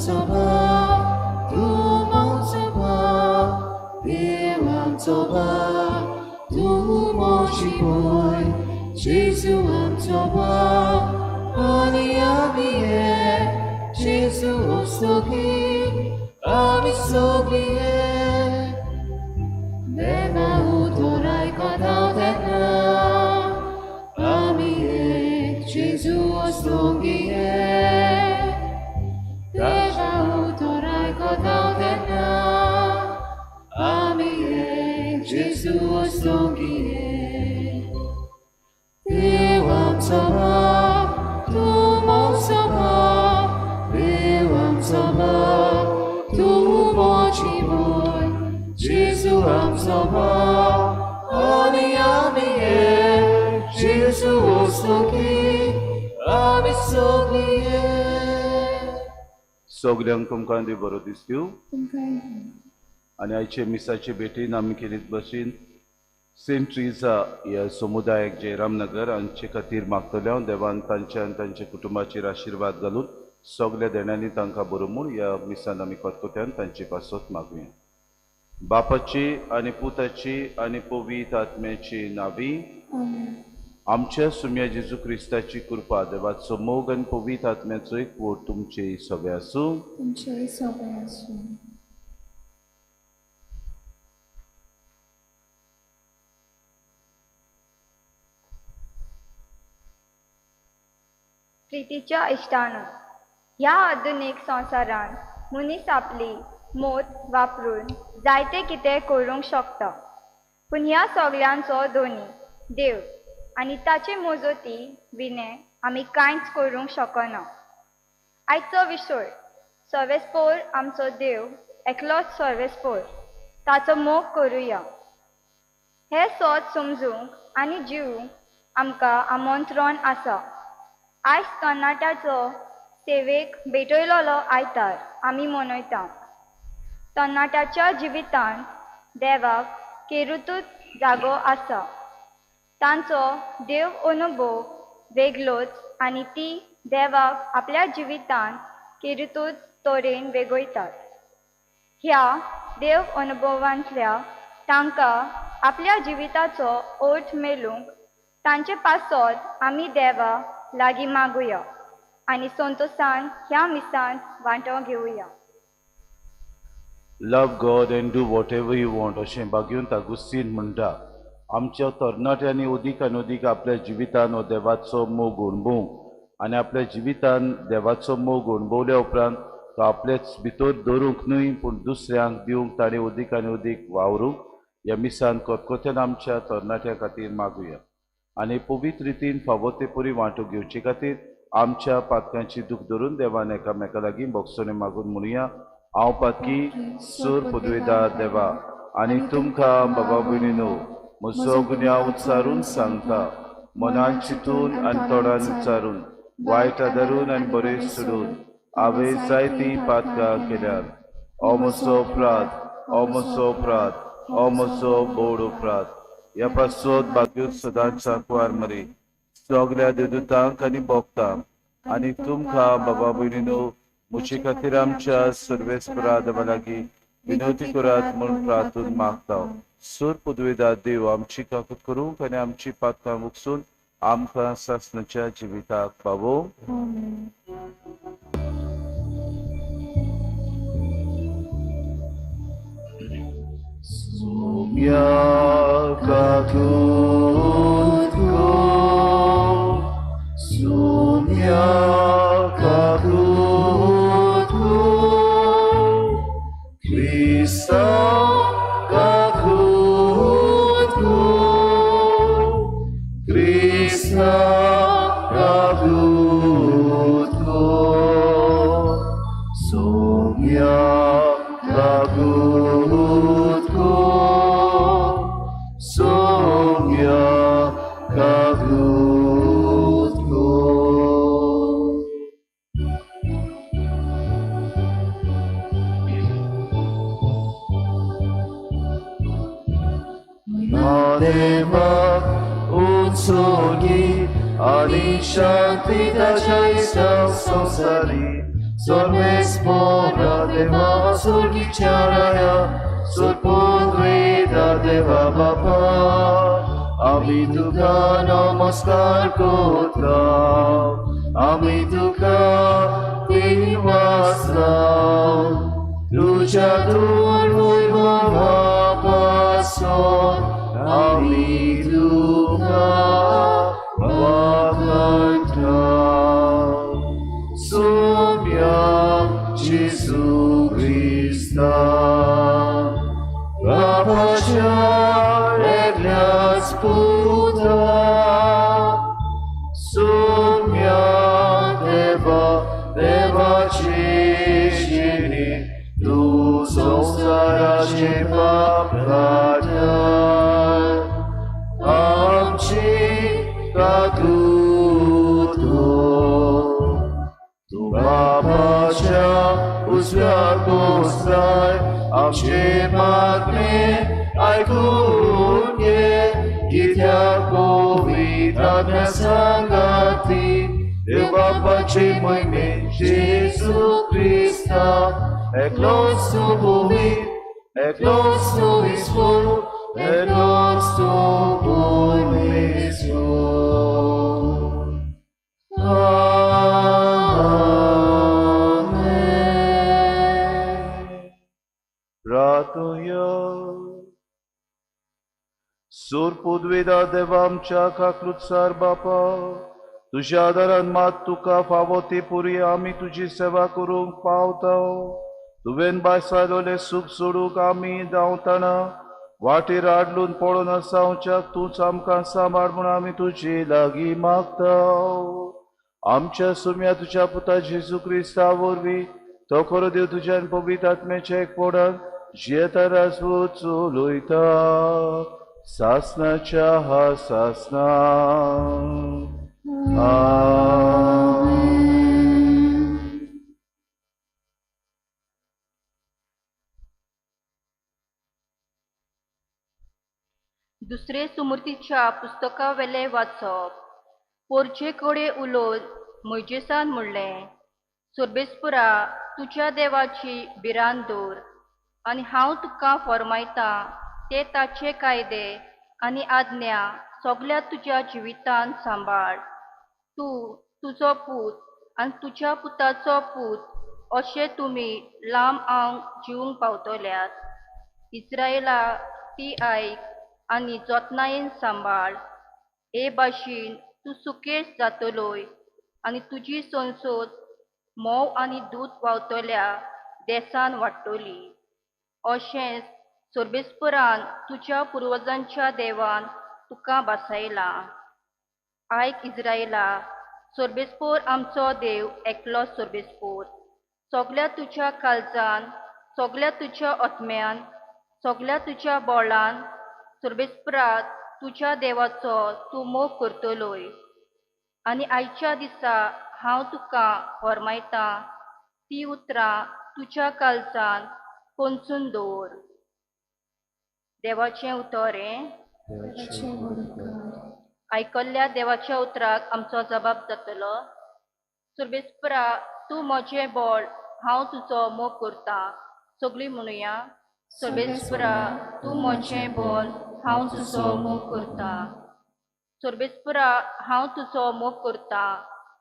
Toba, tu Montaba, Biram Toba, tu Mochiboy, Jesu am Toba, Ani Abie, Jesu Osogi, Ami Sogie, Neva Utorai Kadao Dena, Ami Jesu Osogie. Jesus Songie, Dewam Sama, Tumom Sama, Dewam Sama, Tumochi Boy, Jesus Am Sama, Ani Ami, Jesus Songie, Ami Songie. सगळ्यांक तुमकां देव बरो दीस दिवं. आनी आयचे मिसाचे भेटेन आमी केलीत भशेन सेंट ट्रिजा ह्या समुदायाक जे रामनगर हांचे खातीर मागतले हांव देवान तांच्या आनी तांच्या कुटुंबाचेर आशिर्वाद घालून सगळ्या देणांनी तांकां बरो म्हूण ह्या मिसान आमी खतखत्यान तांचे पासत मागुया. बापाची आनी पुताची आनी पवित्र आत्म्याची नांवी. आमच्या सुम्या जेजू क्रिस्ताची कृपा देवाचो मोग आनी पवित्र आत्म्याचो एकवट तुमचे सगळे आसूं. प्रितीच्या इश्टान ह्या आधुनिक संवसारांत मनीस आपली मोत वापरून जायते कितें करूंक शकता, पूण ह्या सगळ्यांचो दोनी देव आनी ताचे मोजोती विणे आमी कांयच करूंक शकना. आयचो विशय सर्वेस्पोर आमचो देव एकलोच सर्वेस्पोर, ताचो मोग करुया. हे सोत समजूंक आनी जिवूंक आमकां आमंत्रण आसा. आयज तरणाट्याचो सेवेक भेटयलोलो आयतार आमी मनयता. तरणाट्याच्या जिवितांत देवाक केरुतूच जागो आसा. तांचो देव अनुभव वेगळोच आनी ती देवाक आपल्या जिवितांत केरुतूच तरेन वेगयतात. ह्या देव अनुभवांतल्या तांकां आपल्या जिविताचो ओठ मेलूंक तांचे पासत आमी देवा लागीं मागुया आनी संतोशान ह्या मिसांत वांटो घेवया. Love God and do whatever you want अशें भाग्यूंत अगुस्तीन म्हणटा. आमच्या तरणाट्यांनी अदीक आनी अदीक आपल्या जिवितान हो देवाचो मोग अणभवूंक आनी आपल्या जिवितान देवाचो मोग अणभवल्या उपरांत तो आपलेच भितर दवरूंक न्हय पूण दुसऱ्यांक दिवंक ताणें अदीक आनी अदीक वावरूंक ह्या मिसान खतखत्यान आमच्या तरणाट्यां खातीर मागुया. आनी पवित्र रितीन फावो ते परी वांटो घेवचे खातीर आमच्या पातकांची दूख धरून देवान एकामेका लागीं बोगसोने मागून म्हणुया. हांव पातकी सूर पदवेदार देवा आनी तुमकां बाबा भयणीनो म्हजो गुन्यांव उच्चारून सांगता. मनान चिंतून आनी तोंडान उच्चारून वायट आदारून आनी बरें सोडून हांवें जायतीं पातकां केल्यात. हो म्हजो अपराध, हो म्हजो अपराध, हो म्हजो बोड अपराध. ह्या पासत भाग्यूत सदांच सांकवार मरे सगल्या देदूतांक आनी भोगतांक आनी तुमकां बाबा भयणीनो म्हजे खातीर आमच्या सर्वेस्परा देवा लागीं विनवती करात म्हूण प्रार्थून मागता. सूर पदवेदार देव आमची काकूत करूंक आनी आमची पातकां उकसून आमकां सासणाच्या जिविताक पावो. सोम्या काकूत को, सोम्या काकूत को, क्रिस्ता काकूत को, क्रिस्ता काकूत को, सोम्या काकूत को, सोम्या काकूत को. Manema unsogi ani shanti dajai sam samsari Sorvespora Deva Sorgicharaya Sorpodveda Deva Baba Ami Tuka Namaskar Kotram Ami Tuka Tinvasram Tuja Durvaiva Pason Ami Tuka Bhavantam Somyam Jesu Christa Rapachar Elias Buddha Somyam Deva Deva Chishini Tu Samsara Shepapradar Amchi Katuto Tu Babacha Uzvakostai Amche Magme Aikunye Gitya Kovidadna Sangati Deva Pache Maime Jesu Christa Eklos tu Bumi Eklos tu Ispur Eklos tu Bumisur Ratuja. Sur podvida Devamच्या काकृत्सार बापा तुझ्या आदारान मात तुका फावो ती पुरी आमी तुझी सेवा करूंक पावता तुवेन बायसालोले सुख सोडूंक आमी धांवतना वाटेर आडलून पळोवन आसावच्याक तूंच आमकां सांबाळ म्हूण आमी तुजे लागीं मागता आमच्या सुम्या तुझ्या पुता जेजू क्रिस्ता वरवीं तो खरो देव तुज्यान पवित्र आत्म्याच्या एकपणान जियेता राजवूच उलयता सासनाच्या हा सासना दुसरे सुमृतीच्या पुस्तका वेले वाचप पोरचे कोडे उलोवन मोइजेसान म्हणलें सोर्बेस्पुरा तुज्या देवाची भिरांत दवर आनी हांव तुका फरमायतां ते ताचे कायदे आनी आज्ञा सगळ्या तुज्या जिवितान सांबाळ तूं तुजो पूत आनी तुज्या पुताचो पूत अशें तुमी लांब आंग जिवंक पावतल्यात इस्रायेला ती आयक आनी जतनायेन सांबाळ हे भाशेन तूं सुकेश जातलोय आनी तुजी संसद मोव आनी दूद व्हांवतल्या देसान वाडटली अशेंच सोर्बेस्परान तुज्या पुर्वजांच्या देवान तुका बासायलां आयक इस्रायेला सोर्बेस्पोर आमचो देव एकलो सोर्बेस्पोर सगळ्या तुज्या काळजान सगळ्या तुज्या आत्म्यान सगळ्या तुज्या बोळान सोर्बेस्परात तुज्या देवाचो तूं मोग करतलोय आनी आयच्या दिसा हांव तुका फरमायतां ती उतरां तुज्या काळजान कोंचून दवर देवाचें उतर आयकल्ल्या देवाच्या उतराक आमचो जबाब जातलो सोर्बेस्परा तूं म्हजें बोळ हांव तुजो मोग करतां सगळीं म्हणुया सोर्बेस्परा तूं म्हजें बोल हांव तुजो मोग करतां सोर्बेस्परा हांव तुजो मोग करतां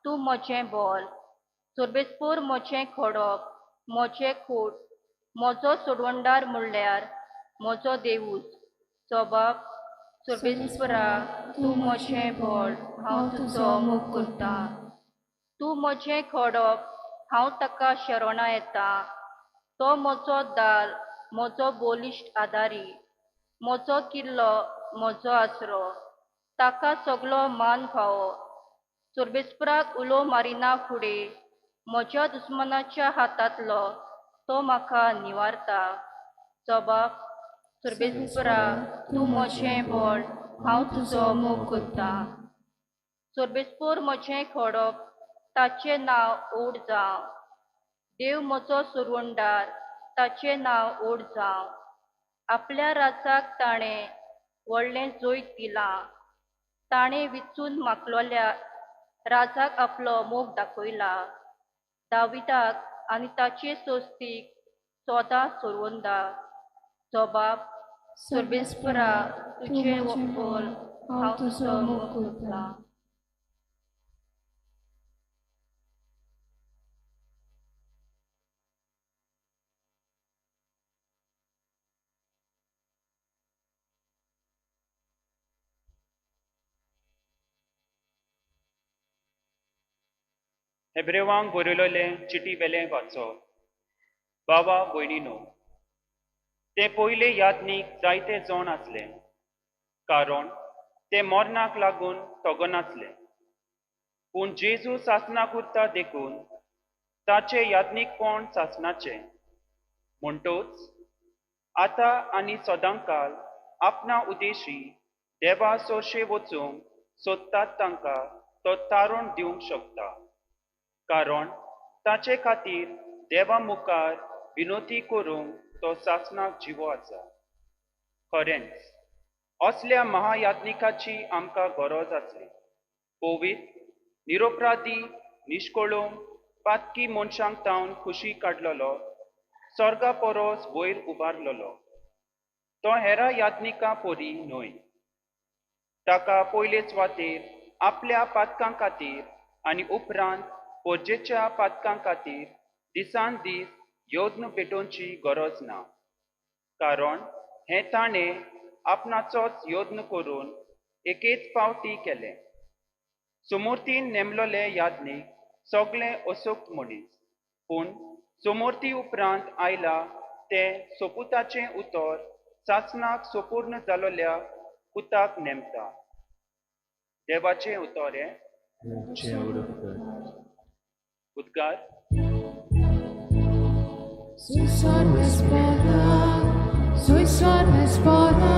तूं म्हजें बोल सोर्बेस्पोर म्हजें खडप म्हजें खोट म्हजो सोडवणदार म्हणल्यार म्हजो देवूच जबाब सोर्बेस्परा तूं म्हजें बोल हांव तुजो मोग करतां तूं म्हजें खडप हांव ताका शरणा येतां तो म्हजो दाल म्हजो बोलिश्ट आदारी म्हजो किल्लो म्हजो आसरो ताका सगळो मान फावो सोर्बेस्पराक उलो मारिना फुडें म्हज्या दुस्मनाच्या हातांतलो तो म्हाका निवारता जबाब सोर्बेस्परा तूं म्हजें बोळ हांव तुजो मोग करतां सोर्बेस्पोर म्हजें खडप ताचें नांव ओड जावं देव म्हजो सुरवणदार ताचें नांव ओड जावं आपल्या राजाक ताणें व्हडलें जोयत दिलां ताणें विचून मागलोल्या राजाक आपलो मोग दाखयला दाविदाक आनी ताची सोस्तीक सदांच सोडवंदा जबाब सर्वेस्परा तुझे बोल हांव तुजो मोग करतां. हेब्रेवांक बरयलेलें चिटी वेलें वाचप. बावा भयणीनो, ते पयले याज्ञीक जायते जोण आसले, कारण ते मरणाक लागून तगनासले. पूण जेजू सासणाक उरता देखून ताचे याज्ञीकपण सासणाचे. म्हणटूच आतां आनी सदांकाल आपणा उदेशी देवा सोशे वचूंक सोदतात तांकां तो तारण दिवंक शकता. कारण ताचे खातीर देवा मुखार विनोती करूंक तो सासणाक जिवो आसा. खरेंच असल्या महायाज्ञिकाची आमकां गरज आसली. पवित्र, निरोपराधी, निश्कोळूंक पातकी मनशांक तावन खुशी काडलेलो, स्वर्गा परस वयर उबारलेलो. तो हेरां याज्ञिकां परी न्हय. ताका पयलेच वाटेर आपल्या पातकां खातीर आनी उपरांत पोरजेच्या पातकां खातीर दिसान दीस योद्न पेटोवची गरज ना. कारण हें ताणें आपणाचोच योद्न करून एकेच पावटी केलें. सुमूर्तीन नेमलोले याज्ञीक सगळे अचूक मनीस, पूण सुमूर्ती उपरांत आयला ते सोपुताचें उतर सासणाक सोपूर्ण जालोल्या पुताक नेमता. देवाचें उतर हें. उद्गार. Sui sorvespera, sui sorvespera,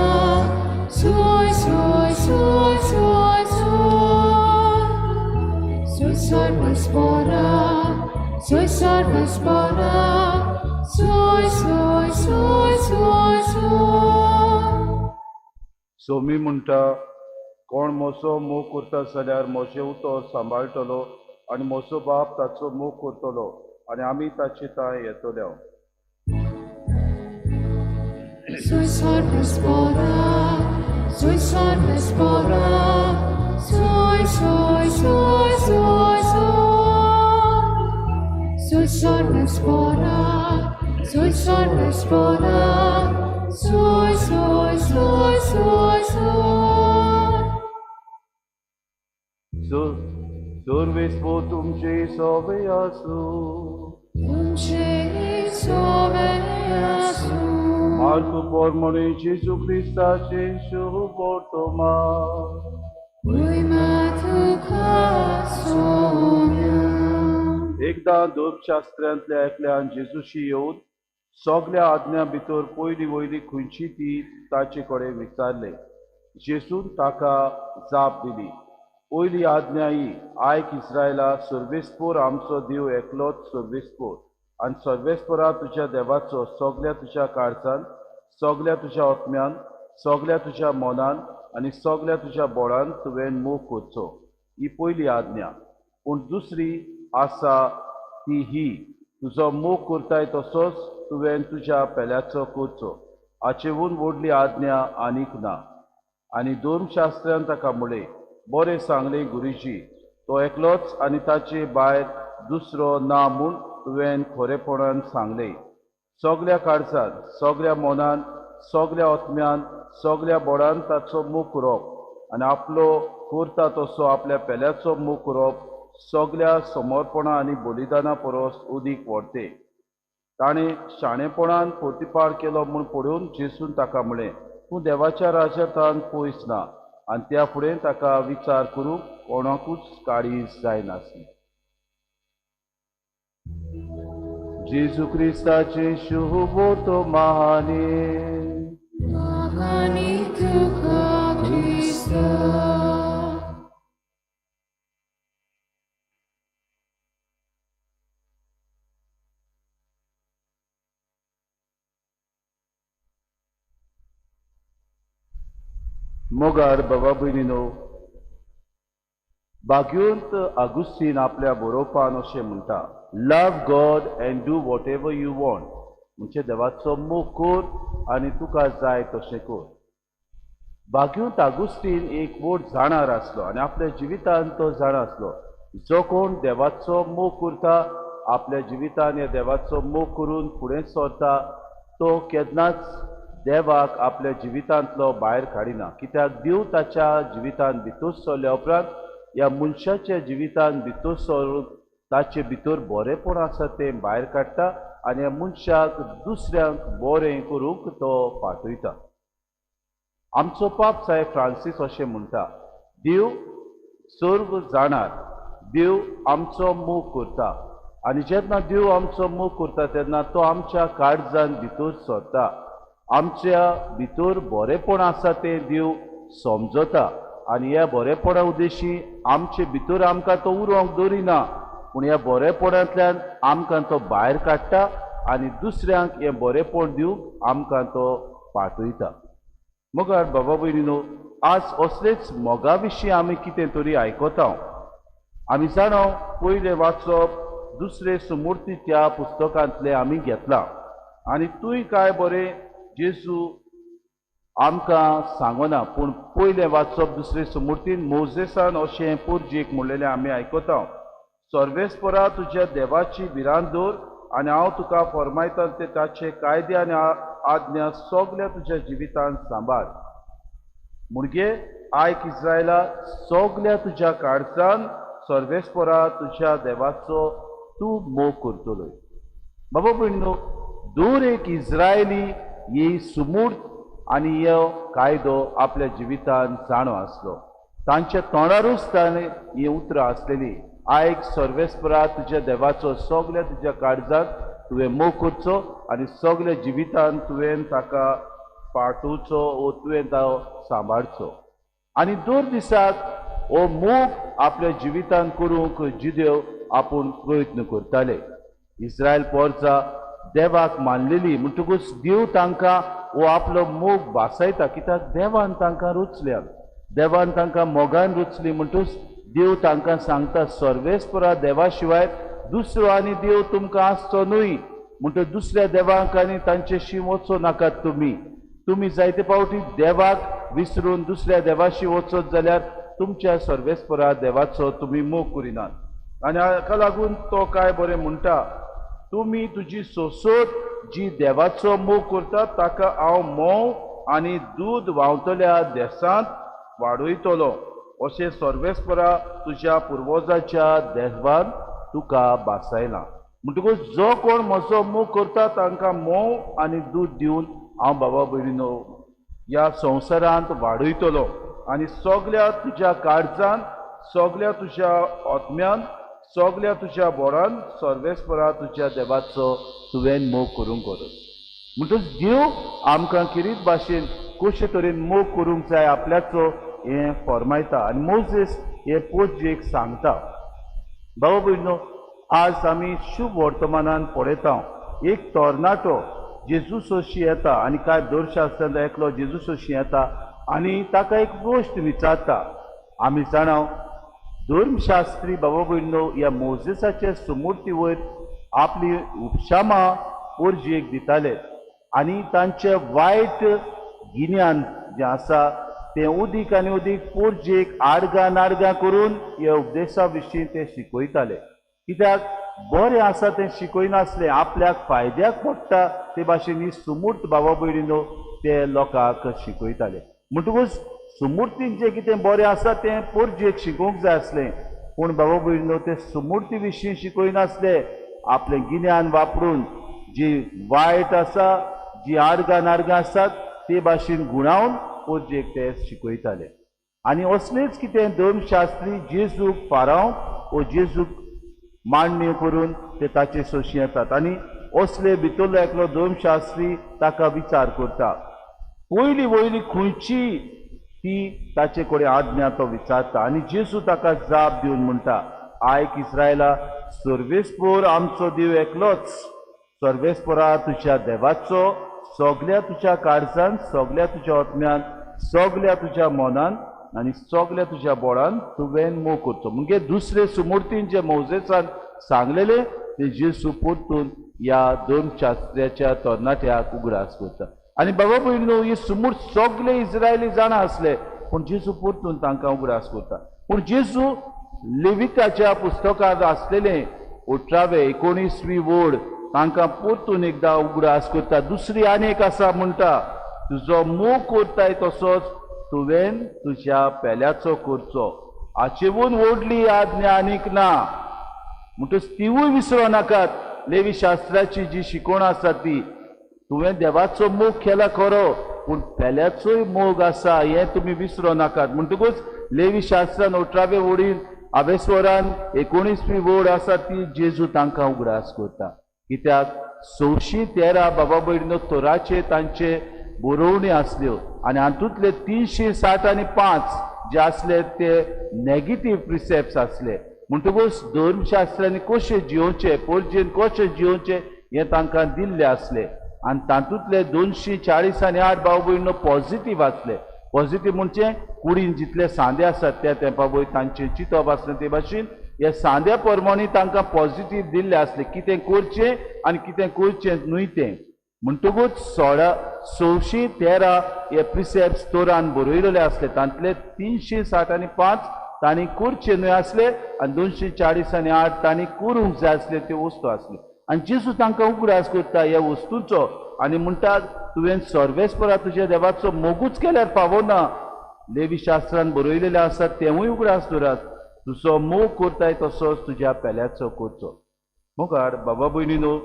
sui, sui, sui, sui, sui. Sui sorvespera, sui sorvespera, sui, sui, sui, sui, sui. Somi म्हणटा, कोण मोसो मोग करता जाल्यार मोशे उतर सांबाळटलो आनी मोसो बाप ताचो मोग करतलो आनी आमी ताची ताय येतल्यो. Sui sorvespera, sui sorvespera, sui, sui, sui, sui, sui. Sui sorvespera, sui sorvespera, sui, sui, sui, sui, sui. Survispo तुमचे सोवे आसू, Tunche sove asu, मार्को पोरमोनी जेजू क्रिस्ताचे शुभ तोमा. ui matuka sonia. एकदां धर्मशास्त्रांतल्या एकल्यान जेजूशी येवन सगल्या आज्ञा भितर पयली वयली खंयची ती ताचे कडेन विचारले. जेजून ताका जाप दिली. पयली आज्ञा ही, आयक इस्रायला, सर्वेस्पोर आमचो देव एकलोच सर्वेस्पोर, आनी सर्वेस्पोरा तुज्या देवाचो सगल्या तुज्या काळजान, सगल्या तुज्या आत्म्यान, सगल्या तुज्या मनान आनी सगल्या तुज्या बोळान तुवें मोग करचो. ही पयली आज्ञा. पूण दुसरी आसा ती ही, तुजो मोग करताय तसोच तुवें तुज्या पेल्याचो करचो. हाचेहून व्हडली आज्ञा आनीक ना. आनी धर्मशास्त्रान ताका म्हळें, बरें सांगलें गुरुजी, तो एकलोच आनी ताचे भायर दुसरो ना म्हूण तुवें खरेपणान सांगलें. सगल्या काळजान, सगल्या मनान, सगल्या आत्म्यान, सगल्या बोळान ताचो मोग करप आनी आपलो करता तसो आपल्या पेल्याचो मोग करप सगल्या समर्पणां आनी बलिदाना परस उदीक व्हडते. ताणें शाणेपणान प्रतिपाळ केलो म्हूण पळोवन जेजून ताका म्हळें, तूं देवाच्या राज्यांतान पयस ना. आनी त्या फुडें ताका विचार करूंक कोणाकूच काळीज जायनासली. जेजू क्रिस्ताचे शुभ महाने. Magani tuka Christa. मोगार बाबा भयणीनो, बाग्युंत अगुस्तीन आपल्या बरोवपान अशें म्हणटा, love God and do whatever you want. म्हणजे देवाचो मोग कर आनी तुका जाय तशें कर. बाग्युंत अगुस्तीन एक व्हड जाणार आसलो आनी आपल्या जिवितांत तो जाण आसलो. जो कोण देवाचो मोग करता, आपल्या जिवितान ह्या देवाचो मोग करून फुडें सरता, तो केन्नाच देवाक आपल्या जिवितांतलो भायर काडिना. कित्याक देव ताच्या जिवितांत भितर सरल्या उपरांत ह्या मनशाच्या जिवितांत भितर सरून ताचे भितर बरेपण आसा तें भायर काडटा आनी ह्या मनशाक दुसऱ्यांक बरें करूंक तो पाठयता. आमचो पाप साहेब फ्रांसीस अशें म्हणटा, देव सर्व जाणार, देव आमचो मोग करता आनी जेन्ना देव आमचो मोग करता तेन्ना तो आमच्या काळजांत भितर सरता. आमच्या भितर बरेपण आसा तें देव समजता आनी ह्या बरेपणा उद्देशी आमचे भितर आमकां तो उरोंक दवरिना, पूण ह्या बरेपणांतल्यान आमकां तो भायर काडटा आनी दुसऱ्यांक हें बरेपण दिवंक आमकां तो पाठयता. मोगाळ बाबा भयणीनो, आज असलेच मोगा विशीं आमी कितें तरी आयकता. आमी जाणो पयलें वाचप दुसरे सुमूर्तीच्या पुस्तकांतले आमी घेतलां आनी तूंय काय बरें जेजू आमकां सांगना, पूण पयलें वाचप दुसरे सुमूर्तीन मोजेसान अशें पुर्जेक म्हणलेलें आमी आयकता. सर्वेस्परा तुज्या देवाची भिरांत दवर आनी हांव तुका फरमायता ते ताचे कायदे आनी आज्ञा सगल्या तुज्या जिवितांत सांबाळ. मुणगे आयक इस्रायला, सगल्या तुज्या काळजान सर्वेस्परा तुज्या देवाचो तूं मोग करतलो. बाबा भयणीनो, दर एक इस्रायली ही सुमूर्त आनी ह्यो कायदो आपल्या जिवितांत जाणो आसलो. तांच्या तोंडारूच ताणें ही उतरां आसलेली. आयक सर्वेस्परा तुज्या देवाचो सगल्या तुज्या काळजांत तुवें मोग करचो आनी सगल्या जिवितांत तुवें ताका पाटोवचो वो तुवें तो सांबाळचो. आनी दर दिसाक हो मोग आपल्या जिवितांत करूंक जिदेव आपूण प्रयत्न करताले. इस्रायल पोरसां देवाक मानलेली म्हणटकूच देव तांकां हो आपलो मोग भासायता, कित्याक देवान तांकां रुचल्या, देवान तांकां मोगान रुचली. म्हणटूच देव तांकां सांगता, सर्वेस्परा देवा शिवाय दुसरो आनी देव तुमकां आसचो न्हय. म्हणटच दुसऱ्या देवाक आनी तांचेशी वचो नाकात तुमी. तुमी जायते फावटी देवाक विसरून दुसऱ्या देवाशी वचत जाल्यार तुमच्या सर्वेस्परा देवाचो तुमी मोग करिनात. आनी हाका लागून तो काय बरें म्हणटा, तुमी तुजी सोसोत जी देवाचो मोग करतात ताका हांव मोव आनी दूद व्हांवतल्या देसांत वाडयतलो. अशें सर्वेस्परा तुज्या पुर्वजाच्या देवान तुका भासायलां. म्हणटकूच जो कोण म्हजो मोग करता तांकां मोव आनी दूद दिवन हांव बाबा भयणीनो ह्या संवसारांत वाडयतलो आनी सगल्या तुज्या काळजान, सगल्या तुज्या आत्म्यान, सगल्या तुज्या बोरान सर्वेस्परा तुज्या देवाचो तुवें मोग करूंक गरज. म्हणटच देव आमकां किरीत भाशेन कशे तरेन मोग करूंक जाय आपल्याचो हें फरमायता आनी मोजेस हे पोरजेक सांगता. बाबा भयणीनो, आज आमी शुभ वर्तमानान पळयता एक तरणाटो जेजू सोशी येता आनी कांय दोरशां आसतना एकलो जेजू सोशी येता आनी ताका एक गोश्ट विचारता. आमी जाणा धर्मशास्त्री बाबा भयणीनो ह्या मोजेसाचे सुमूर्ती वयर आपली उपशामां पोरजेक दिताले आनी तांचे वायट गिन्यान जें आसा तें उदीक आनी उदीक पोरजेक आडगां करून ह्या उपदेशा विशीं ते शिकयताले. कित्याक बरें आसा तें शिकयनासलें, आपल्याक फायद्याक पडटा ते भाशेन ही सुमूर्त बाबा भयणीनो ते लोकांक शिकयताले. म्हणटकूच सुमूर्तीन जें कितें बरें आसा तें पोरजेक शिकोवंक जाय आसलें, पूण बाबा भयणीनो ते सुमूर्ती विशीं शिकयनासले. आपलें गिन्यान वापरून जी वायट आसा, जी आडगां आसात ते भाशेन गुणावन पोरजेक ते शिकयताले. आनी असलेच कितें धर्मशास्त्री जेजूक फारावंक वो जेजूक मांडणी करून ते ताचे सोशी येतात आनी असले भितरलो एकलो धर्मशास्त्री ताका विचार करता. पयली वयली खंयची ती ताचे कडेन आज्ञा तो विचारता आनी जेजू ताका जाप दिवन म्हणटा, आयक इस्रायला, सर्वेस्पर आमचो देव एकलोच. सर्वेस्परा तुज्या देवाचो सगल्या तुज्या काळजान, सगल्या तुज्या आत्म्यान, सगल्या तुज्या मनान आनी सगल्या तुज्या बोडान तुवें मोग करचो म्हणजे दुसरे सुमूर्तीन जे मोजेसान सांगलेले ते जेजू परतून ह्या दोन शास्त्र्याच्या तरणाट्याक उगडास करता आनी बाबा भयणीनो ही सुमूर्त सगळे इस्रायली जाणा असले पूण जेजू परतून तांकां उगडास करता पूण जेजू लेविकाच्या पुस्तकांत असलेले 18-19वी वड तांकां परतून एकदां उगडास करता दुसरी आनीक आसा म्हणटा तुजो मोग करताय तसोच तुवें तुज्या पेल्याचो करचो हाचेवून व्हडली आज्ञा आनीक ना म्हणटच तिवूय विसरो नाकात लेवी शास्त्राची जी शिकवण आसा ती तुवें देवाचो मोग केला खरो पूण पेल्याचोय मोग आसा हें तुमी विसरो नाकात म्हणटकूच लेवी शास्त्रान 18वे वडीन आवेस्वरान 19वी वड आसा ती जेजू तांकां उगडास करता कित्याक 613 बाबा भयणीनो तोराचे तांचे बरोवणी आसल्यो आनी हातूंतले 365 जे आसले ते नेगेटीव प्रिसेप्ट्स आसले म्हणटकूच धर्मशास्त्रांनी कशें जियोवचें पर्जेन कशें जियोवचें हें तांकां दिल्लें आसलें आनी तातूंतले 248 भाव भयणीनो पॉझिटीव आसले पॉझिटीव म्हणजे कुडीन जितले सांदे आसात त्या तेंपा वयर तांचें चिंतप आसलें ते भाशेन ह्या सांद्या प्रमाणे तांकां पॉझिटीव दिल्लें आसलें कितें करचें आनी कितें करचें न्हय तें म्हणटकूच 613 हे प्रिसेप्ट्स तोरान बरयलेले आसले तांतले 365 तांणी करचे न्हय आसले आनी 248 तांणी करूंक जाय आसले त्यो वस्तू आसल्यो आनी जेजू तांकां उगडास करता ह्या वस्तूंचो आनी म्हणटात तुवें सर्वेस्परा तुज्या देवाचो मोगूच केल्यार फावना लेवी शास्त्रान बरयलेले आसात तेवूय उगडास धरात तुजो मोग करताय तसोच तुज्या पेल्याचो करचो मोगार बाबा भयणीनो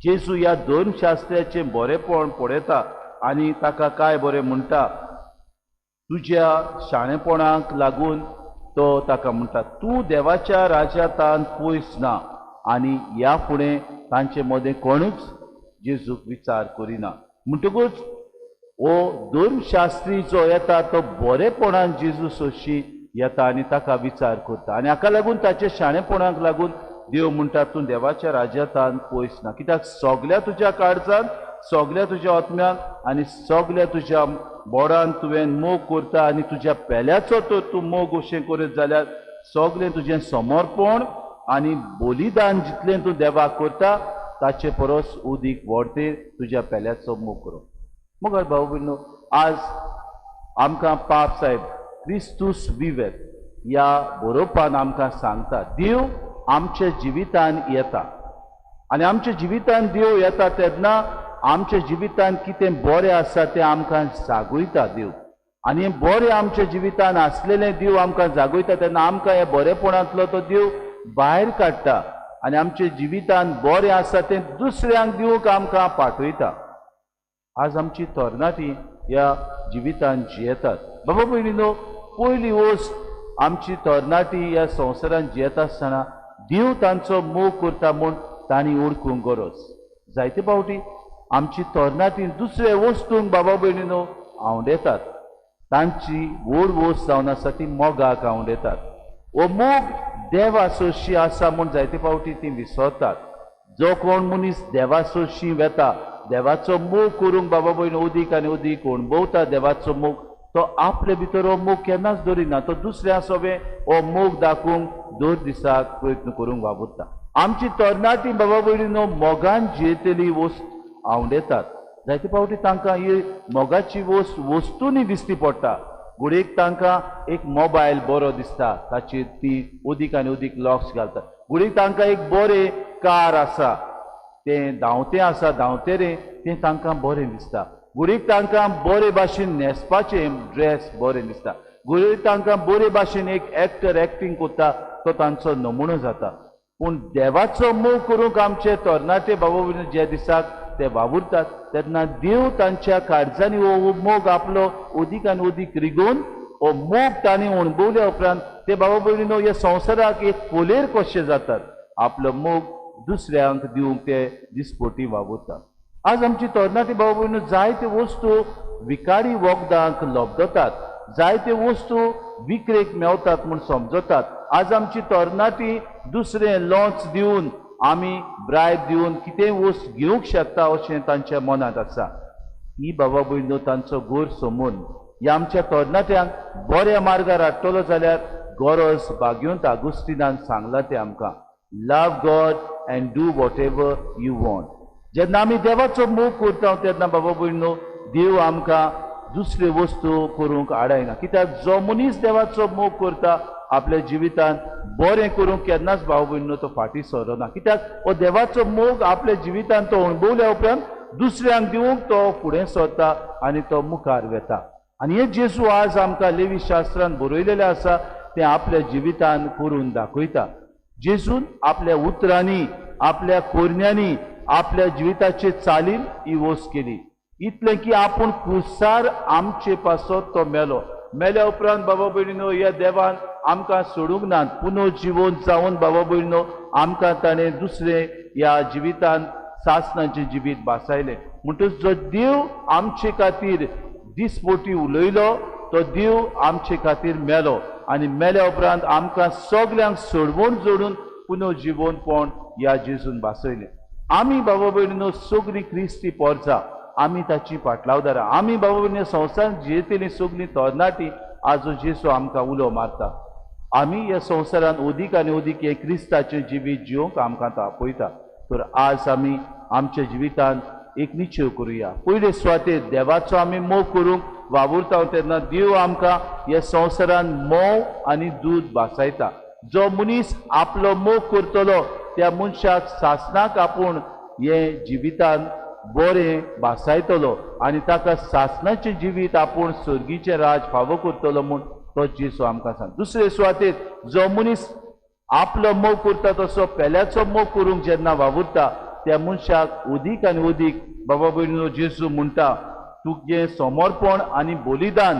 जेजू ह्या दोन शास्त्राचें बरेपण पळयता आनी ताका काय बरें म्हणटा तुज्या शाणेपणाक लागून तो ताका म्हणटा तूं देवाच्या राज्यांतान पयस ना आनी ह्या फुडें तांचे मदें कोणूच जेजूक विचार करिना म्हणटकूच हो धर्मशास्त्री जो येता तो बरेपणान जेजू सोशी येता आनी ताका विचार करता आनी हाका लागून ताचे शाणेपणाक लागून देव म्हणटा तूं देवाच्या राज्यांतान पयस ना कित्याक सगल्या तुज्या काळजांत सगल्या तुज्या आत्म्याक आनी सगल्या तुज्या बोडान तुवें मोग करता आनी तुज्या पेल्याचो तर तूं मोग अशें करीत जाल्यार सगलें तुजें समर्पण आनी बलिदान जितलें तूं देवाक करता ताचे परस उदीक व्हडते तुज्या पेल्याचो मोग करप मोगार भाऊ भयणो आज आमकां पाप साहेब क्रिस्तूस विवेत ह्या बरोवपान आमकां सांगता देव आमच्या जिवितान येता आनी आमच्या जिवितान देव येता तेन्ना आमच्या जिवितान कितें बरें आसा तें आमकां जागयता देव आनी हें बरें आमच्या जिवितान आसलेलें देव आमकां जागयता तेन्ना आमकां हे बरेपणांतलो तो देव भायर काडटा आनी आमच्या जिवितान बरें आसा तें दुसऱ्यांक दिवंक आमकां पाठयता आज आमची तरणाटी ह्या जिवितान जियेतात बाबा भयणीनो पयली वस्त आमची तरणाटी ह्या संवसारान जियेता आसतना देव तांचो मोग करता म्हूण तांणी ओळखूंक गरज जायते फावटी आमची तरणाटी दुसरे वस्तूंक बाबा भयणीनो आवडेतात तांची व्हड वस्त जावन आसा ती मोगाक आवडेतात हो मोग देवा सोशी आसा म्हूण जायते फावटी ती विसरतात जो कोण मनीस देवा सोशी वेता देवाचो मोग करूंक बाबा भयण उदीक आनी उदीक अणभवता देवाचो मोग तो आपले भितर हो मोग केन्नाच दवरिना तो दुसऱ्या सोबे हो मोग दाखोवंक दर दिसाक प्रयत्न करूंक वावुरता आमची तरणाटी बाबा भयणीनो मोगान जियेतली वस्त आवडेतात जायते फावटी तांकां ही मोगाची वस्त वस्तूनी दिसती पडटा गुडीक तांकां एक मोबायल बरो दिसता ताचेर ती उदीक आनी उदीक लॉक्स घालता गुडीक तांकां एक बरें कार आसा तें धांवतें आसा धांवतेरें तें तांकां बरें दिसता गुडीक तांकां बरे भाशेन न्हेसपाचें ड्रेस बरें दिसता गुडीक तांकां बरे भाशेन एक एक्टर एक्टींग करता तो तांचो नमुनो जाता पूण देवाचो मोग करूंक आमचे तरणाटे बाबा भयणी जे दिसाक ते वावुरतात तेन्ना देव तांच्या काळजांनी हो मोग आपलो उदीक आनी उदीक रिगोवन हो मोग तांणी अणभवल्या उपरांत ते बाबा भयणीनो ह्या संवसाराक एक कोलेर कशें जातात आपलो मोग दुसऱ्यांक दिवंक ते दिसपोटी वावुरतात आज आमची तरणाटी बाबा भयणीनो जायत्यो वस्तू विकारी वखदांक लोबदतात जायत्यो वस्तू विक्रेक मेवतात म्हूण समजतात आज आमची तरणाटी दुसरें लॉन्च दिवन आमी ब्रायब दिवन कितेंय वस्त घेवंक शकता अशें तांच्या मनांत आसा ही बाबा भयणीनो तांचो गोर समून ह्या आमच्या तरणाट्यांक बऱ्या मार्गार हाडटलो जाल्यार गरज बाग्युंत आगुस्तिनान सांगला ते आमकां love God and do whatever you want. जेन्ना आमी देवाचो मोग करता तेन्ना बाबा भयणो देव आमकां दुसऱ्यो वस्तू करूंक आडायना. कित्याक जो मनीस देवाचो मोग करता आपल्या जिवितांत बरें करूंक केन्नाच भाव भयणो तो फाटीं सरना. कित्याक हो देवाचो मोग आपल्या जिवितांत तो अणभवल्या उपरांत दुसऱ्यांक दिवंक तो फुडें सरता आनी तो मुखार वेता. आनी हे जेजू आज आमकां लेवी शास्त्रांत बरयलेलें आसा तें आपल्या जिवितांत करून दाखयता. जेजून आपल्या उतरांनी आपल्या कोरण्यांनी आपल्या जिविताचे चालीन ही वोस केली. इतलें की आपूण कुसार आमचे पासत तो मेलो. मेल्या उपरांत बाबा भयणीनो ह्या देवान आमकां सोडूंक ना. पुनर्जीवन जावन बाबा भयणीनो आमकां ताणें दुसरें ह्या जिवितांत सासणाचें जिवीत बासायलें. म्हणटच जो देव आमचे खातीर दिसपोटी उलयलो तो देव आमचे खातीर मेलो आनी मेल्या उपरांत आमकां सगल्यांक सोडवून जोडून पुनर्जीवनपण ह्या जेजून बासयलें. आमी बाबा भयणीनो सगळीं क्रिस्ती पोरसां आमी ताची फाटलावदारां. आमी बाबा भयणीनो संवसारांत जियेतलीं सगळीं तरणाटीं आजो जेजू आमकां उलो मारता. आमी ह्या संवसारांत ओदीक आनी ओदीक हें क्रिस्ताचें जिवीत जिवंक आमकां तो आपयता. तर आज आमी आमच्या जिवितांत एक निश्चय करुया. पयले सुवातेर देवाचो आमी मोग करूंक वावुरता तेन्ना देव आमकां ह्या संवसारांत मोव आनी दूद भासायता. जो मनीस आपलो मोग करतलो त्या मनशाक सासणाक आपूण हे जिवितांत बरें भासायतलो आनी ताका सासणाचें जिवीत आपूण सर्गीचें राज फावो करतलो म्हूण तो जेजू आमकां सांग. दुसरे सुवातेर जो मनीस आपलो मोग करता तसो पेल्याचो मोग करूंक जेन्ना वावुरता त्या मनशाक ओदीक आनी ओदीक बाबा भयणीनो जेजू म्हणटा तुजें समर्पण आनी बलिदान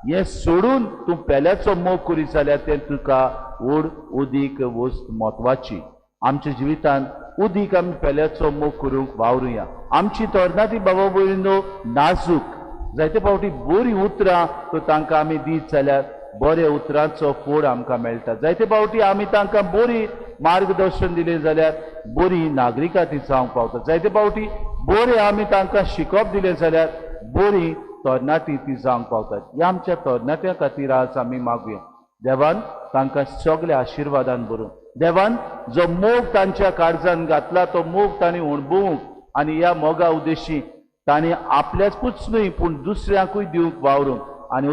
हें सोडून तूं पेल्याचो मोग करीत जाल्यार तें तुका ओड ओदीक वस्त म्हत्वाची. आमच्या जिवितांत ओदीक आमी पेल्याचो मोग करूंक वावरुया. आमची तरणाटी बाबा भयणीनो नाजूक जायते फावटी बरीं उतरां तर तांकां आमी दीत जाल्यार बरे उतरांचो फोड आमकां मेळटा. जायते फावटी आमी तांकां बरी मार्गदर्शन दिलें जाल्यार बरी नागरिकां ती जावंक पावता. जायते फावटी बरें आमी तांकां शिकप दिलें जाल्यार बरी तरणाटी ती जावंक पावतात. ह्या आमच्या तरणाट्यां खातीर आज आमी मागुया देवान तांकां सगळ्या आशिर्वादान भरून. देवान जो मोग तांच्या काळजांत घातला तो मोग तांणी अणभवूंक आनी ह्या मोगा उद्देशी तांणी आपल्याकूच न्हय पूण दुसऱ्यांकूय दिवंक वावरूंक आनी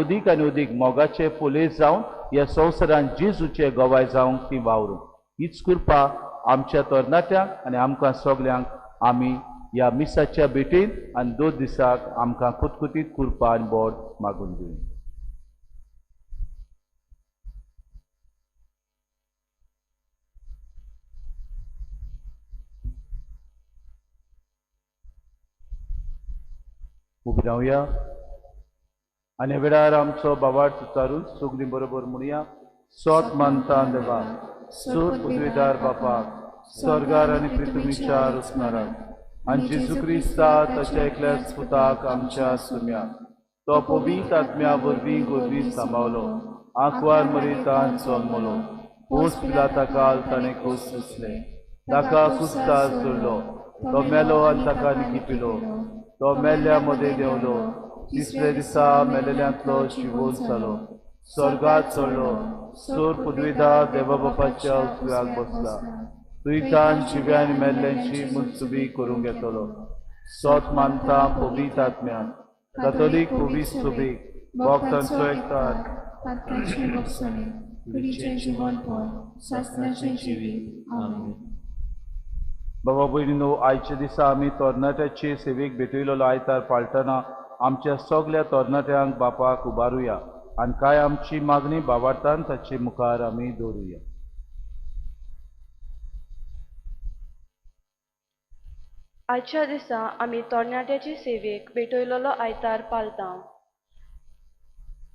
ओदीक मोगाचे फोलेस जावन ह्या संवसारांत जेजूचे गवाय जावंक ती वावरूंक. हीच कृपा आमच्या तरणाट्यांक आनी आमकां सगल्यांक आमी ह्या मिसाच्या भेटेन आनी 2 दिसाक आमकां कुतकुतीत कृपा आनी बोड मागून दिवं. उबी रावया आनी वेळार आमचो बावाड सुचारून सगळीं बरोबर म्हणुया. सोत मानता देवा सोत पदवीदार बापाक स्वर्गार आनी पृथ्वीच्या रुसणाराक आनी जेजू क्रिस्ता ताच्या एकल्याच पुताक आमच्या सुम्याक तो पवित्र आत्म्या वरवीं गोरवीं सांबावलो आंकवार मरीतान जल्मलो पोस पिलाता काल ताणें खूस सुसलें ताका कुस्तार जोडलो तो मेलो आनी ताका निखिपिलो तो मेल्ल्या मदें देंवलो तिसरे दिसा मेलेल्यांतलो जिवोन जालो स्वर्गात चडलो सोर पदवीदार देवा बापाच्या उजव्याक बसला तुयतान जिव्यान मेल्ल्यांची मुत्सुबी करूंक येतलो. सोत मानता पवित्र आत्म्यान कॅथोलीक पवित्र सुबीक भक्तांचो एकठांय पातकाचें बसणे कुडीचें जिवनपण सासणाचें जिवीत. आमेन. बाबा भयणीनो आयच्या दिसा आमी तरणाट्याचे सेवेक भेटयलेलो आयतार पाळटना आमच्या सगळ्या तरणाट्यांक बापाक उबारुया आनी कांय आमची मागणी बाबार्थान ताचे मुखार आमी दवरुया. आजच्या दिसा आमी तरणाट्याची सेवेक भेटयलेलो आयतार पालता.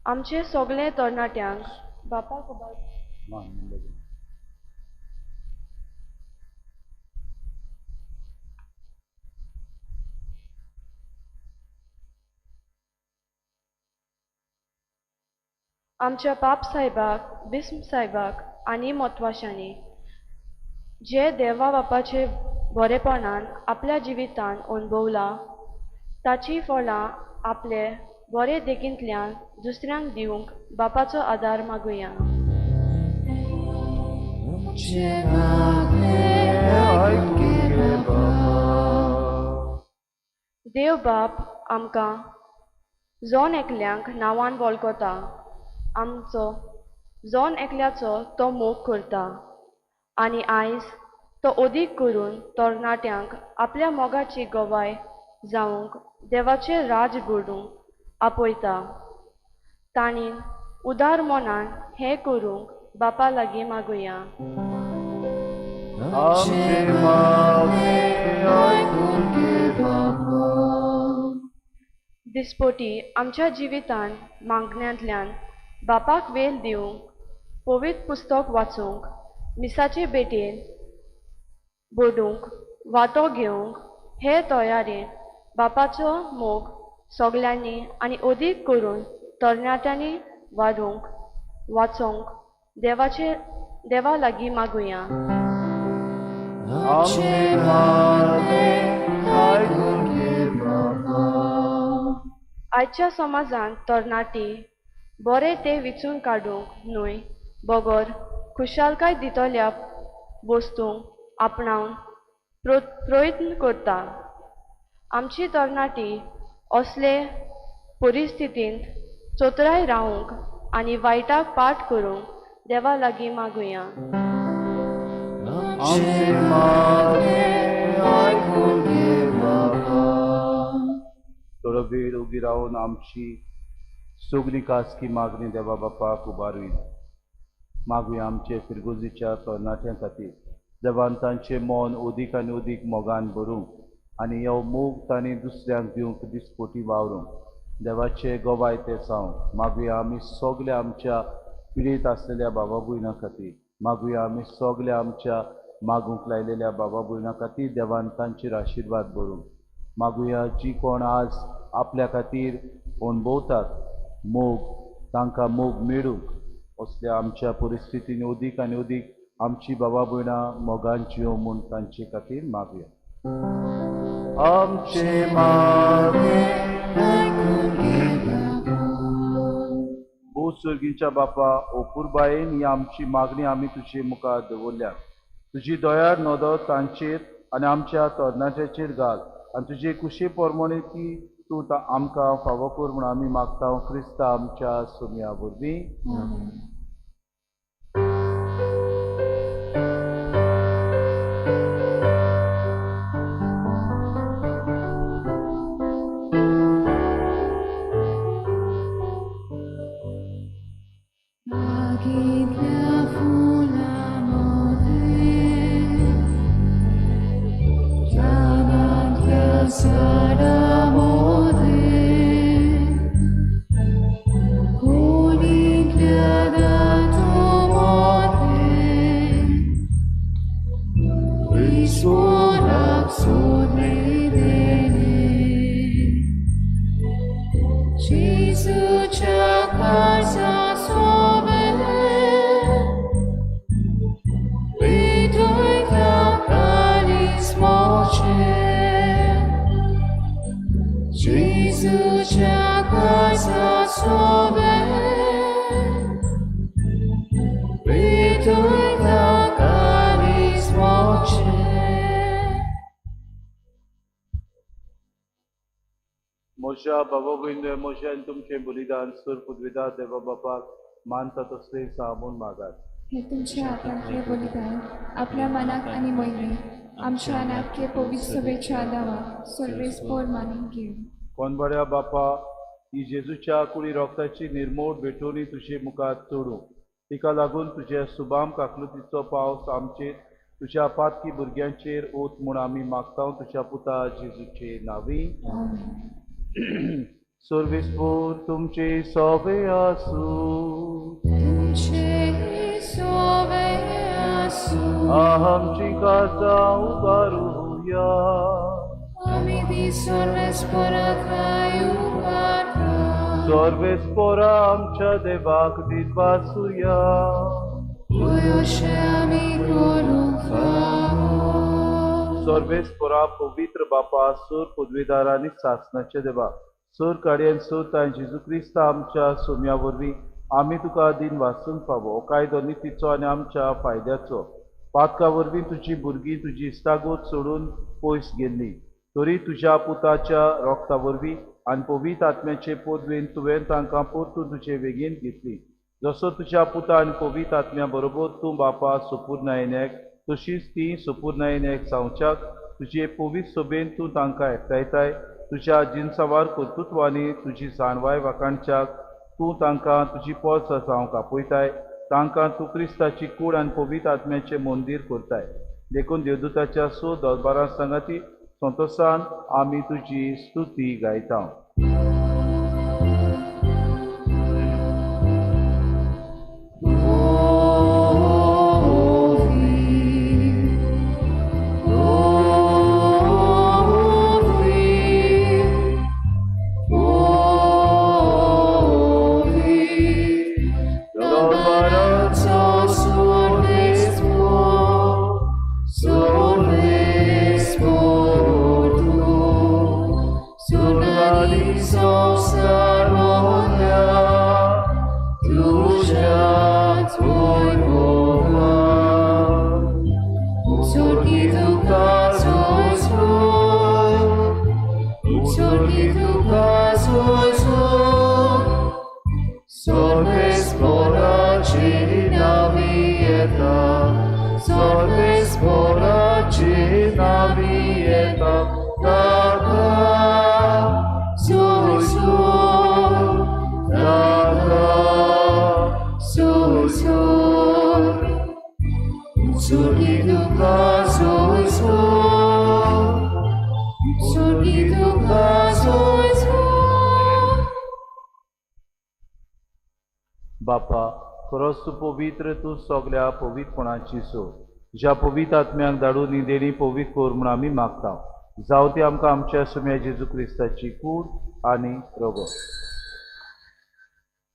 आमचे सगळे तरणाट्यांक बापाक उबार आमच्या बाप साहेबाक बिस्म साहेबाक आनी म्हत्वाशांनी जे देवा बापाचे बरेपणान आपल्या जिवितान अणभवला ताची फळां आपले बरे देखींतल्यान दुसऱ्यांक दिवंक बापाचो आदार मागुया. देव बाप आमकां जोन एकल्यांक नांवान वळखता. आमचो जोन एकल्याचो तो मोग करता आनी आयज तो अदीक करून तरणाट्यांक आपल्या मोगाची गवाय जावंक देवाचें राज घडोवंक आपयता. ताणीन उदार मनान हें करूंक बापा लागीं मागुया. आमचे मागे आयकून घे बाबा. दिसपोटी आमच्या जिवितान मागण्यांतल्यान बापाक वेल दिवंक पवित्र पुस्तक वाचूंक मिसाचे बेटेन बोडूंक वांटो घेवंक हे तयारेन बापाचो मोग सगल्यांनी आनी अदीक करून तरणाट्यांनी वाडूंक वाचोंक देवा लागीं मागुया. आमचे मागे आयकून घे बाबा. आयच्या समाजांत तरणाटी बरे ते विचून काडूंक न्हय बगर खुशालकाय दितल्या वस्तूंक आपणावन प्रयत्न करता. आमची तरणाटी असले परिस्थितींत चोतराय रावंक आनी वायटाक पाट करूंक देवा लागीं मागुया. आमचे मागे आयकून घे बाबा. थोडो वेळ उगी रावन आमची सगळी खासगी मागणी देवा बापाक उबारूय. मागुया आमचे फिरगोजीच्या तरणाट्यां खातीर देवान तांचें मन अदीक आनी अदीक मोगान भरूंक आनी हो मोग तांणी दुसऱ्यांक दिवंक दिसपोटी वावरूंक देवाचे गवाय ते जावंक. मागुया आमी सगळे आमच्या पिडेत आसलेल्या बाबा भयणां खातीर. मागुया आमी सगळे आमच्या मागूंक लायलेल्या बाबा भयणां खातीर देवान तांचेर आशिर्वाद भरूंक. मागुया जी कोण आज आपल्या खातीर अणभवतात मोग तांकां मोग मेळूंक असल्या आमच्या परिस्थितीन अदीक आनी अदीक आमची बाबा भयणां मोगान जियो म्हूण तांचे खातीर मागुया. आमचे मागे आयकून घे बाबा. ओ सर्गीच्या बापा, ओ पुरबायेन ही आमची मागणी आमी तुजे मुखार दवरल्या. तुजी दया नदर तांचेर आनी आमच्या तरणाट्याचेर घाल आनी तुजे कुशे पोरमोणे ती तूं आमकां फावो कर म्हूण आमी मागता क्रिस्ता आमच्या सुमया वरवीं. आमेन. मागितल्या फुलांमध्ये झाडांतल्या झाडांमध्ये खोलीतल्या दाटांमध्ये ईश्वराक सोने देणे. जेजूच्या काळजा Jesu'cia casa sobe, Vituita caris moce. म्हज्या बाबा भयण म्हज्यान तुमचें बलिदान सर पदवीदार देवा बापाक मानता तसलें सामून मागात. हे तुमच्या हातांतले बलिदान आपल्या मनाक आनी मैत्रीण आमच्या नाटके पवित्र सभेच्या आदाराक सर्वेस्पोर मानून घेऊ. कोणबड्या बापा, ही जेजूच्या कुडी रोगताची निर्मोळ भेटोवनी तुजे मुखार चोडूं. तिका लागून तुज्या सुबाम काकलुतीचो पावस आमचेर तुज्या पातकी भुरग्यांचेर ओत म्हूण आमी मागता तुज्या पुता जेजूचे नांवी. सर्वेस्पोर तुमचे सोबे आसूं. आमची काजा उबारूया. सर्वेस्पोरा आमच्या देवाक दिसवासूया. सर्वेस्पोरा पवित्र बापा, सूर पदवीदार आनी सासणाचे देवा, सोर काडयेन सोताय जेजू क्रिस्त आमच्या सोम्या वरवीं आमी तुका दिन वाचूंक फावो कायदो नितीचो आनी आमच्या फायद्याचो पातका वरवीं तुजी भुरगीं तुजी इश्टागोत सोडून पयस गेल्ली तरी तुज्या पुताच्या रोगता वरवीं आनी पवित्र आत्म्याचे पोदवेन तुवें तांकां परतून तुजे वेगीन घेतली जसो तुज्या पुता आनी पवित्र आत्म्या बरोबर तूं बापा सोपूर्णायेक तशीच ती सोपूर्णायेक सांवच्याक तुजे पवित्र सोबेन तूं तांकां एकठायताय तुज्या जिनसावार कर्तृत्वानी तुजी जाणवाय वाकाणच्याक तूं तांकां तुजी पोस जावंक आपयताय तांकां तूं क्रिस्ताची कूड आनी पवित्र आत्म्याचें मंदीर करताय देखून देवदूताच्या सो दरबारा सांगाती संतोशान आमी तुजी स्तुती गायता बापा खरोच तूं पवित्र तूं सगल्या पवित्रपणाची सो ज्या पवित्र आत्म्याक धाडून ही देणी पवित्र कोर म्हूण आमी मागता जावं ती आमकां आमच्या सुम्या जेजू क्रिस्ताची कूड आनी रोगो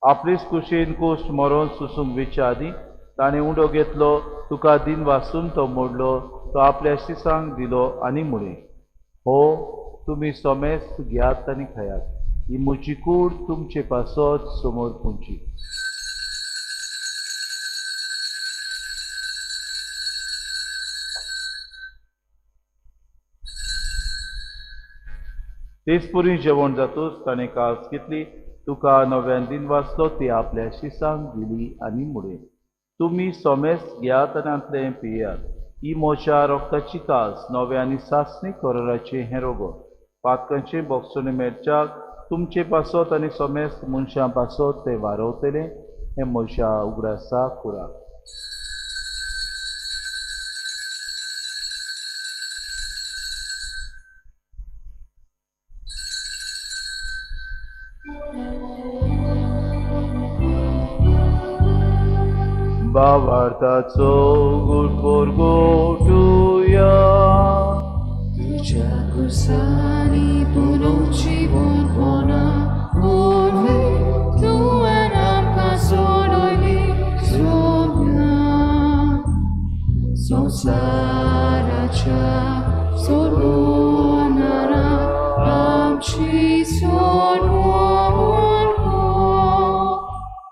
आपलीच कुशीन कोश्ट मरोन सुसूंक विच्या आदी ताणें उंडो घेतलो तुका दिन वाचून तो मोडलो तो आपल्या शिसांक दिलो आनी म्हणे हो तुमी सोमेस घेयात आनी खायात ही म्हजी कूड तुमचे पासत समोर पुंची तेच पुरी जेवण जातूच ताणें कास घेतली तुका नव्यान दिन वाचलो ती आपल्या शिसांक दिली आनी म्हणे तुमी सोमेस घेयात आनी आतलें पियात ही मोच्या रोगताची कास नव्या आनी सासणी कोराचे हें रोगो पातकांचे बोगसोने मेळच्याक तुमचे पासत आनी सोमेस मनशां पासत ते वारवतले हें मोच्या उगडासा खुराक भावार्थाचो गुटपोर गोटुया तुझ्या कुसानी पुनरुज्जीवन होना उर्वे तुवें आमकां सोडली सोम्या संवसाराच्या सोडवणारा आमची सोडवण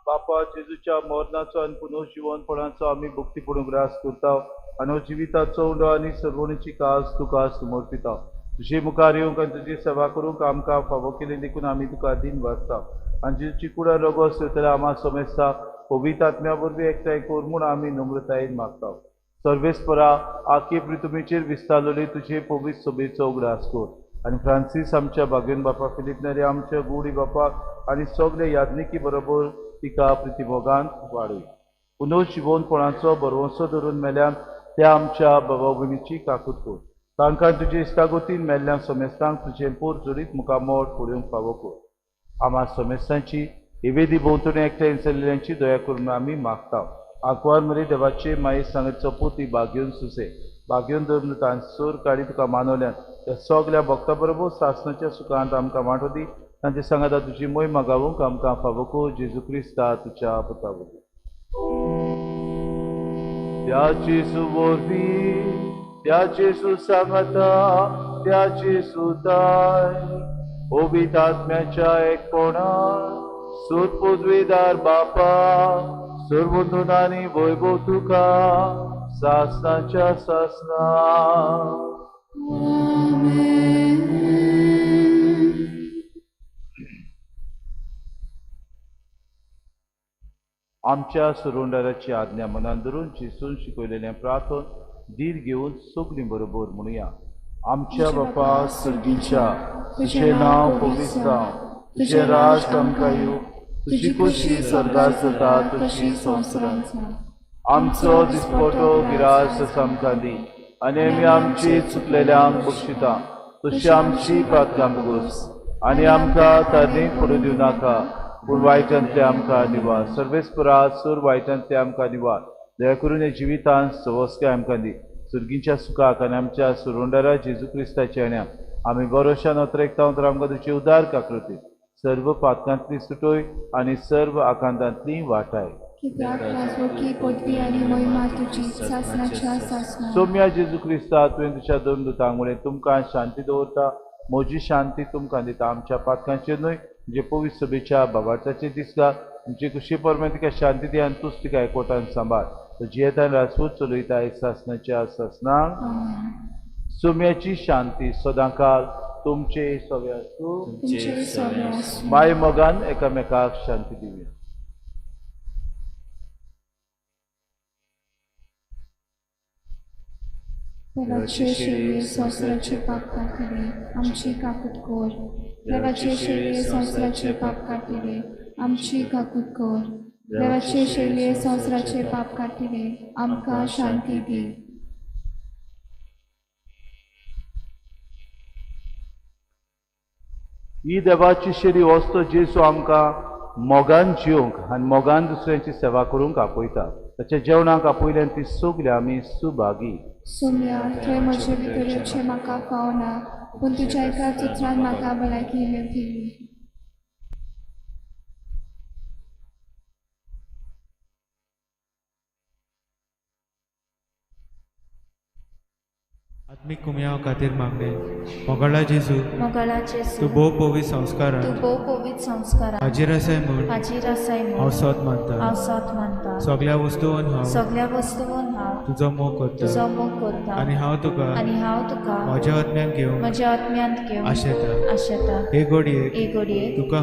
बापा जेजूच्या मरणाचो आनी पुनर्जीवनपणाचो आमी भक्तीपूर्ण ग्रास करता आनी जिविताचो उंडो आनी सर्वणीची कास तुका समर्पिता तुजे मुखार येवंक आनी तुजी सेवा करूंक आमकां फावो केली देखून आमी तुका दिन वाचता आनी जेजूची कुडा रोगो सुतल्या आमा सोमेस्ता पवित्र आत्म्या वरवीं एकठांय कोर म्हूण आमी नम्रतायेन मागता सर्वेस्परा आखे पृथ्वीचेर विस्तारलेली तुजे पवित्र सोबेचो उगडास कर आनी फ्रांसीस आमच्या भाग्यन बापा फिलीप नेरे आमच्या गुडी बापा आनी सगळे याज्ञिकी बरोबर तिका प्रतिभोगांत वाडय पुनर्जीवनपणाचो बरवंसो धरून मेल्यान त्या आमच्या भावा भयणीची काकूट कर तांकां तुजे इश्टागोतीन मेल्ल्या सोमेस्तांक तुजें पोर जोडीत मुखामोड फुडेवंक फावो कर आमा सोमेस्तांची हिवेदी भोंवतणी एकठांय चलिल्ल्यांची दया करून आमी मागता आंकवार मरे देवाचे माये सांगचो पोती भाग्योन सुसे भाग्योन धरून तांचोर काडी तुका मानवल्यान त्या सगल्या भक्तां बरोबर सासणाच्या सुखांत आमकां वांटो दी तांचे सांगाता तुजी मोय मागावूंक आमकां फावो कर जेजू क्रिस्ता तुज्या पुता वरवीं त्याची सुवरवी त्याची सुसांगता त्याची सुताय पवितात्म्याच्या एकपणा सूत पदवीदार बापा सर्वोन्नत आणि वैभव तुका सासनाच्या सासना आमच्या सुरोंडाराची आज्ञा मनान धरून चिसून शिकवलेले प्रार्थन धीर घेऊन सगळी बरोबर म्हणूया. आमच्या बापा सर्गीच्या तुझे नाव पवित्र जावं, तुझे राज आमकां येवं, तुझी खुशी स्वर्गात जाता तशी संवसारांत जावं. आमचो दिसपटो गिरास आमकां दी आनी आमी आमची चुकलेल्यांक बक्षिता तशी आमची प्रार्थना बगोस आनी आमकां तरणेक पडूं दिवं नाका पूण वायटांतले आमकां निवार. सर्वेस्परा सूर वायटांतले आमकां निवार. दया करून हे जिवितांत सवस्काय आमकां दी. सुर्गीच्या सुखाक आनी आमच्या सुरोंडारा जेजू क्रिस्ताच्या येण्याक आमी बरोशान अत्रेकतांत आमकां तुजी उदार काकृती सर्व पातकांतली सुटोय आनी सर्व आकांतांतली वाटाय. कित्याक राजवटी पदवी आनी महिमा तुजी सासनाच्या सासना. सौम्या जेजू क्रिस्ता तुवें तुज्या दोन दुतांक मुळे तुमकां शांती दवरता. म्हजी शांती तुमकां दिता. आमच्या पातकांचेर न्हय म्हणजे पवित्र सभेच्या बाबार्चाचेर दिसता. तुमची खुशी परमे तिका शांती दी आनी तूंच तिका एकवटान सांबाळ. तुजी येतान राजपूत चलयता एक सासनाच्या सासनाक. सौम्याची शांती सदांकाल तुमचे सगळे आसूं. माय मोगान एकामेकाक शांती दिवी. देवाचे शेळये संवसाराचे पाप काटिले आमची काकूट कोर. देवाचे शेळये संवसाराचे पाप काटिले आमची काकूट कोर. देवाचे शेळये संवसाराचे पाप काटिले आमकां शांती दी. ही देवाची शेरी वस्तो जेसू आमकां मोगान जिवंक आनी मोगान दुसऱ्यांची सेवा करूंक आपयता. ताच्या जेवणाक आपयल्यान ती सगली आमी सुभागी. सौम्या थंय म्हजे भितरचे म्हाका फावना पूण तुज्या एका उतरान म्हाका भलायकी मेळटली. आत्मिक कुमयाव खातीर मागणे. मोगाळा जेजू मोगाळा जेजू तूं भोव पवित्र संस्कारान तूं भोव पवित्र संस्कारान हाजीर आसाय म्हूण हाजीर आसाय हांव म्हूण सोत मानता. हांव सोत मानता. सगळ्या वस्तूंवन हांव सगळ्या वस्तूंवन हांव तुजो मोग करता तुजो मोग करता आनी हांव तुका म्हज्या आत्म्यान घेवन म्हज्या आत्म्यांत घेवन आशेता. आशेता. हे घडयेक हे घडयेक तुका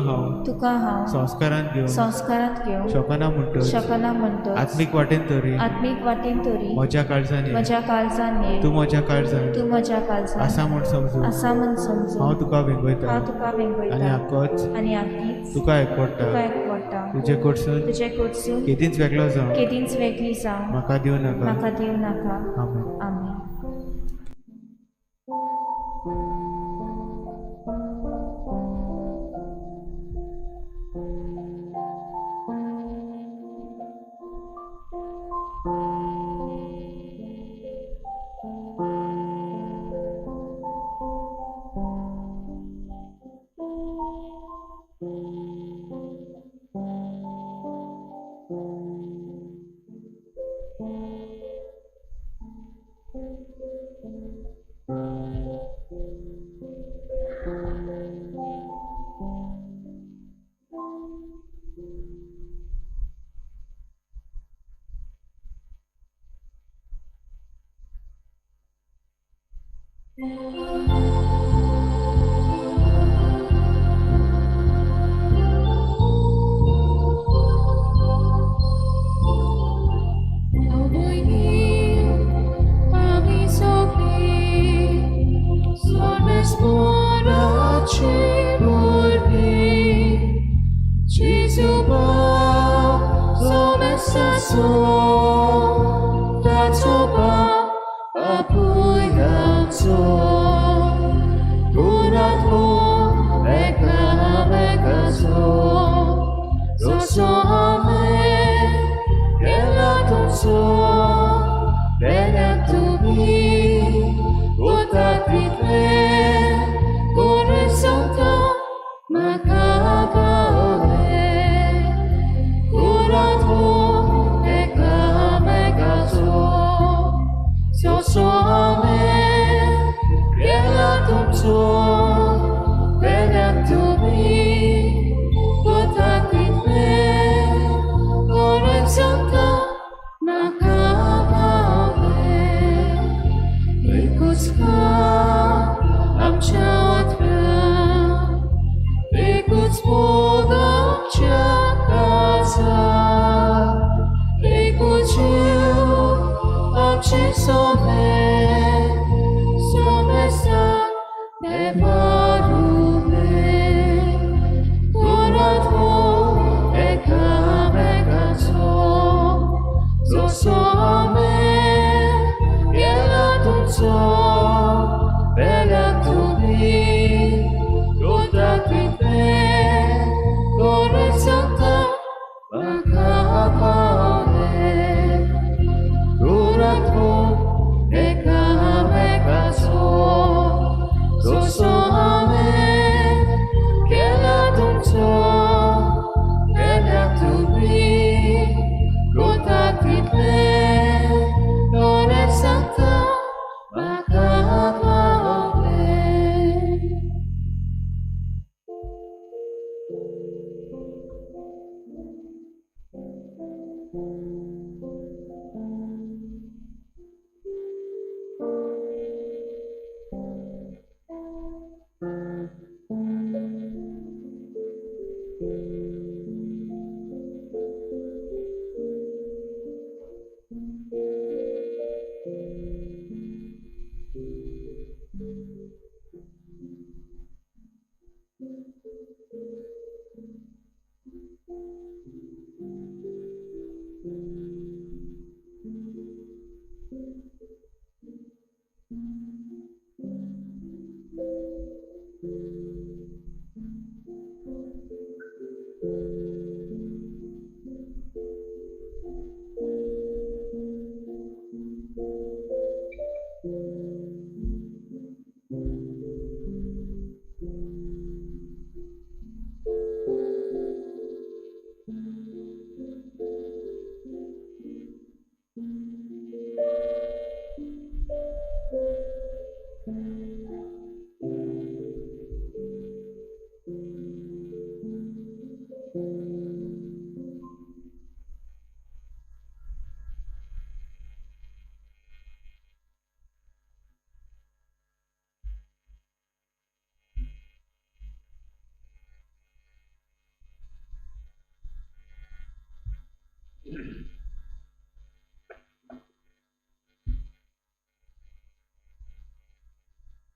हांव संस्कारांत घेवन शकना म्हणटच शकना म्हणटच आत्मीक वाटेन तरी म्हज्या काळजान ये. म्हज्या काळजान ये. तूं म्हज्या काळजान तूं म्हज्या काळजान आसा म्हूण समजू. आसा म्हूण समजू. हांव तुका वेंगयता हांव तुका आनी वेंगयता आकोच आनी आतीच तुका एकवडटा. तुका एकवडटा. तुजे कडसून तुजे कडसून केदींच वेगळो जावं केदींच वेगळी जावं म्हाका दिवं नाका. म्हाका दिवं नाका. आमेन. आमेन. Amen. आमची सोमेसा देवारुले Doratwo eka megaco Zosome Yela tunco Bela tubi Dota kitne Dore santa Makapane Doratwo eka megaco Zosome Kela tunco Bela tubi Dota kitne Dore santa Makapane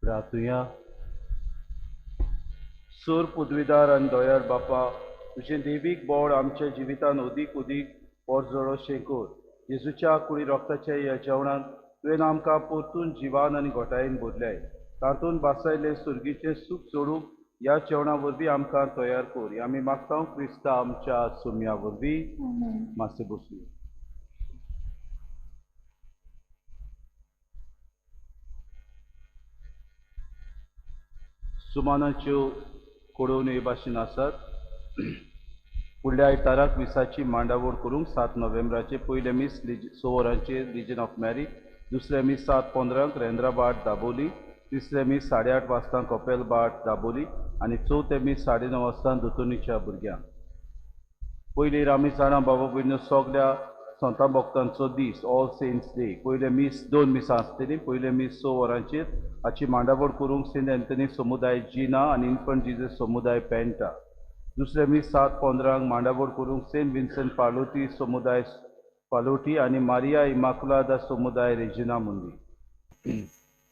प्रार्थुया सोर पदवीदार आनी दोयार बापा तुझें देवीक बोड आमच्या जिवितान उदीक पोरजोळो शेंकोर जेजूच्या कुडी रोगताच्या ह्या जेवणान तुवें आमकां परतून जिवान आनी घोटायेन भरल्याय तातूंत बासायले सुर्गीचें सूख सोडूंक ह्या जेवणा वरवीं आमकां तयार कर हें आमी मागता क्रिस्ता आमच्या सुम्या वरवीं मातशें बसूया. सुमानाच्यो कोडवण्यो हे भाशेन आसात. फुडल्या आयताराक मिसाची मांडावळ करूंक 7 नोव्हेंबराचे पयले मीस 6 वरांचेर लिजन ऑफ मॅरी, दुसरे मीस 7:15 रेंद्राबाट दाबोली, तिसरे मीस 8:30 वाजता कपेलबाट दाबोली आनी चवथे मीस 9:30 वाजता दोतोनीच्या भुरग्यांक. पयली रामी जाणा बाबा भयण्यो सगल्या संता भक्तांचो दीस ऑल सेंट्स डे. पयले मीस 2 मिसां आसतली. पयले मीस 6 वरांचेर हाची मांडावळ करूंक सेंट एंथनी समुदाय जिना आनी इन्फंट जीजस समुदाय पेंटा. दुसरे मीस 7:15 मांडावळ करूंक सेंट विन्संट पालोटी समुदाय पालोटी आनी मारिया इमाकुलादा समुदाय रेजिना मुंदी.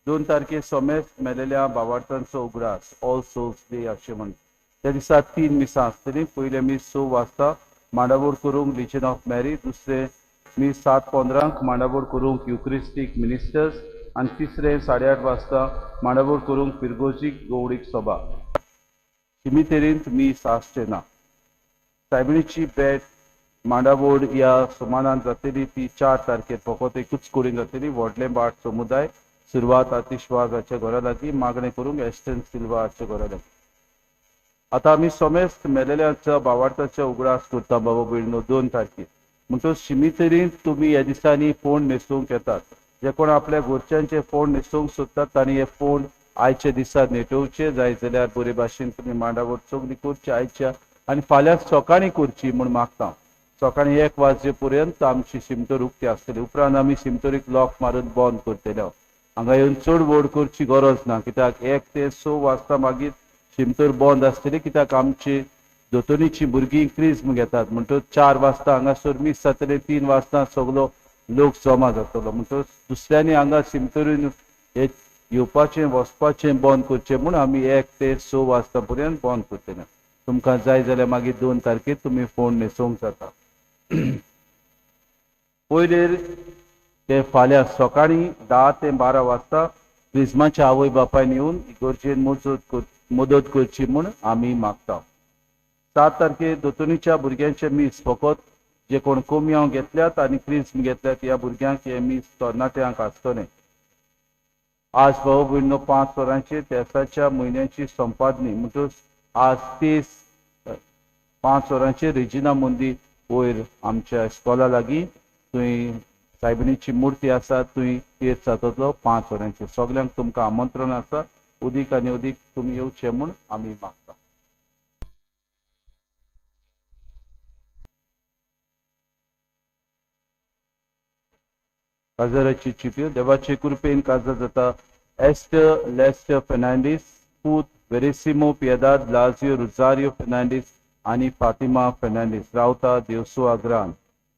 2 तारखेर सोमेस्त मेलेल्या भावार्थांचो उगडास ऑल सोल्स डे अशें म्हणटा. त्या दिसा 3 मिसां आसतली. पयले मीस 6 वाजता मांडावळ करूंक लिजन ऑफ मॅरी, दुसरे मीस 7:15 मांडावळ करूंक युक्रिस्टीक मिनिस्टर्स आनी तिसरे 8:30 वाजता मांडावळ करूंक पिरगोजीक गवडीक सभा. शिमितेरींत मीस आसचें ना. सायबिणीची भेट मांडावळ ह्या सुमानान जातली ती 4 तारखेर फकत एकूच कुडीन जातली. व्हडले बाट समुदाय सुरवात आतिशवाग हाच्या घरा लागीं मागणें करूंक एस्टन सिल्वा हाच्या घरा लागीं. आतां आमी सोमेस्त मेलेल्यांच्या भावार्थाच्या उगडास करता बाबा भयणीनो 2 तारखेर. म्हणटच शिमितेरींत तुमी ह्या दिसांनी फोंड न्हेसूंक येतात. जे कोण आपल्या घरच्यांचे फोंड न्हेसूंक सोदतात तांणी हे फोंड आयच्या दिसा न्हेटोवचे. जाय जाल्यार बरे भाशेन तुमी मांडावळ सगळी करची आयच्या आनी फाल्यां सकाळीं करची म्हूण मागता. सकाळीं 1 वाजे पर्यंत आमची शिमतोर उक्ती आसतली. उपरांत आमी शिमतोरीक लॉक मारून बंद करतले. हांगा येवन चड व्हड करची गरज ना, कित्याक 1 ते 6 वाजता मागीर शिमतोर बंद आसतली. कित्याक आमची दोतोनीची भुरगीं क्रिस्म घेतात. म्हणटच 4 वाजता हांगासर मीस जातले. 3 वाजता सगलो लोक जमा जातलो म्हणटच दुसऱ्यांनी हांगा शिमतरून हे येवपाचें वचपाचें बंद करचें म्हूण आमी 1 ते 6 वाजता पर्यंत बंद करतले तुमकां जाय जाल्यार मागीर 2 तारखेर तुमी फोन न्हेसोवंक जाता पयलीं ते फाल्यां सकाळीं 10 ते 12 वाजता क्रिस्माच्या आवय बापायन येवन इगोर्जेन मदत करची म्हूण आमी मागता 7 तारखेर दोतोनीच्या भुरग्यांचे मीस फकत जे कोण कोमयाव घेतल्यात आनी क्रिस्म घेतल्यात ह्या भुरग्यांक हे मीस तरणाट्यांक आसतलें आज भाऊ भयणीनो 5 वरांचेर तेसाच्या म्हयन्याची संपादनी म्हणटच आज 5 वरांचेर रेजिना मंदी वयर आमच्या इस्कॉला लागीं थंय सायबिणीची मुर्ती आसा थंय तीर्थ जातलो 5 वरांचेर सगल्यांक तुमकां आमंत्रण आसा उदीक आनी उदीक तुमी येवचें म्हूण आमी मागता काजाराची चिटयो देवाचे कृपेन काजार जाता एस्टर लेस्टर फेर्नांडीस पूत वेरेसिमो पियदाद लाजियो रोजारियो फेर्नांडीस आनी फातिमा फेर्नांडीस रावता देवसो आग्रान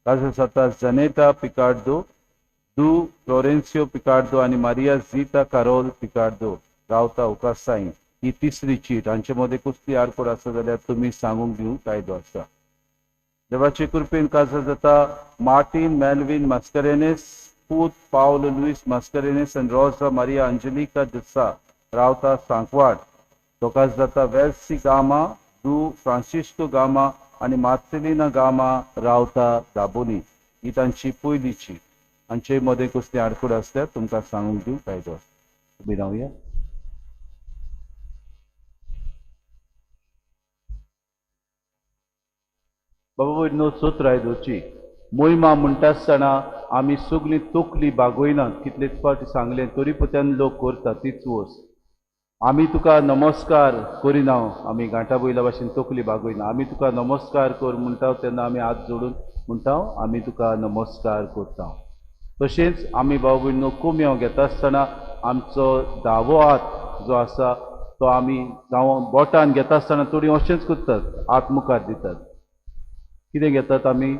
काजार जाता जनेटा पिकार्डो दू फ्लोरेन्सियो पिकार्डो आनी मारिया झीता कारोल पिकार्डो रावता उकासाई ही तिसरी चीट हांचे मदें कुसली आडकोड आसा जाल्यार तुमी सांगूंक दिवंक कायदो आसा देवाचे कृपेन काजार जाता मार्टिन मेल्विन मास्करेनेस पूत पावलो लुईस मास्करेनेस आनी रोजा मारिया अंजेलिका दिसा रावता सांकवाड दोकास जाता वेल्सी गामा दू फ्रांसिस्को गामा आनी मार्सेलिना गामा रावता दाबोनी ही तांची पयली चीट हांचे मदें कसली आडखड आसल्यार तुमकां सांगूंक दिवंक कायदो आसा उबी रावया बाबा भयणीनो सोत रायदोची मोहिमा म्हणटा आसतना आमी सगळीं तकली बागोयनात कितलेच फावटी सांगलें तरी पुत्यान लोक करता तीच वस्त आमी तुका नमस्कार करिना आमी गांठा बैला भाशेन तकली बागोयना आमी तुका नमस्कार कर म्हणटा तेन्ना आमी हात जोडून म्हणटा आमी तुका नमस्कार करता तशेंच आमी भाव भयणीनो कोमयाव घेता आसतना आमचो दावो हात जो आसा तो आमी जावं बोटान घेता आसतना थोडी अशेंच करतात हात मुखार दितात कितें घेतात आमी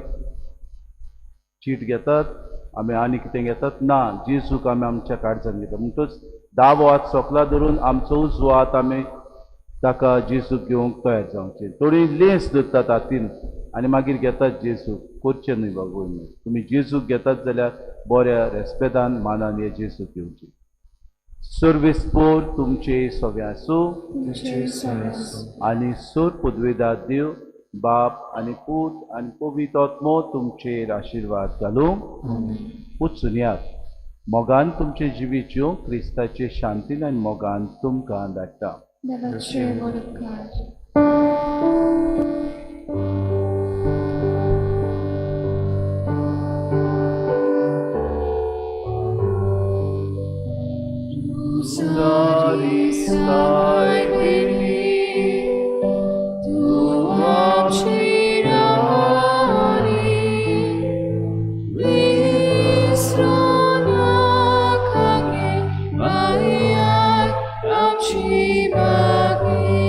चीट घेतात आमी आनी कितें घेतात ना जेजूक आमी आमच्या काळजान घेतात म्हणटच दावो हात सोकला धरून आमचो उजवो हात आमी ताका जेजूक घेवंक तयार जावचें थोडी लेंस धरतात हातीन आनी मागीर घेतात जेजूक करचें न्हय बाबू तुमी जेजूक घेतात जाल्यार बऱ्या रेस्पेदान मानान हे जेजूक घेवचें सर्वेस्पोर तुमचे सगळे आसूं आनी सोर पदवेदार देव बाप आनी पूत आनी पवित्र आत्मो तुमचेर आशिर्वाद घालूंक उचुनियात मोगान तुमचे जिवीत जिवंक क्रिस्ताचे शांतीन आनी मोगान तुमकां धाडटा देवाचे वरदकार सारी सायबिणी तू आमची राणी विसरू नाका गे माया आमची मागणी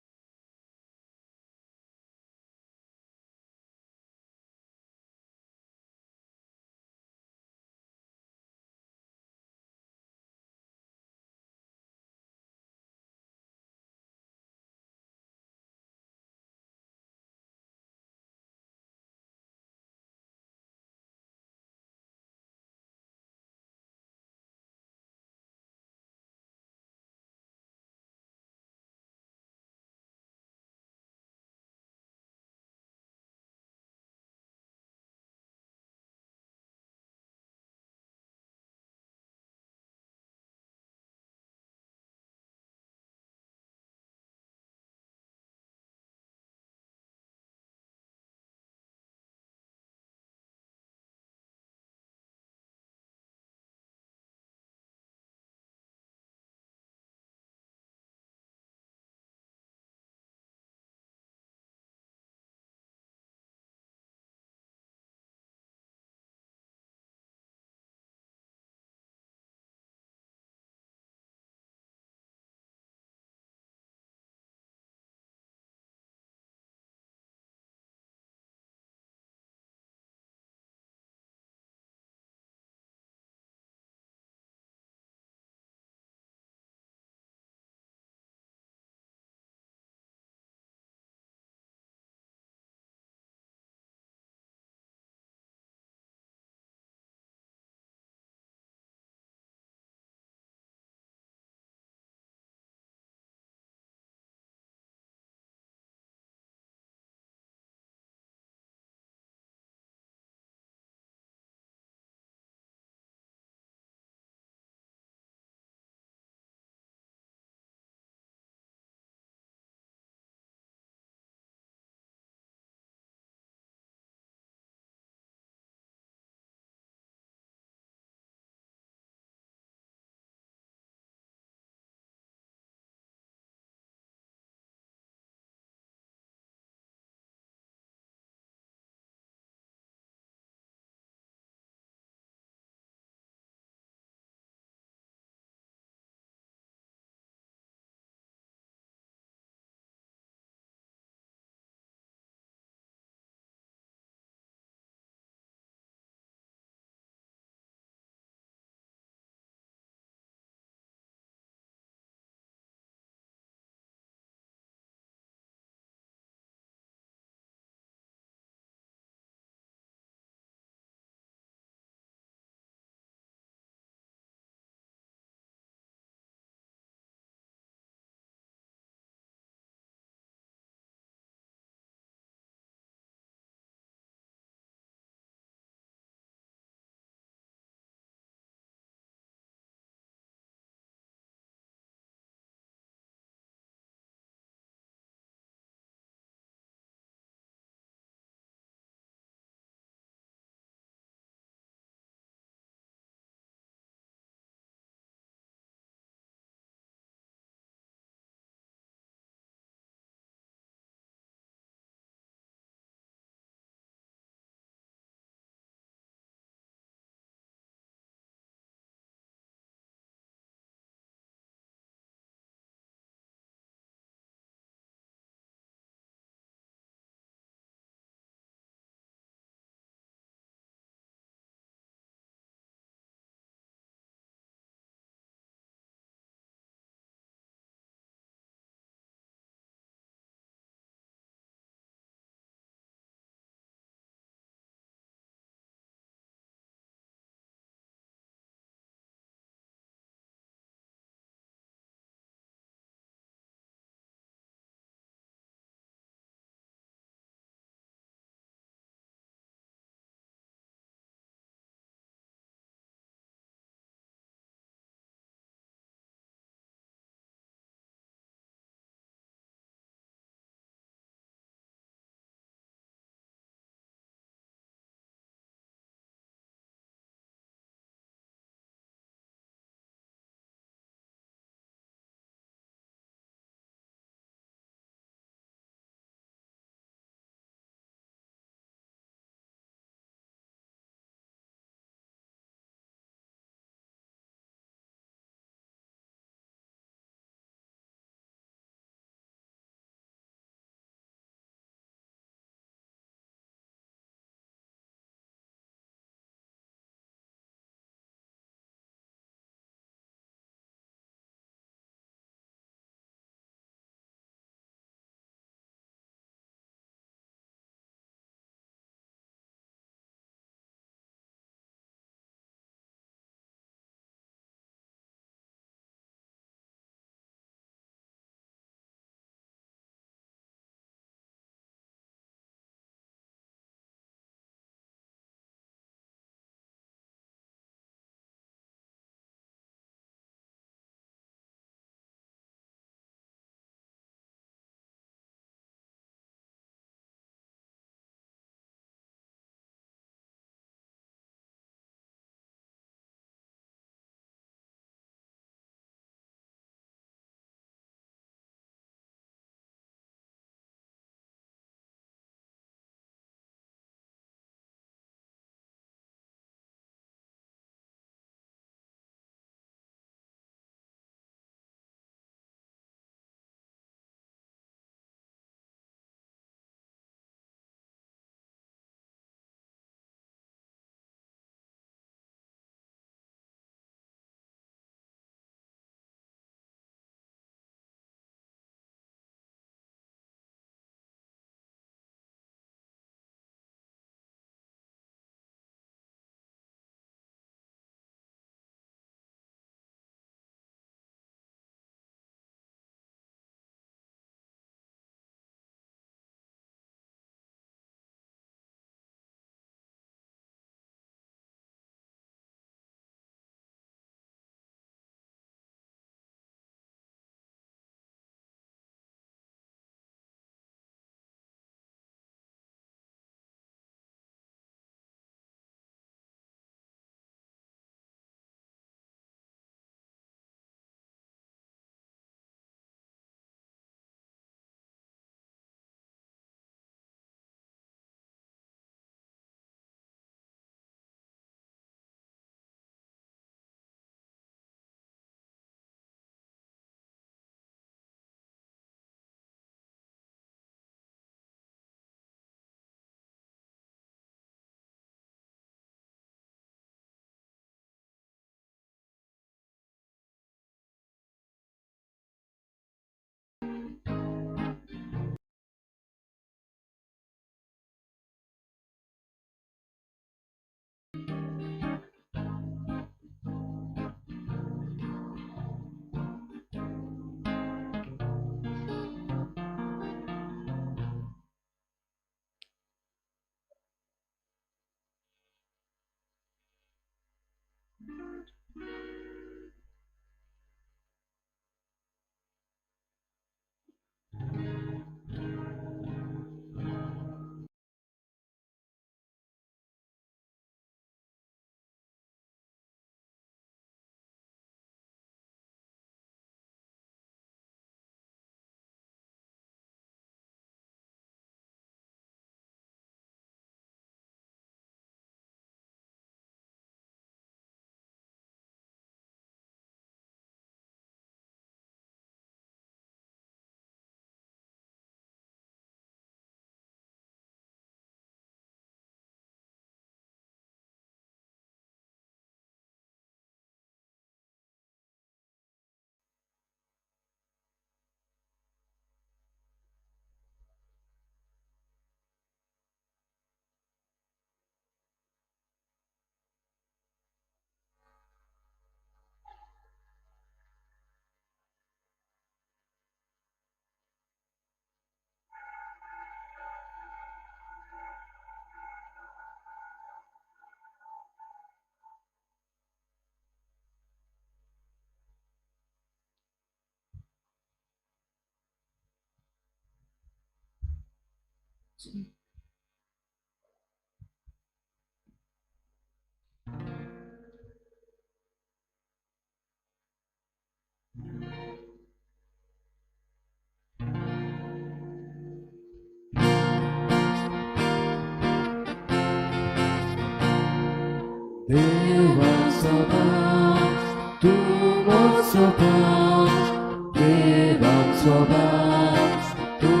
देवाचो बाप तूं म्हजो बाप देवाचो बाप तूं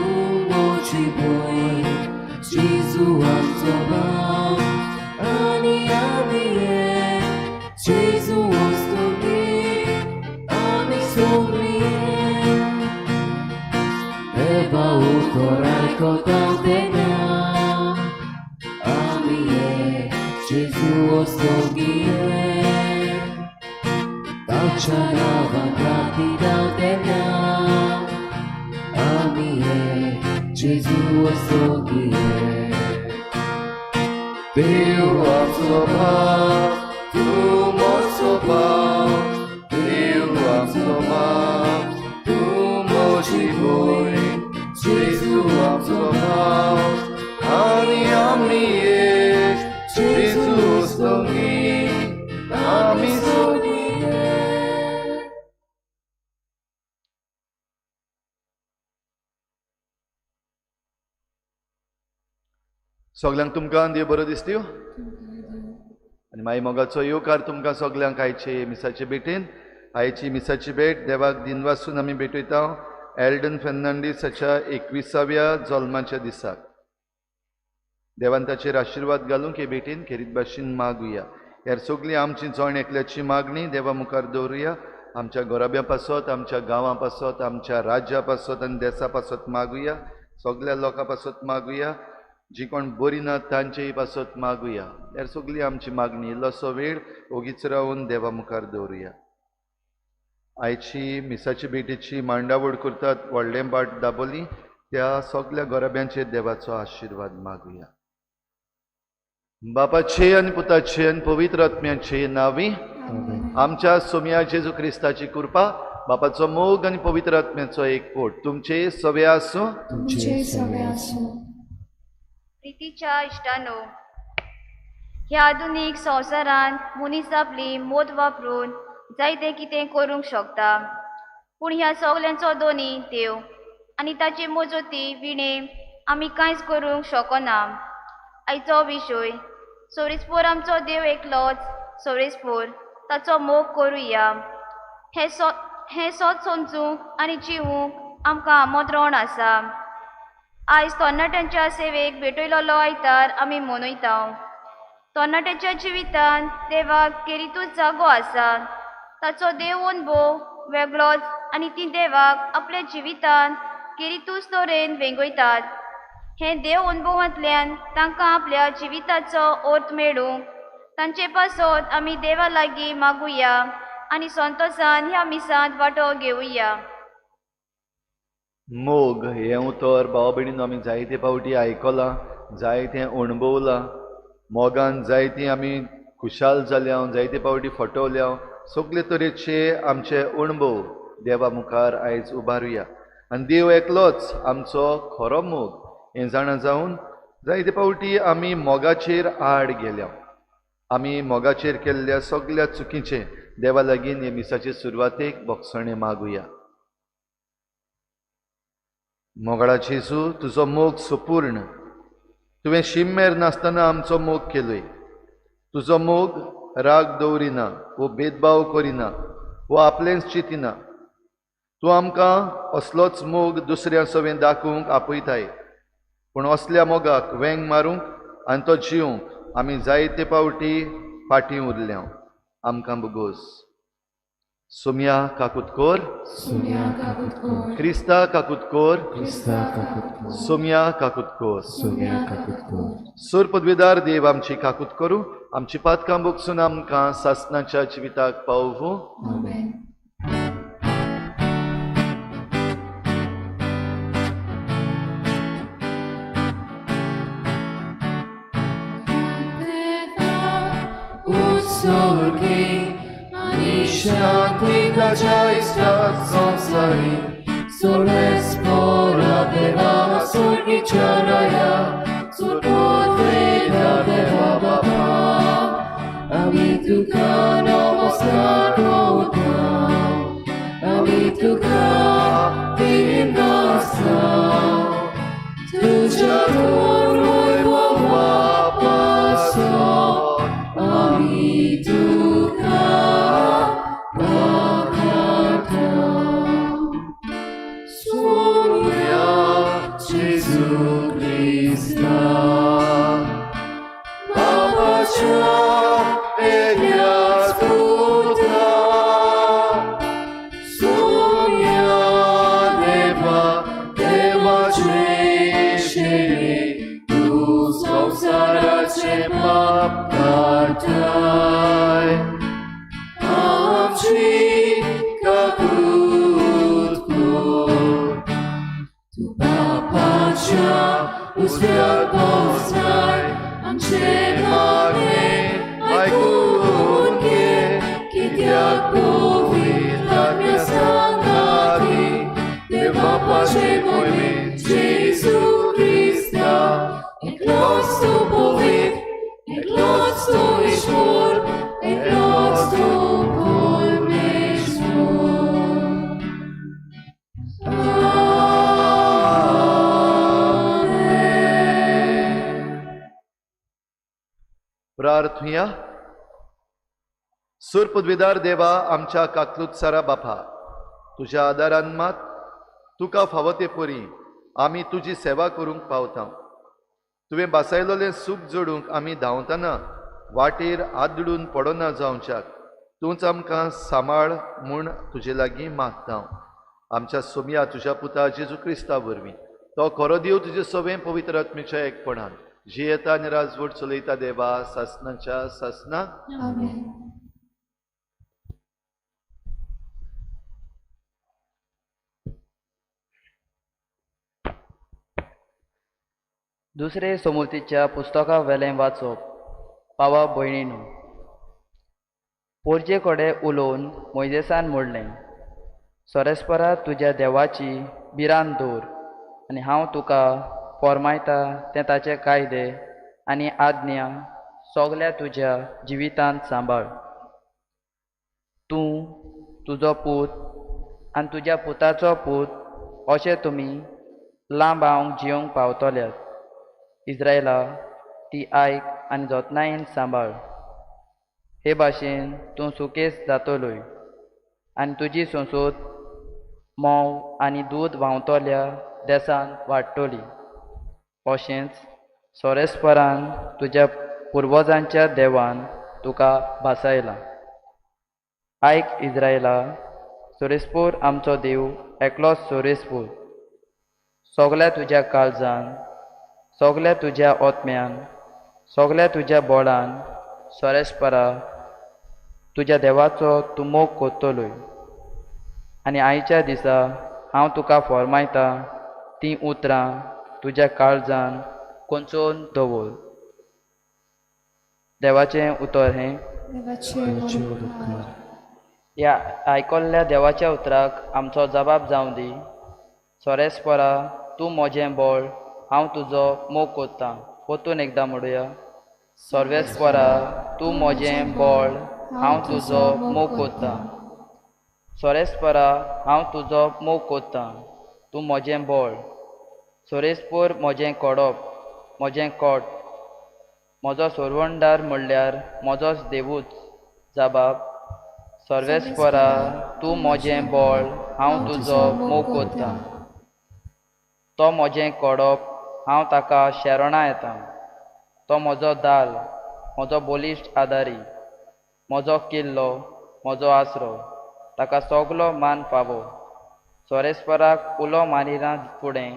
म्हजी भयण जेजू आमचो बाप आनी आमी जेजू वस्तुनी आमी सगळीं देवा उतोराय कोतां तेन्ना आमी जेजू वस्तुनी ताच्या नांवान राती दाव तेन्ना आमी जेजू वस्तुनी देवाचो बाप तूं म्हजो बाप देवाचो बाप तूं म्हजी भयण जेजू आमचो बाप आनी आमी जेजू वस्तुनी आमी सगळीं सगल्यांक तुमकां देव बरो दिसत्यो आनी मागीर मोगाचो येवकार तुमकां सगल्यांक आयचे मिसाचे भेटेन आयची मिसाची भेट देवाक दिनवासून आमी भेटयता एल्डन फेर्नांडीसाच्या 21व्या जल्माच्या दिसाक देवान ताचेर आशिर्वाद घालूंक हे भेटेन खेरीत भाशेन मागुया ह्यार सगळीं आमची जण एकल्याची मागणी देवा मुखार दवरुया आमच्या घोराब्या पासत आमच्या गांवां पासत आमच्या राज्या पासत आनी देशा पासत मागुया सगळ्या लोकां पासत मागुया जी कोण बरी ना तांचेय पासत मागुया ह्यार सगळी आमची मागणी इल्लोसो वेळ ओगीच रावन देवा मुखार दवरुया आयची मिसाची भेटीची मांडावळ करतात व्हडलें बाट दाबोली त्या सगळ्या घोराब्यांचेर देवाचो आशिर्वाद मागुया बापाचे आनी पुताचे आनी पवित्र आत्म्याचे नांवी आमच्या सोम्या जेजू क्रिस्ताची कृपा बापाचो मोग आनी पवित्र आत्म्याचो एकवट तुमचे सवे आसूं तुमचे सगळे आसूं प्रितीच्या इश्टानो ह्या आधुनीक संवसारांत मनीस आपली मोद वापरून जायते कितें करूंक शकता पूण ह्या सगल्यांचो दोनी देव आनी ताची मोजोती विणे आमी कांयच करूंक शकना आयचो विशय सोरेस्पोर आमचो देव एकलोच सोरेस्पोर ताचो मोग करुया हे सोत समजूंक आनी जिवूंक आमकां आमोदरण आसा आयज तरणाट्यांच्या सेवेक भेटयलोलो आयतार आमी मनयता तरणाट्याच्या जिवितांत देवाक केरीतूच जागो आसा ताचो देव अनुभव वेगळोच आनी ती देवाक आपल्या जिवितान किरितूस तोरेन वेंगयतात. हे देव अनुभवांतल्यान तांकां आपल्या जिविताचो अर्थ मेळूंक तांचे पासत आमी देवा लागीं मागुया आनी संतोषान ह्या मिसांत वांटो घेवया. मोग हें उतर भाव भयणीन आमी जायते फावटी आयकलां, जायतें अणभवलां. मोगान जायतीं आमी खुशाल जाल्या, जायते फावटी फटवल्या. सगळे तरेचे आमचे अणभव देवा मुखार आयज उबारुया. आनी देव एकलोच आमचो खरो मोग हें जाणा जावन जायते फावटी आमी मोगाचेर आड गेल्या. आमी मोगाचेर केल्ल्या सगळ्या चुकीचें देवा लागीं हे मिसाचे सुरवातेक बोगसणे मागुया. मोगळा जेजू, तुजो मोग सुपूर्ण. तुवें शिममेर नासतना आमचो मोग केलोय. तुजो मोग राग दवरिना, वो भेदभाव करिना, वो आपलेंच चिंतिना. तूं आमकां असलोच मोग दुसऱ्या सवें दाखोवंक आपयताय. पूण असल्या मोगाक वेंग मारूंक आनी तो जिवंक आमी जायते फावटी फाटीं उरल्या. आमकां बुगोस. सोम्या काकुतकोर, सोम्या काकुतकोर, क्रिस्ता काकुतकोर, क्रिस्ता काकुतकोर, सोम्या काकुतकोर. सोम्या काकुतकोर. सूर पदवीदार देव आमची काकूत करूं, आमची पातकां बोगसून आमकां सासणाच्या जिविताक पावूं. आमेन. Światłego świat संसारी solace pora deva sorgi charaya surpodveda deva baba ami tuka namaskar ami tuka dinasa tuja doroi baba ami tuka प्रार्थुया. सूर पदवीदार देवा आमच्या काकलुतसारा बापा, तुज्या आदारान मात तुका फावो ते परी आमी तुजी सेवा करूंक पावता. तुवें बासायलोलें सूख जोडूंक आमी धांवतना वाटेर आदडून पडना जावच्याक तूंच आमकां सांबाळ म्हूण तुजे लागीं मागता. आमच्या सोम्या तुज्या पुता जेजू क्रिस्ता वरवीं तो खरो देव तुजे सवें पवित्र आत्मेच्या एकपणान जी येता आनी राजवट चलयता देवा सासणाच्या सासणाक. आमेन. दुसरे समोतीच्या पुस्तका वेलें वाचप. पावा भयणीनो, पोरजे कडेन उलोवन मोइजेसान म्हणलें, सोरेस्परा तुज्या देवाची भिरांत दवर आनी हांव तुका फरमायता तें ताचे कायदे आनी आज्ञा सगल्या तुज्या जिवितांत सांबाळ. तूं, तुजो पूत आनी तुज्या पुताचो पूत अशें तुमी लांब हांव जिवंक पावतल्यात. इस्रायला ती आयक आनी जतनायेन सांबाळ. हे भाशेन तूं सुकेस जातलोय आनी तुजी संसोद मोव आनी दूद व्हांवतल्या देसान वाडटली. अशेंच सोरेस्परान तुज्या पुर्वजांच्या देवान तुका भासायला. आयक इस्रायला, सोरेस्पोर आमचो देव एकलोच सोरेस्पोर. सोगल्या तुज्या काळजान, सोगल्या तुज्या ओतम्यान, सोगल्या तुज्या बोडान सोरेस्परा तुज्या देवाचो तूं मोग कोत्तलोय. आनी आयच्या दिसा हांव तुका फॉर्मायता तीं उतरां तुज्या काळजान कोंचोवन दवर. देवाचें उतर हें. देवाचे वडोवकार. ह्या आयकल्ल्या देवाच्या उतराक आमचो जबाब जावं दी. सोरेस्परा तूं म्हजें बळ, हांव तुजो मोग कोत्तां. परतून एकदां म्हणुया. सर्वेस्परा तूं म्हजें बळ, हांव तुजो मोग कोत्तां. सोरेस्परा हांव तुजो मोग कोत्तां. तूं म्हजें बळ. सोरेस्पोर म्हजें कोडप, म्हजें कोट. म्हजो सोरवंडार म्हणल्यार म्हजोच देवूच. जबाब. सर्वेस्परा तूं म्हजें बळ, हांव तुजो मोग कोत्तां. तो म्हजें कोडप, हांव ताका शेरोणां येतां. तो म्हजो दाल, म्हजो बोलिश्ट आदारी, म्हजो किल्लो, म्हजो आसरो. ताका सोगलो मान फावो. सोरेस्पराक उलो मारिना फुडें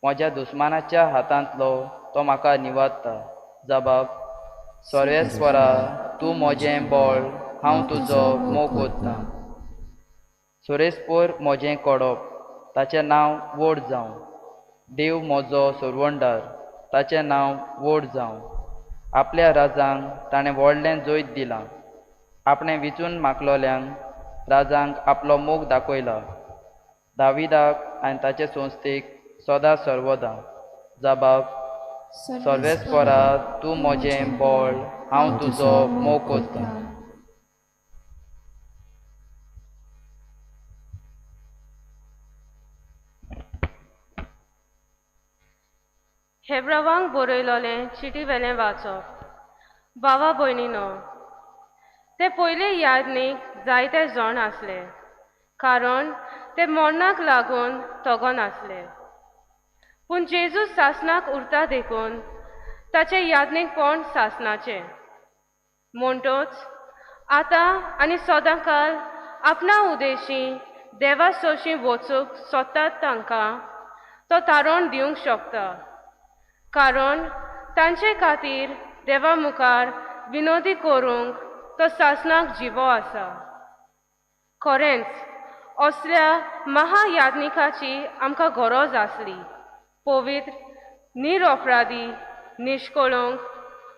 म्हज्या दुस्मानाच्या हातांतलो तो म्हाका निवाडटा. जबाब. सर्वेस्परा तूं म्हजें बळ, हांव तुजो मोग कोत्तां. सोरेस्पोर म्हजें कोडप, ताचें नांव व्हड जावं. देव म्हजो सोरवंडार, ताचें नांव व्हड जावं. आपल्या राजांक ताणें व्हडलें जैत दिलां. आपणें विचून मागलोल्यांक राजांक आपलो मोग दाखयला. दाविदाक आनी ताचे संस्थेक सदां सर्वदां. जबाब. सर्वेस्परा तूं म्हजें बळ, हांव तुजो मोग कोत्तां. हेब्रावांक बरयलोलें चिटी वेलें वाचप. भावा भयणीनो, ते पयले यादनीक जायते जण आसले, कारण ते मरणाक लागून तोगोन आसले. पूण जेजू सासणाक उरता देखून ताचे यादनीकपण सासणाचें. म्हणटोच आतां आनी सदांकाळ आपणा उदेशी देवा सोशी वचूंक सोदतात तांकां तो तारण दिवंक शकता, कारण तांचे खातीर देवा मुखार विनोदी करूंक तो सासणाक जिवो आसा. खरेंच असल्या महायाज्ञिकाची आमकां गरज आसली. पवित्र, निरअपराधी, निश्कळंक,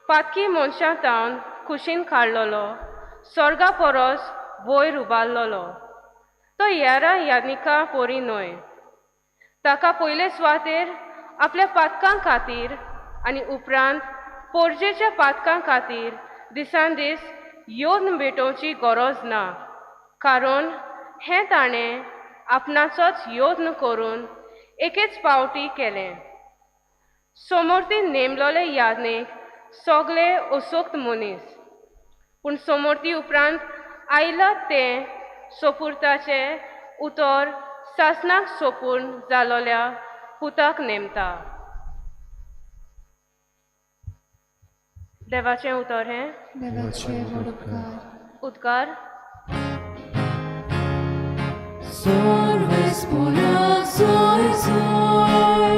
पातकी मनशां तावन कुशीन काडलोलो, स्वर्गा परस वयर उबारलोलो. तो हेरां याज्ञिकां परी न्हय. ताका पयले सुवातेर आपल्या पातकां खातीर आनी उपरांत पोरजेच्या पातकां खातीर दिसान दीस योद्न भेटोवची गरज ना, कारण हें ताणें आपणाचोच योद्न करून एकेच पावटी केलें. समोर्थी नेमलोले याज्ञीक सोगले असोक्त मनीस, पूण समोर्थी उपरांत आयला ते सोपुर्ताचे उतर सासणाक सोपून जालोल्या पुताक नेमता. देवाचें उतर हें. देवाचे वडोवकार. उद्गार. Sorvespora, soy, soy.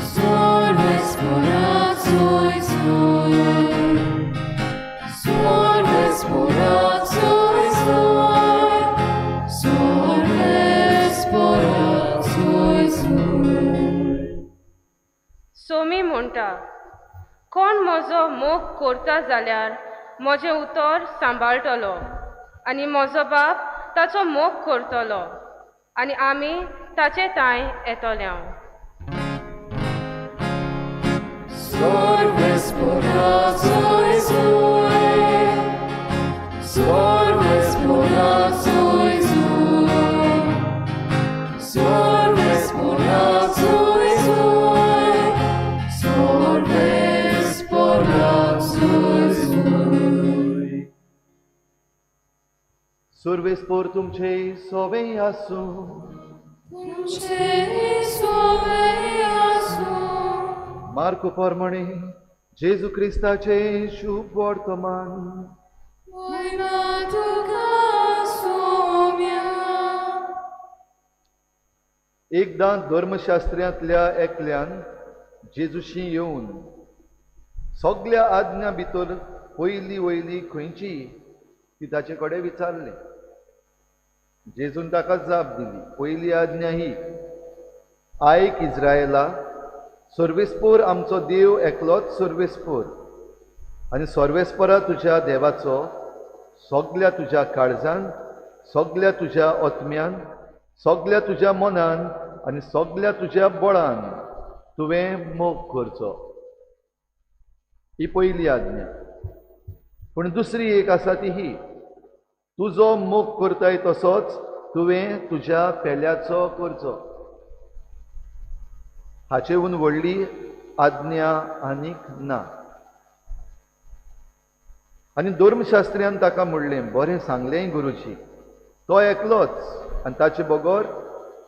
Sorvespora, soy, soy. Sorvespora, soy, soy. Sorvespora, soy, soy. Somi म्हणटा, कोण म्हजो मोग करता जाल्यार म्हजें उतर सांबाळटलो, आनी म्हजो बाप ताचो मोग करतलो, आनी आमी ताचे तांय येतोल्या. Sorvespora, soy, soy. Sorvespora, soy, soy. Sorvespora, soy, soy. Sorvespora, soy, soy. सुरवेस्पोर तुमचे सोवे आसूं. तुमचे सोवे आसूं. मार्क पोरमणे जेजू क्रिस्ताचे शुभ वर्तमान. महिमा तुका सोम्या. एकदां धर्मशास्त्रांतल्या एकल्यान जेजूशी येवन सगळ्या आज्ञा भितर वयली खंयची ती ताचे कडेन विचारलें. जेजून ताका जाप दिली. पयली आज्ञा ही, आयक इस्रायेला, सर्वेस्पर आमचो देव एकलोच सर्वेस्पर, आनी सर्वेस्परा तुज्या देवाचो सगळ्या तुज्या काळजान, सगळ्या तुज्या आत्म्यान, सगळ्या तुज्या मनान आनी सगळ्या तुज्या बळान तुवें मोग करचो. ही पयली आज्ञा. पूण दुसरी एक आसा ती ही, तुजो मोग करताय तसोच तुवें तुज्या पेल्याचो करचो. हाचेहून व्हडली आज्ञा आनीक ना. आनी धर्मशास्त्र्यान ताका म्हणलें, बरें सांगलें गुरुजी, तो एकलोच आनी ताचे बगर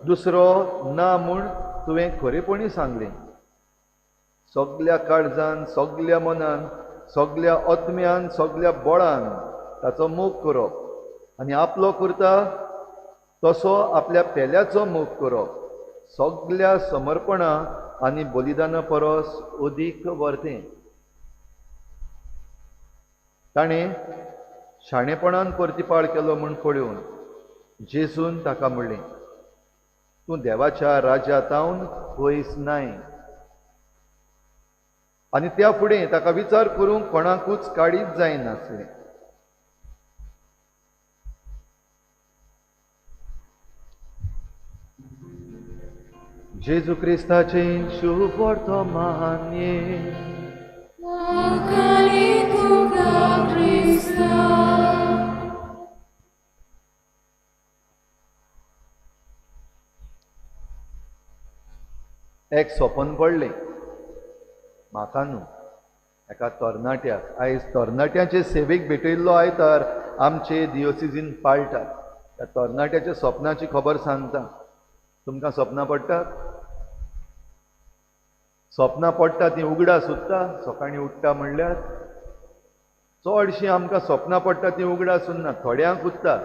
दुसरो ना म्हूण तुवें खरेपणी सांगलें. सगळ्या काळजान, सगळ्या मनान, सगळ्या आत्म्यान, सगळ्या बळान ताचो मोग करप आनी आपलो करता तसो आपल्या पेल्याचो मोग करप सगळ्या समर्पणा आनी बलिदाना परस अदीक वर्तें. ताणें शाणेपणान प्रतिपाळ केलो म्हूण पळोवन जेजून ताका म्हणलें, तूं देवाच्या राज्यांतावन पयस नाय. आनी त्या फुडें ताका विचार करूंक कोणाकूच काडीच जायनासलें. जेजू क्रिस्ताचे शुभ वर्तमान ये. एक सोपन पडलें म्हाका न्हू, एका तरणाट्याक. आयज तरणाट्याचे सेवेक भेटयल्लो आयतार आमचे दियोसिजीन पाळटात. त्या तरणाट्याच्या सपनाची खबर सांगता. तुमकां सपनां पडटात? सपनां पडटा ती उगडा सुद्धा सकाळीं उठ्ठा म्हणल्यार. चडशीं आमकां सपनां पडटा ती उगडा सुन्ना. थोड्यांक उठता,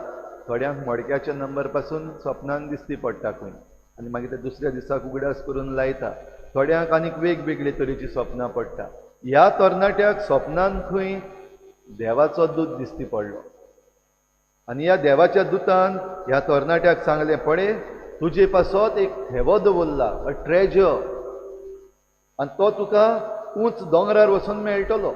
थोड्यांक मडक्याच्या नंबर पासून सपनान दिसती पडटा खंय आनी मागीर ते दुसऱ्या दिसाक उगडास करून लायता. थोड्यांक आनीक वेगवेगळे तरेची सपनां पडटा. ह्या तरणाट्याक सपनान खंय देवाचो दूत दिसती पडलो आनी ह्या देवाच्या दुतान ह्या तरणाट्याक सांगलें, पळय तुजे पासत एक थेवो दवरला, अ ट्रेजर, आनी तो तुका उंच दोंगरार वचून मेळटलो.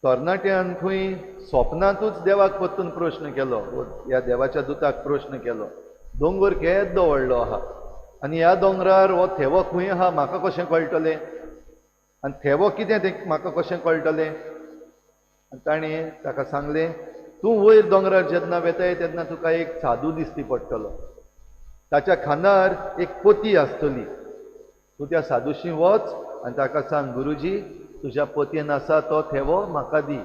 तरणाट्यान खंय स्वप्नांतूच देवाक पत्तून प्रश्न केलो, ह्या देवाच्या दुताक प्रश्न केलो, दोंगर केद्दो व्हडलो आहा आनी ह्या दोंगरार हो थेवो खंय आहा म्हाका कशें कळटलें, आनी थेवो कितें तें म्हाका कशें कळटलें. आनी ताणें ताका सांगलें, तूं वयर दोंगरार जेन्ना वेताय तेन्ना तुका एक साधू दिसती पडटलो. ताच्या खांदार एक पोती आसतली. तूं त्या साधूशी वच आनी ताका सांग, गुरुजी तुज्या पोतयेन आसा तो थेवो म्हाका दी.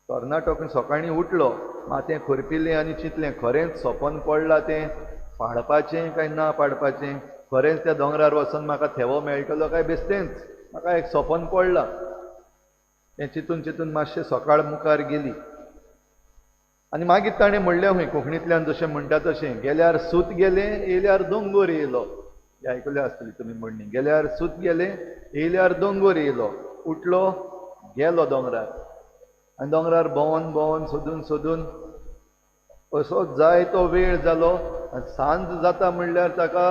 तरणाटो सकाळीं उठलो, माथें खुरपिलें आनी चिंतलें, खरेंच सपन पडलां तें पाडपाचें काय ना पाडपाचें. खरेंच त्या दोंगरार वचून म्हाका थेवो मेळटलो काय बेश्टेंच म्हाका एक सपन पडलां. तें चिंतून चिंतून मातशें सकाळ मुखार गेली. आनी मागीर ताणें म्हणलें खंय कोंकणींतल्यान जशें म्हणटा तशें, गेल्यार सूत गेलें येयल्यार दोंगर येयलो. हें आयकलें आसतली तुमी म्हणणी, गेल्यार सूत गेलें येयल्यार दोंगर येयलो. उठलो, गेलो दोंगरार आनी दोंगरार भोंवन भोंवन सोदून सोदून असो जाय तो वेळ जालो आनी सांज जाता म्हणल्यार ताका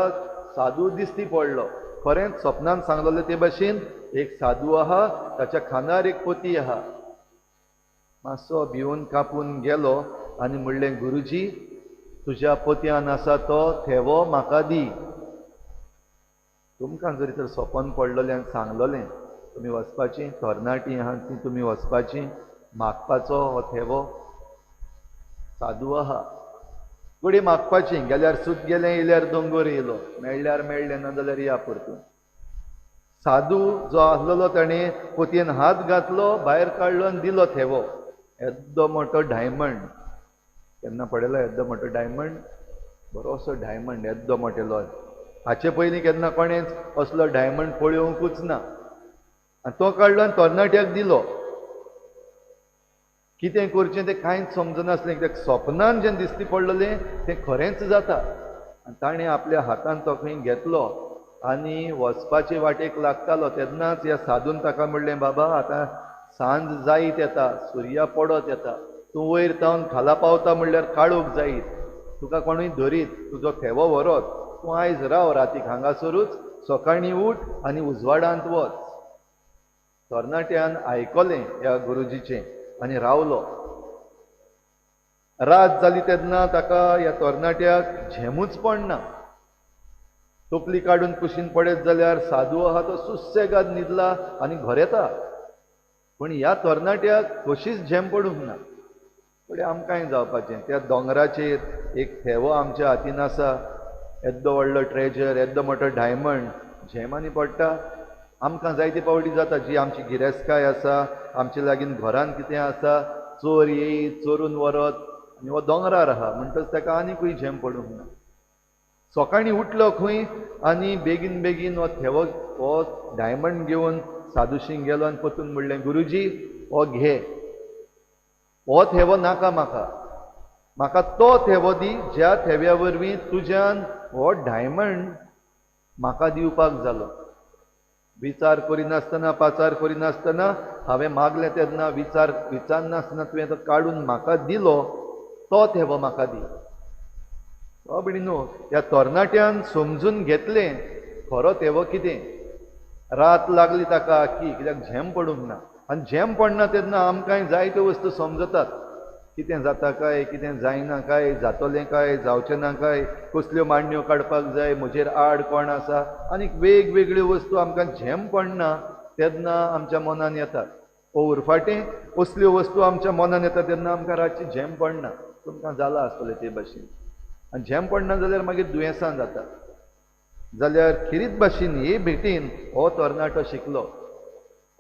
साधू दिसती पडलो. खरेंच सपनान सांगलेलें ते भाशेन एक साधू आहा, ताच्या खांदार एक पोती आहा. मातसो भिवून कापून गेलो आनी म्हणलें, गुरुजी तुज्या पोतयान आसा तो थेवो म्हाका दी. तुमकां जरी तर सपन पडलेलें आनी सांगलोलें, तुमी वचपाचीं, तरणाटीं आहात ती तुमी वचपाचीं, मागपाचो हो थेवो. साधू आहा घडी मागपाचीं, गेल्यार सूत गेलें येयल्यार दोंगर येयलो, मेळ्ळ्यार मेळ्ळें ना जाल्यार या परतून. साधू जो आसलेलो ताणें पोतयेन हात घातलो, भायर काडलो आनी दिलो थेवो. येद्दो मोठो डायमंड. केन्ना पळयलो येद्दो मोठो डायमंड? बरोसो डायमंड येद्दो मोठेलो. हाचे पयलीं केन्ना कोणेंच असलो डायमंड पळोवंकूच ना. आनी तो काडलो आनी तरणाट्याक दिलो. कितें करचें तें कांयच समजनासलें कित्याक स्वप्नान जें दिश्टी पडलेलें तें खरेंच जाता आनी ताणें आपल्या हातान तो खंय घेतलो आनी वचपाचे वाटेक लागतालो तेन्नाच ह्या सादून ताका म्हणलें बाबा आतां सांज जायत येता सुर्या पडत येता तूं वयर तावन खाला पावता म्हणल्यार काळोख जायत तुका कोणूय धरीत तुजो थेवो व्हरत तूं आयज राव रातीक हांगासरूच सकाळीं उठ आनी उजवाडांत वच तरणाट्यान आयकलें ह्या गुरुजीचें आनी रावलो रात जाली तेन्ना ताका ह्या तरणाट्याक झेमूच पडना तोपली काडून कुशीन पडत जाल्यार साधू आहा तो सुसेगाद न्हिदला आनी घर येता पूण ह्या तरणाट्याक कशीच झेम पडूंक ना फुडें आमकांय जावपाचें त्या दोंगराचेर एक थेवो आमच्या हातीन आसा येद्दो व्हडलो ट्रेजर येद्दो मोठो डायमंड झेम आनी पडटा आमकां जायती पावटी जाता जी आमची गिरेस्तकाय आसा आमचे लागीं घरान कितें आसा चोर येयत चोरून व्हरत आनी हो दोंगरार आहा म्हणटच ताका आनीकूय झेम पडूंक ना सकाळीं उठलो खंय आनी बेगीन बेगीन हो थेवो हो डायमंड घेवन सादुशींक गेलो आनी परतून म्हणलें गुरुजी हो घे हो थेवो नाका म्हाका तो थेवो दी ज्या थेव्या वरवीं तुज्यान हो डायमंड म्हाका दिवपाक जालो विचार करिनासतना पाचार करिनासतना हांवें मागलें तेन्ना विचारनासतना तुवें तो काडून म्हाका दिलो तो थेवो म्हाका दी भयणीनो ह्या तरणाट्यान समजून घेतलें खरो थेवो कितें रात लागली ताका की कित्याक झेम पडूंक ना आनी झेम पडना तेन्ना आमकांय जायत्यो वस्तू समजतात कितें जाता काय कितें जायना काय जातलें काय जावचें ना काय कसल्यो मांडण्यो काडपाक जाय म्हजेर आड कोण आसा आनी वेगवेगळ्यो वस्तू आमकां झेम पडना तेन्ना आमच्या मनान येतात उरफाटें असल्यो वस्तू आमच्या मनान येता तेन्ना आमकां रातची झेम पडना तुमकां जालां आसतलें ते भाशेन आनी झेम पडना जाल्यार मागीर दुयेंसां जातात जाल्यार खिरीत भाशेन हे भेटीन हो तरणाटो शिकलो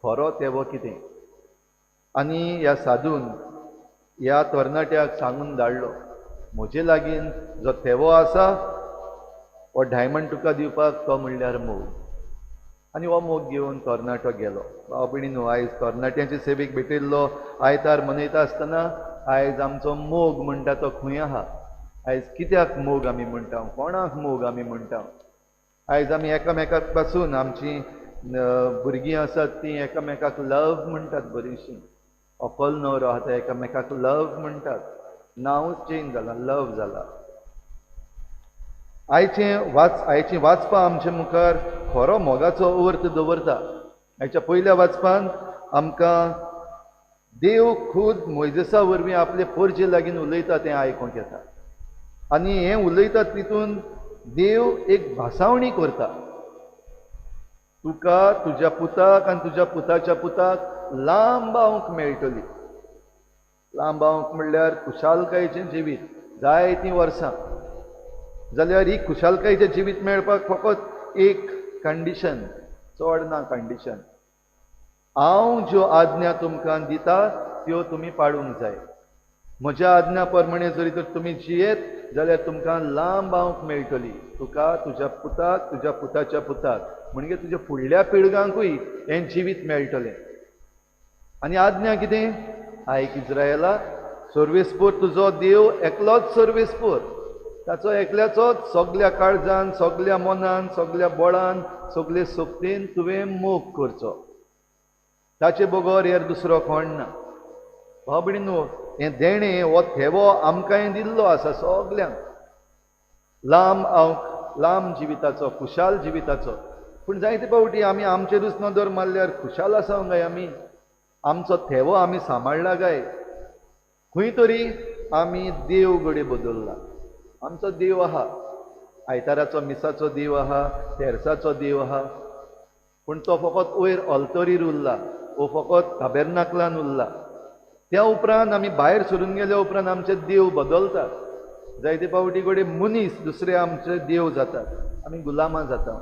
खरो तेवो कितें आनी ह्या साधून ह्या तरणाट्याक सांगून धाडलो म्हजे लागीं जो थेवो आसा हो डायमंड तुका दिवपाक तो म्हणल्यार मोग आनी हो मोग घेवन तरणाटो गेलो भाव भयणीनो आयज तरणाट्याचे सेवेक भेटयल्लो आयतार मनयता आसतना आयज आमचो मोग म्हणटा तो खंय आहा आयज कित्याक मोग आमी म्हणटा कोणाक मोग आमी म्हणटा आयज आमी एकामेकाक पासून आमची भुरगीं आसात तीं एकामेकाक लव म्हणटात बरीशीं अकल न्हवरो आहा ते एकामेकाक लव म्हणटात नांवूच चेंज जालां लव जाला आयची वाचपां आमचे मुखार खरो मोगाचो अर्थ दवरता हाच्या पयल्या वाचपान आमकां देव खूद मोइजेसा वरवीं आपले परजे लागीं उलयता तें आयकूंक येता आनी हें उलयता तितून देव एक भासावणी करता तुका तुज्या पुताक आनी तुज्या पुताच्या पुताक लांबावंक मेळटली लांबावंक म्हणल्यार खुशालकायेचें जिवीत जायतीं वर्सां जाल्यार ही खुशालकायेचें जिवीत मेळपाक फकत एक कंडिशन चड ना कंडिशन हांव ज्यो आज्ञा तुमकां दिता त्यो तुमी पाळूंक जाय म्हज्या आज्ञा प्रमाणे जरी तर तुमी जियेत जाल्यार तुमकां लांबावंक मेळटली तुका तुज्या पुताक तुज्या पुताच्या पुताक म्हणजे तुज्या फुडल्या पिळगांकूय हें जिवीत मेळटलें आनी आज्ञा कितें आयक इज्रायला सर्वेस्पोर तुजो देव एकलोच सर्वेस्पोर ताचो एकल्याचोच सगल्या काळजान सगल्या मनान सगल्या बळान सगले सोबतीन तुवें मोग करचो ताचे बगर हेर दुसरो कोण ना भाव भयणीनो हें देणें हो थेवो आमकांय दिल्लो आसा सगल्यांक लांब जिविताचो खुशाल जिविताचो पूण जायते पावटी आमी आमचेरूच नदर मारल्यार खुशाल आसा काय आमी आमचो थेवो आमी सांबाळला काय खंय तरी आमी देव गडे बदलला आमचो देव आहा आयताराचो मिसाचो देव आहा तेरसाचो देव आहा पूण तो फकत वयर ऑल्तरीर उरला वो फकत ताबेर्नाकलान उरला त्या उपरांत आमी भायर सरून गेल्या उपरांत आमचे देव बदलतात जायते पावटी कडेन मनीस दुसरे आमचे देव जातात आमी गुलामां जाता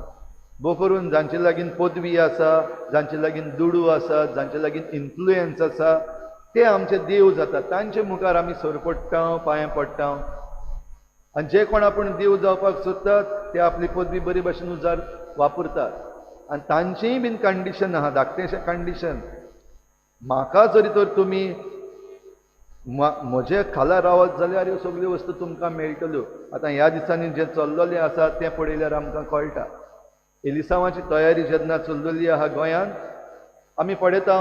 भोव करून जांचे लागीं पदवी आसा जांचे लागीं दुडू आसा जांचे लागीं इन्फ्लुयन्स आसा ते आमचे देव जातात तांचे मुखार आमी सरपडटा पांयां पडटा आनी जे कोण आपूण देव जावपाक सोदतात ते आपली पदवी बरे भाशेन उजार वापरतात आनी तांचेय बीन कंडिशन आहा धाकटेशें कंडिशन म्हाका जरी तर तुमी म्हजे खाला रावत जाल्यार ह्यो सगळ्यो वस्तू तुमकां मेळटल्यो. आतां ह्या दिसांनी जे चल्लोलें आसा तें पळयल्यार आमकां कळटा. एलिसावाची तयारी जेन्ना चल्लोली आहा गोंयांत, आमी पळयता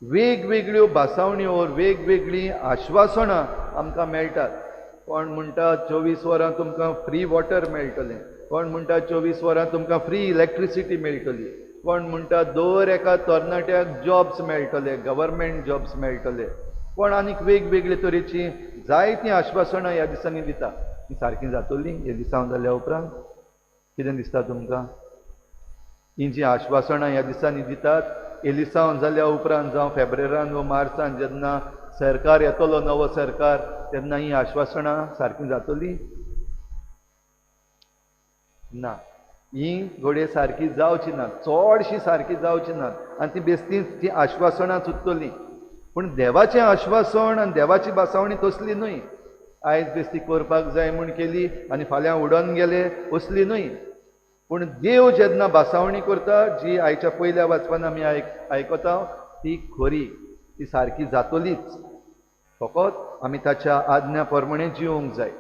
वेगवेगळ्यो भासावण्यो, वेगवेगळीं आश्वासनां आमकां मेळटात. कोण म्हणटा 24 वरां तुमकां फ्री वॉटर मेळटलें, कोण म्हणटा 24 वरां तुमकां फ्री इलेक्ट्रिसिटी मेळटली, कोण म्हणटा दर एका तरणाट्याक जॉब्स मेळटले, गव्हर्मेंट जॉब्स मेळटले, कोण आनीक वेगवेगळे तरेची जायतीं आश्वासनां ह्या दिसांनी दिता. हीं सारकीं जातलीं हे दिसां जाल्या उपरांत? कितें दिसता तुमकां? हीं जीं आश्वासनां ह्या दिसांनी दितात, एलिसांव जाल्या उपरांत जावं फेब्रेरान वा मार्चान जेन्ना सरकार येतलो, नवो सरकार, तेन्ना हीं आश्वासनां सारकीं जातलीं? ना, हीं घोडये सारकीं जावची नात, चडशीं सारकीं जावची नात, आनी ती बेश्टीच ती आश्वासनां चुकतलीं. पूण देवाचें आश्वासन आनी देवाची बासावणी तसली न्हय. आयज बेश्टी करपाक जाय म्हूण केली आनी फाल्यां उडोवन गेले, असली न्हय. पूण देव जेन्ना बासावणी करता, जी आयच्या पयल्या वाचपान आमी आयकता, ती खरी, ती सारकी जातलीच. फकत आमी ताच्या आज्ञा प्रमाणे जिवंक जाय.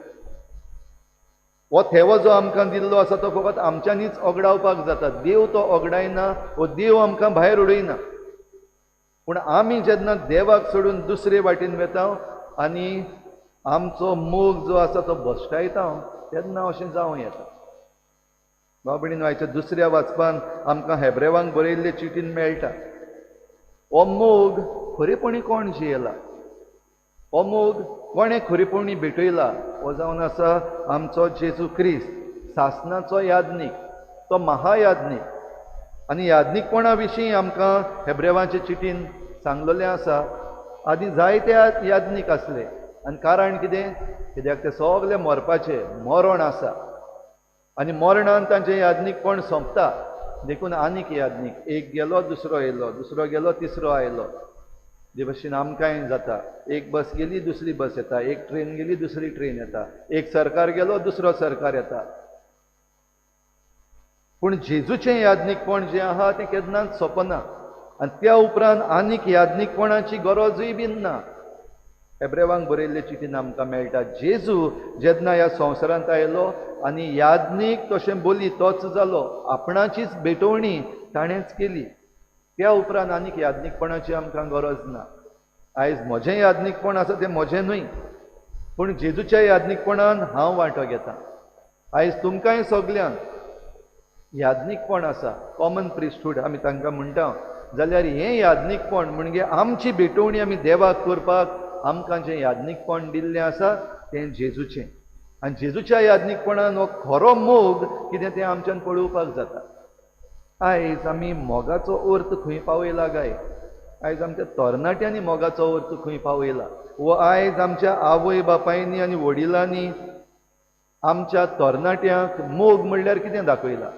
हो थेवो जो आमकां दिल्लो आसा तो फकत आमच्यांनीच ओगडावपाक जाता. देव तो ओगडायना, वो देव आमकां भायर उडयना. पूण आमी जेन्ना देवाक सोडून दुसरे वाटेन वेता आनी आमचो मोग जो आसा तो भश्टायता, तेन्ना अशें जावं येता. बाबडीन आयच्या दुसऱ्या वाचपान आमकां हेब्रेवांक बरयल्ले चिटीन मेळटा, हो मोग खरेपणी कोण जियेला, हो मोग कोणें खरेपणी भेटयला, हो जावन आसा आमचो जेजू क्रिस्त, सासणाचो यादनीक, तो महायादनीक. आनी यादनीकपणा विशीं आमकां हेब्रेवांचे चिटीन सांगलेलें आसा. आदी जायते यादनीक आसले, आनी कारण कितें? कित्याक ते सगळे मरपाचे, मरण आसा, आनी मरणान तांचें यादनीकपण सोंपता. देखून आनीक यादनीक, एक गेलो दुसरो येयलो, दुसरो गेलो तिसरो आयलो. जे भशेन आमकांय जाता, एक बस गेली दुसरी बस येता, एक ट्रेन गेली दुसरी ट्रेन येता, एक सरकार गेलो दुसरो सरकार येता. पूण जेजूचें यादनीकपण जें आहा तें केन्नाच सोंपना, आनी त्या उपरांत आनीक यादनीकपणाची गरजूय बीन ना. हेब्रेवांक बरयल्ले चिटीन आमकां मेळटा, जेजू जेन्ना ह्या संवसारांत आयलो आनी यादनीक तशें बोली तोच जालो, आपणाचीच भेटवणी ताणेंच केली. त्या उपरांत आनीक यादनीकपणाची आमकां गरज ना. आयज म्हजें यादनीकपण आसा तें म्हजें न्हय, पूण जेजूच्या यादनीकपणान हांव वांटो घेतां. आयज तुमकांय सगल्यांक यादनीकपण आसा, कॉमन प्रिस्टहूड आमी तांकां म्हणटा, जाल्यार हें यादनीकपण म्हणजे आमची भेटवणी आमी देवाक करपाक आमकां जें यादनीकपण दिल्लें आसा तें जेजूचें. आनी जेजूच्या यादनीकपणान हो खरो मोग कितें तें आमच्यान पळोवपाक जाता. आयज आमी मोगाचो अर्थ खंय पावयला काय? आयज आमच्या तरणाट्यांनी मोगाचो अर्थ खंय पावयला? वो आयज आमच्या आवय बापायनी आनी वडिलांनी आमच्या तरणाट्यांक मोग म्हणल्यार कितें दाखयलां?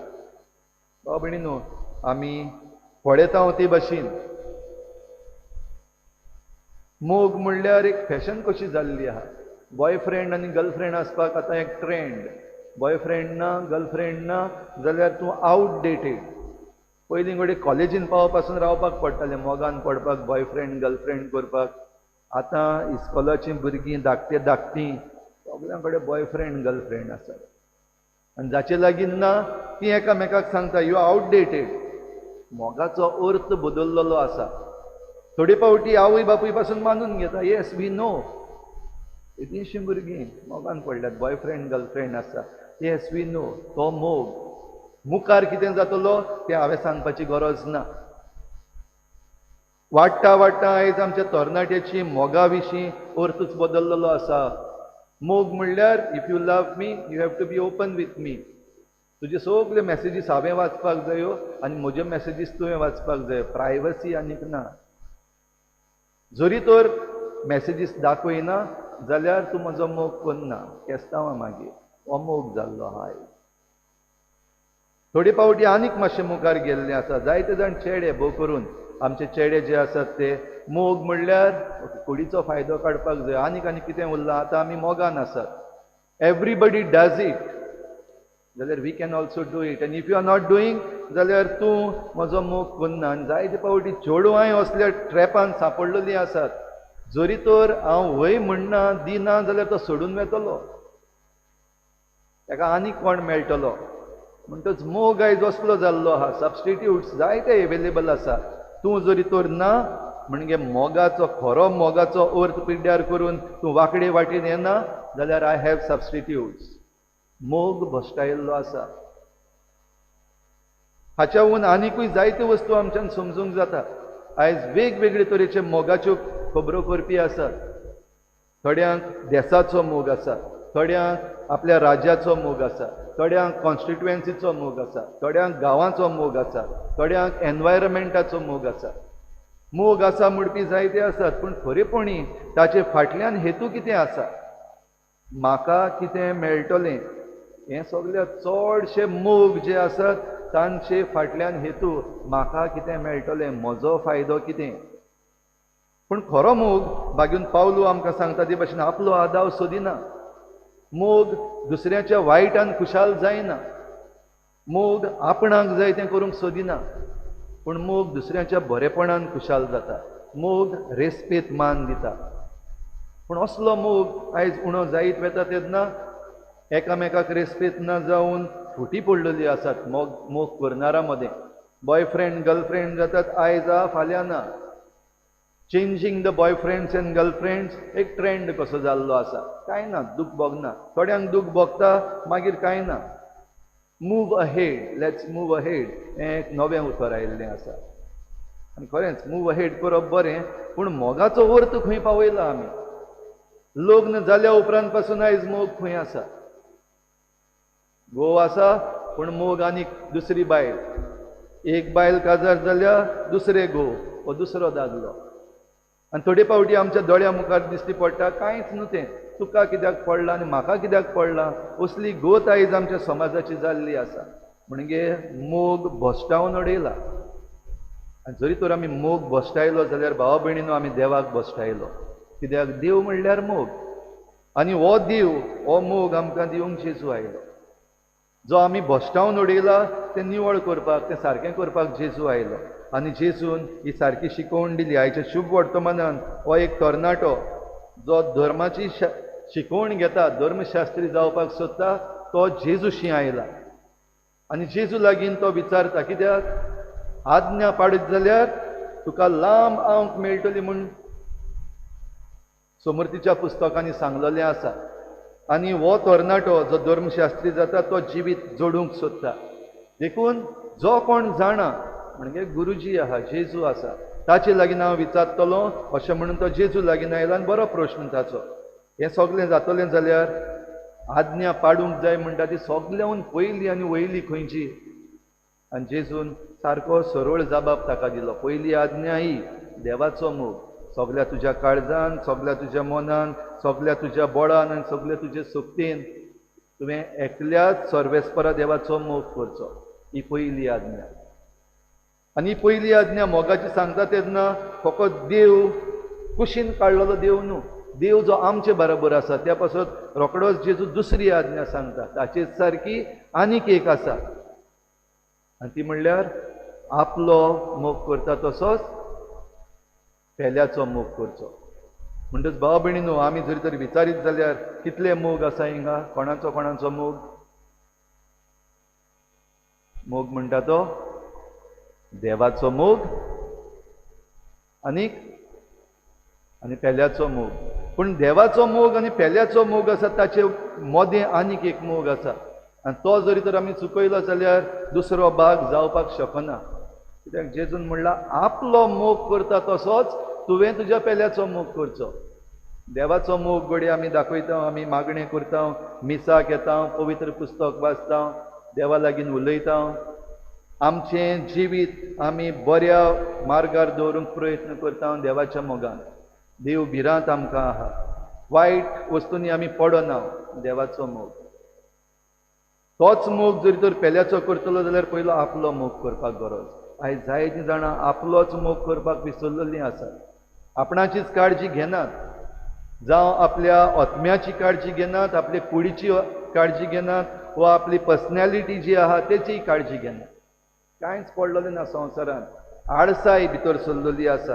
बाबडीनो, आमी पळयता ते भाशेन मोग म्हणल्यार एक फॅशन कशी जाल्ली आहा. बॉयफ्रेंड आनी गर्लफ्रेंड आसपाक आतां एक ट्रेंड. बॉयफ्रेंड ना, गर्लफ्रेंड ना जाल्यार तूं आउटडेटेड. पयलीं घडये कॉलेजीन पावो पासून रावपाक पडटालें, मोगान पडपाक, बॉयफ्रेंड गर्लफ्रेंड करपाक. आतां इस्कॉलाचीं भुरगीं धाकटे धाकटीं सगळ्यां कडेन बॉयफ्रेंड गर्लफ्रेंड आसात. आनी जाचे लागीं ना ती एकामेकाक सांगता यू आउटडेटेड. मोगाचो अर्थ बदललेलो आसा. थोडी पावटी आवय बापूय पासून मानून घेता, येस वी नो. इतलींशीं भुरगीं मोगान पडल्यात, बॉयफ्रेंड गर्लफ्रेंड आसा, येस वी नो. तो मोग मुखार कितें जातलो तें हांवें सांगपाची गरज ना. वाडटा वाडटा आयज आमच्या तरणाट्याची मोगा विशीं अर्थूच बदललेलो आसा. मोग म्हणल्यार if you love me you have to be open with me. तुजे सगळे मॅसेजीस हांवें वाचपाक जायो आनी म्हज्यो मॅसेजीस तुवें वाचपाक जायो. प्रायवसी आनीक ना. जरी तर मॅसेजीस दाखयना जाल्यार तूं म्हजो मोग करना, केस्तांवां मागीर. हो मोग जाल्लो आहा. थोडी पावटी आनीक मातशें मुखार गेल्लें आसा. जायते जाण चेडे भोव करून आमचे चेडे जे आसात ते मोग म्हणल्यार कुडीचो फायदो काडपाक जाय, आनीक आनी कितें उरलां, आतां आमी मोगान आसात. एवरीबडी डज इट जाल्यार we can also do it. आनी if you are not doing जाल्यार तूं म्हजो मोग करना. आनी जायते पावटी चेडवांय असल्या ट्रॅपान सांपडलेलीं आसात. जरी तर हांव वय म्हणना दिना जाल्यार तो सोडून वेतलो, ताका आनी कोण मेळटलो. म्हणटच मोग आयज असलो जाल्लो आहा. सबस्टिट्यूट्स जायते एवेलेबल आसा. तूं जरी तर ना म्हणजे मोगाचो खरो मोगाचो अर्थ पिड्ड्यार करून तूं वांकडे वाटेन येना जाल्यार आय हॅव सबस्टिट्यूट्स. मोग भश्टायल्लो आसा. हाच्याहून आनिकूय जायत्यो वस्तू आमच्यान समजूंक जाता. आयज वेगवेगळे तरेचे मोगाच्यो खबरो करपी आसात. थोड्यांक देसाचो मोग आसा, थोड्यांक आपल्या राज्याचो मोग आसा, थोड्यांक कॉन्स्टिट्युएन्सीचो मोग आसा, थोड्यांक गांवाचो मोग आसा, थोड्यांक एनवायरमेंटाचो मोग आसा. मोग आसा म्हणपी जायते आसात, पूण खरेपणी ताचे फाटल्यान हेतू कितें आसा? म्हाका कितें मेळटलें? हे सगळे चडशे मोग जे आसात तांचे फाटल्यान हेतू म्हाका कितें मेळटलें, म्हजो फायदो कितें. पूण खरो मोग बागून पावलू आमकां सांगता ते भाशेन आपलो आदाव सोदिना. मोग दुसऱ्याच्या वायटान खुशाल जायना. मोग आपणाक जाय तें करूंक सोदिना, पूण मोग दुसऱ्याच्या बरेपणान खुशाल जाता. मोग रेस्पेत मान दिता. पूण असलो मोग आयज उणो जायत वता तेन्ना एकामेकाक रेस्पेत न जावन फुटी पडलेली आसात मोग करणारा मदें. बॉयफ्रेंड गर्लफ्रेंड जातात आयज फाल्यां ना. Changing the boyfriends and girlfriends एक ट्रेंड कसो जाल्लो आसा. कांय ना, दूख भोगना. थोड्यांक दूख भोगता, मागीर कांय ना. Move ahead, let's move ahead, हें एक नवें उतर आयिल्लें आसा. आनी खरेंच मूव अहेड करप बरें, पूण मोगाचो अर्थ खंय पावयला आमी? लग्न जाल्या उपरांत पासून आयज मोग खंय आसा? घोव आसा पूण मोग आनीक दुसरी बायल. एक बायल काजार जाल्या दुसरे घोव वो दुसरो दादलो. आनी थोडे फावटी आमच्या दोळ्या मुखार दिश्टी पडटा कांयच न्हू तें. तुका कित्याक पडला आनी म्हाका कित्याक पडला, असली गोत आयज आमच्या समाजाची जाल्ली आसा. म्हणजे मोग भश्टावन उडयला. आनी जरी तर आमी मोग भश्टायलो जाल्यार भावा भयणीनो आमी देवाक भश्टायलो. कित्याक देव म्हणल्यार मोग. आनी हो देव हो मोग आमकां दिवंक जेजू आयलो. जो आमी भश्टावन उडयला तें निवळ करपाक, तें सारकें करपाक जेजू आयलो. आनी जेजून ही सारकी शिकवण दिली. आयच्या शुभ वर्तमानान हो एक तरणाटो जो धर्माची शिकवण घेता, धर्मशास्त्री जावपाक सोदता, तो जेजूशी आयला. आनी जेजू लागीं तो विचारता, कित्याक आज्ञा पाडत जाल्यार तुका लांब आंवक मेळटली म्हूण समृद्धीच्या पुस्तकांनी सांगलेलें आसा. आनी हो तरणाटो जो धर्मशास्त्री जाता तो जिवीत जोडूंक सोदता. देखून जो कोण जाणा म्हणजे गुरुजी आहा, जेजू आसा, ताचे लागीं हांव विचारतलो अशें म्हणून तो जेजू लागीं आयला. आनी बरो प्रश्न ताचो. हें सगळें जातलें जाल्यार आज्ञा पाडूंक जाय म्हणटा ती सगळ्याहून पयली आनी वयली खंयची? आनी जेजून सारको सरळ जबाब ताका दिलो. पयली आज्ञा ही देवाचो मोग. सगळ्या तुज्या काळजान, सगळ्या तुज्या मनान, सगळ्या तुज्या बोळान आनी सगळ्या तुज्या सोबतीन तुवें एकल्याच सर्वेस्परा देवाचो मोग करचो. ही पयली आज्ञा. आनी पयली आज्ञा मोगाची सांगता तेन्ना फकत देव कुशीन काडलेलो देव न्हू. देव जो आमचे बरोबर आसा त्या पासून रोखडोच जेजू दुसरी आज्ञा सांगता. ताचेच सारकी आनीक एक आसा. आनी ती म्हणल्यार आपलो मोग करता तसोच पेल्याचो मोग करचो. म्हणटच भाव भयणीनो, आमी जरी तरी विचारीत जाल्यार कितले मोग आसा हिंगा? कोणाचो कोणाचो मोग? मोग म्हणटा तो देवाचो मोग आनी पेल्याचो मोग. पूण देवाचो मोग आनी पेल्याचो मोग आसा ताचे मदें आनीक एक मोग आसा. आनी तो जरी तर आमी चुकयलो जाल्यार दुसरो भाग जावपाक शकना. कित्याक जेजून म्हणला आपलो मोग करता तसोच तुवें तुज्या पेल्याचो मोग करचो. देवाचो मोग घडये आमी दाखयता, आमी मागणें करता, मिसाक येता, पवित्र पुस्तक वाचता, देवा लागीं उलयता. आमचें जिवीत आमी बऱ्या मार्गार दवरूंक प्रयत्न करता देवाच्या मोगान. देव भिरांत आमकां आहा. वायट वस्तूंनी आमी पडना. देवाचो मोग. तोच मोग जरी तर पेल्याचो करतलो जाल्यार पयलो आपलो मोग करपाक गरज. आयज जायतीं जाणां आपलोच मोग करपाक विसरलेलीं आसात. आपणाचीच काळजी घेनात. जावं आपल्या आत्म्याची काळजी घेनात, आपले कुडीची काळजी घेनात, वा आपली पर्सनॅलिटी जी आहा तेची काळजी घेनात. कांयच पडलेलें ना संवसारान. आळसाय भितर सरलेली आसा.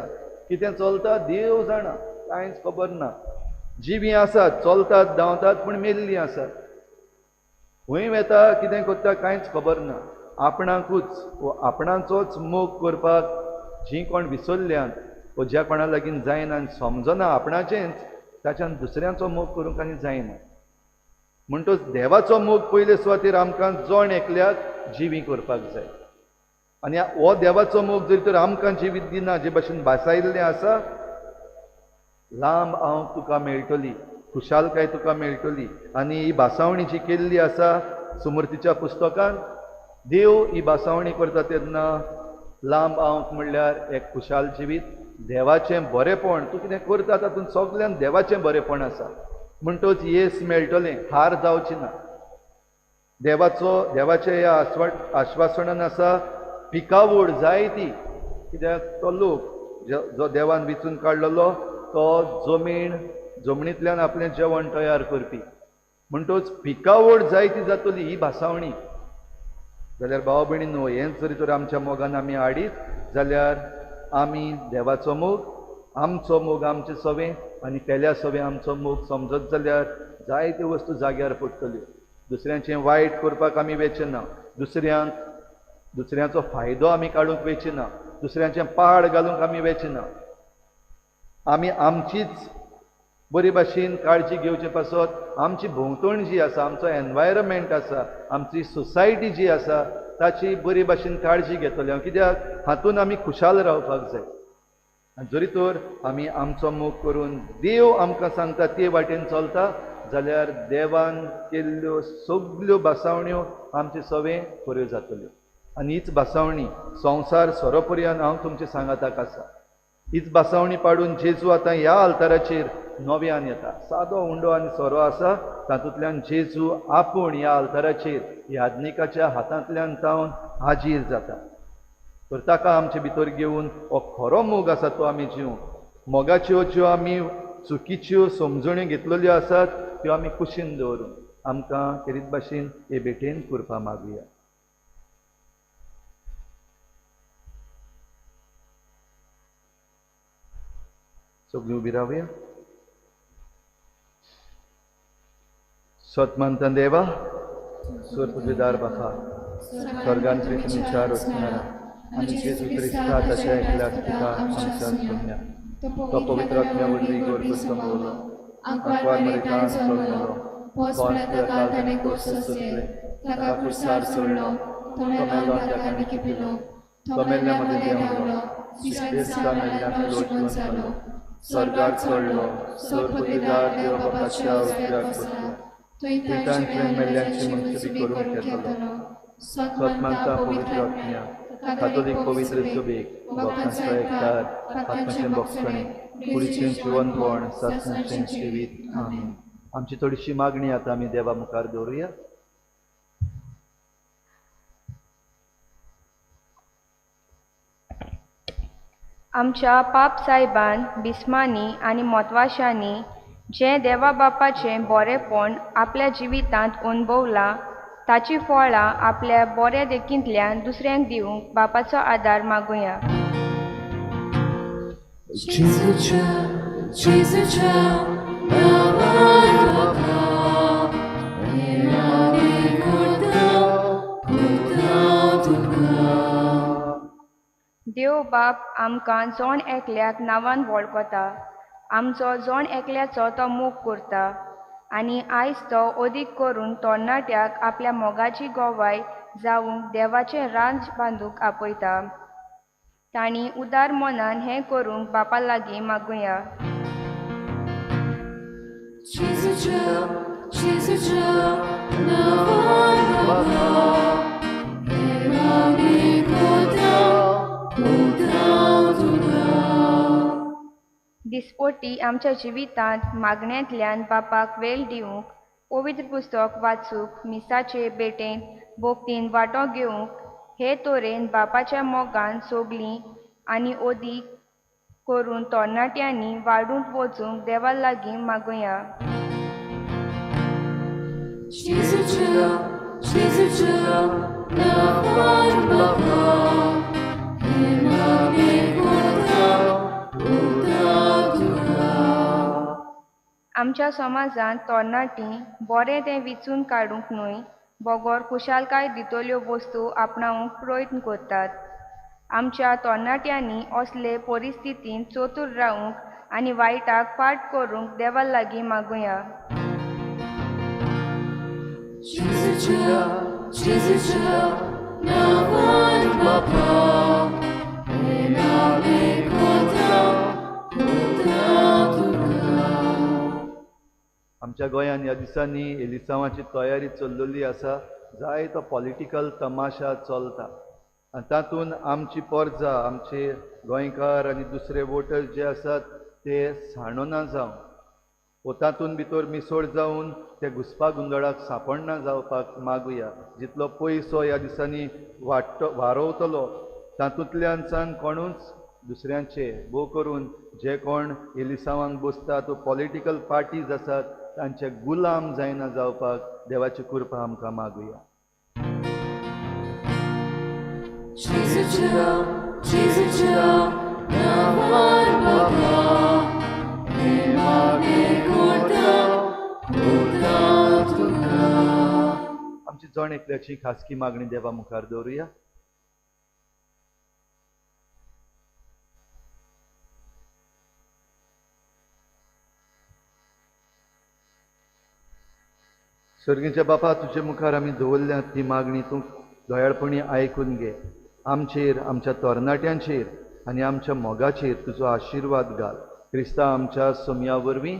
कितें चलता देव जाणा. कांयच खबर ना. जिवीं आसात, चलतात, धांवतात, पूण मेल्लीं आसात. खंय वेता, कितें करता कांयच खबर ना. आपणाचोच मोग करपाक जीं कोण विसरल्यांत वा ज्या कोणा लागीं जायना आनी समजना आपणाचेंच, ताच्यान दुसऱ्यांचो मोग करूंक आनी जायना. म्हणटच देवाचो मोग पयले सुवातेर आमकां जण एकल्याक जिवी करपाक जाय. आनी हो देवाचो मोग जरी तर आमकां जिवीत दिना, जे भाशेन भासायल्लें आसा, लांब हांव तुका मेळटली, खुशालकाय तुका मेळटली. आनी ही भासावणी जी केल्ली आसा सुमृतीच्या पुस्तकांत, देव ही भासावणी करता तेन्ना लांब हांव म्हणल्यार एक खुशाल जिवीत, देवाचें बरेपण, तूं कितें करता तातूंत सगळ्यान देवाचें बरेपण आसा. म्हणटच येस मेळटलें, हार जावची ना. देवाच्या ह्या आश्वासनान आसा पिकावळ जाय ती. कित्याक तो लोक जो देवान विचून काडलेलो तो जमणींतल्यान आपलें जेवण तयार करपी. म्हणटच पिकावळ जाय ती जातली ही भासावणी. जाल्यार भाव भयणींनो, हेंच जरी तर आमच्या मोगान आमी हाडीत जाल्यार आमी देवाचो मोग, आमचो मोग आमचे सवें आनी केल्या सवें आमचो मोग समजत जाल्यार जायत्यो वस्तू जाग्यार पडटल्यो. दुसऱ्यांचें वायट करपाक आमी वेचे ना, दुसऱ्याचो फायदो आमी काडूंक वेचे ना, दुसऱ्यांचें पाड घालूंक आमी वेचे ना. आमी आमचीच बरी भाशेन काळजी घेवचे पासत आमची भोंवतण जी आसा, आमचो एनवायरमेंट आसा, आमची सोसायटी जी आसा, ताची बरी भाशेन काळजी घेतली. कित्याक हातून आमी खुशाल रावपाक जाय. जरी तर आमी आमचो मोग करून देव आमकां सांगता ते वाटेन चलता जाल्यार देवान केल्ल्यो सगल्यो भासावण्यो आमचे सवें बऱ्यो जातल्यो. आनी हीच भासावणी संवसार सोरोपर्यंत हांव तुमचे सांगाताक आसा. हीच भासावणी पाडून जेजू आतां ह्या आल्ताराचेर नव्यान येता. सादो उंडो आनी सोरो आसा, तातूंतल्यान जेजू आपूण ह्या आल्ताराचेर याज्ञिकाच्या हातांतल्यान तावन हाजीर जाता. तर ताका आमचे भितर घेवन हो खरो मोग आसा तो आमी जिवंक. मोगाच्यो ज्यो आमी चुकीच्यो समजण्यो घेतलेल्यो आसात त्यो आमी कुशीन दवरून आमकां खेरीत भाशेन हे भेटेन करपा मागुया. सगळीं उबी रावया. सतमंत देवा, सुरपदार बापा, स्वर्गान प्रितीन विचार वचणारा आनी जेजू क्रिस्ता ताच्या एकल्याक तुका आमच्या सोन्या तो पवित्र आत्म्या वरवीं गोड संभवलो, आंकवार मरिकान सोडलो, पोस काल ताणें कोर्स सोंसले, ताका कुर्सार सोडलो, तो मेलो ताका आनी पिलो, तो मेल्ल्या मध्ये देंवलो, तिसऱ्या मेल्ल्याक लोटून जालो, स्वर्गाक चडलो, सुरपदार देव बापाच्या उजव्याक बसलो, पितांचे मेल्ल्यांची मुक्ती करून घेतलो. सतमंता पवित्र आत्म्या, कातोलीक पवित्र सुबेक, भक्तांचो एकठार, आत्म्याचें भक्षणे, कुडीचें जिवनपण, सत्संगें जिवीत. आमीन. आमची थोडीशी मागणी आतां आमी देवा मुखार दवरुया. आमच्या पाप सायबान बिस्मांनी आनी म्हत्वाशांनी जें देवा बापाचें बरेपण आपल्या जिवितांत अणभवलां ताची फळां आपल्या बऱ्या देखींतल्यान दुसऱ्यांक दिवंक बापाचो आदार मागुया. देव बाप आमकां जण एकल्याक नांवान वळखता, आमचो जण एकल्याचो तो मोग करता आनी आयज तो अदीक करून तरणाट्याक आपल्या मोगाची गोवाय जावंक देवाचें राज बांदूंक आपयता. तांणी उदार मनान हें करूंक बापा लागीं मागुया. दिसपोटी आमच्या जिवितांत मागण्यांतल्यान बापाक वेळ दिवंक, पवित्र पुस्तक वाचूंक, मिसाचे भेटेन भोक्तीन वांटो घेवंक, हे तोरेन बापाच्या मोगान सोगलीं आनी अदीक करून तरणाट्यांनी वाडूंक वचूंक देवा लागीं मागुया. आमच्या समाजांत तरणाटीं बरें तें विचून काडूंक न्हय, बोगोर खुशालकाय दितल्यो वस्तू आपणावंक प्रयत्न करतात. आमच्या तरणाट्यांनी असले परिस्थितींत चतूर रावूंक आनी वायटाक फाट करूंक देवा लागीं मागुया. आमच्या गोंयांत ह्या दिसांनी एलिसांवाची तयारी चल्लेली आसा. जायतो पॉलिटिकल तमाशा चलता आनी तातूंत आमची परजा, आमचे गोंयकार आनी दुसरे वोटर्स जे आसात ते साणोना जावन वो तातूंत भितर मिसळ जावन ते घुसपा गुंदळाक सांपडना जावपाक मागुया. जितलो पयसो ह्या दिसांनी वारोवतलो तातूंतल्यान कोणूच दुसऱ्यांचे भोव करून जे कोण एलिसांवांक बसतात वो पॉलिटिकल पार्टीज आसात तांचे गुलाम जायना जावपाक देवाची कृपा आमकां मागुया. आमची जण एकल्याची खासगी मागणी देवा मुखार दवरुया. सर्गीच्या बापा, तुजे मुखार आमी दवरल्या ती मागणी तूं दयाळपणी आयकून घे. आमचेर, आमच्या तरणाट्यांचेर आनी आमच्या मोगाचेर तुजो आशिर्वाद घाल. क्रिस्ता आमच्या सोमया वरवीं.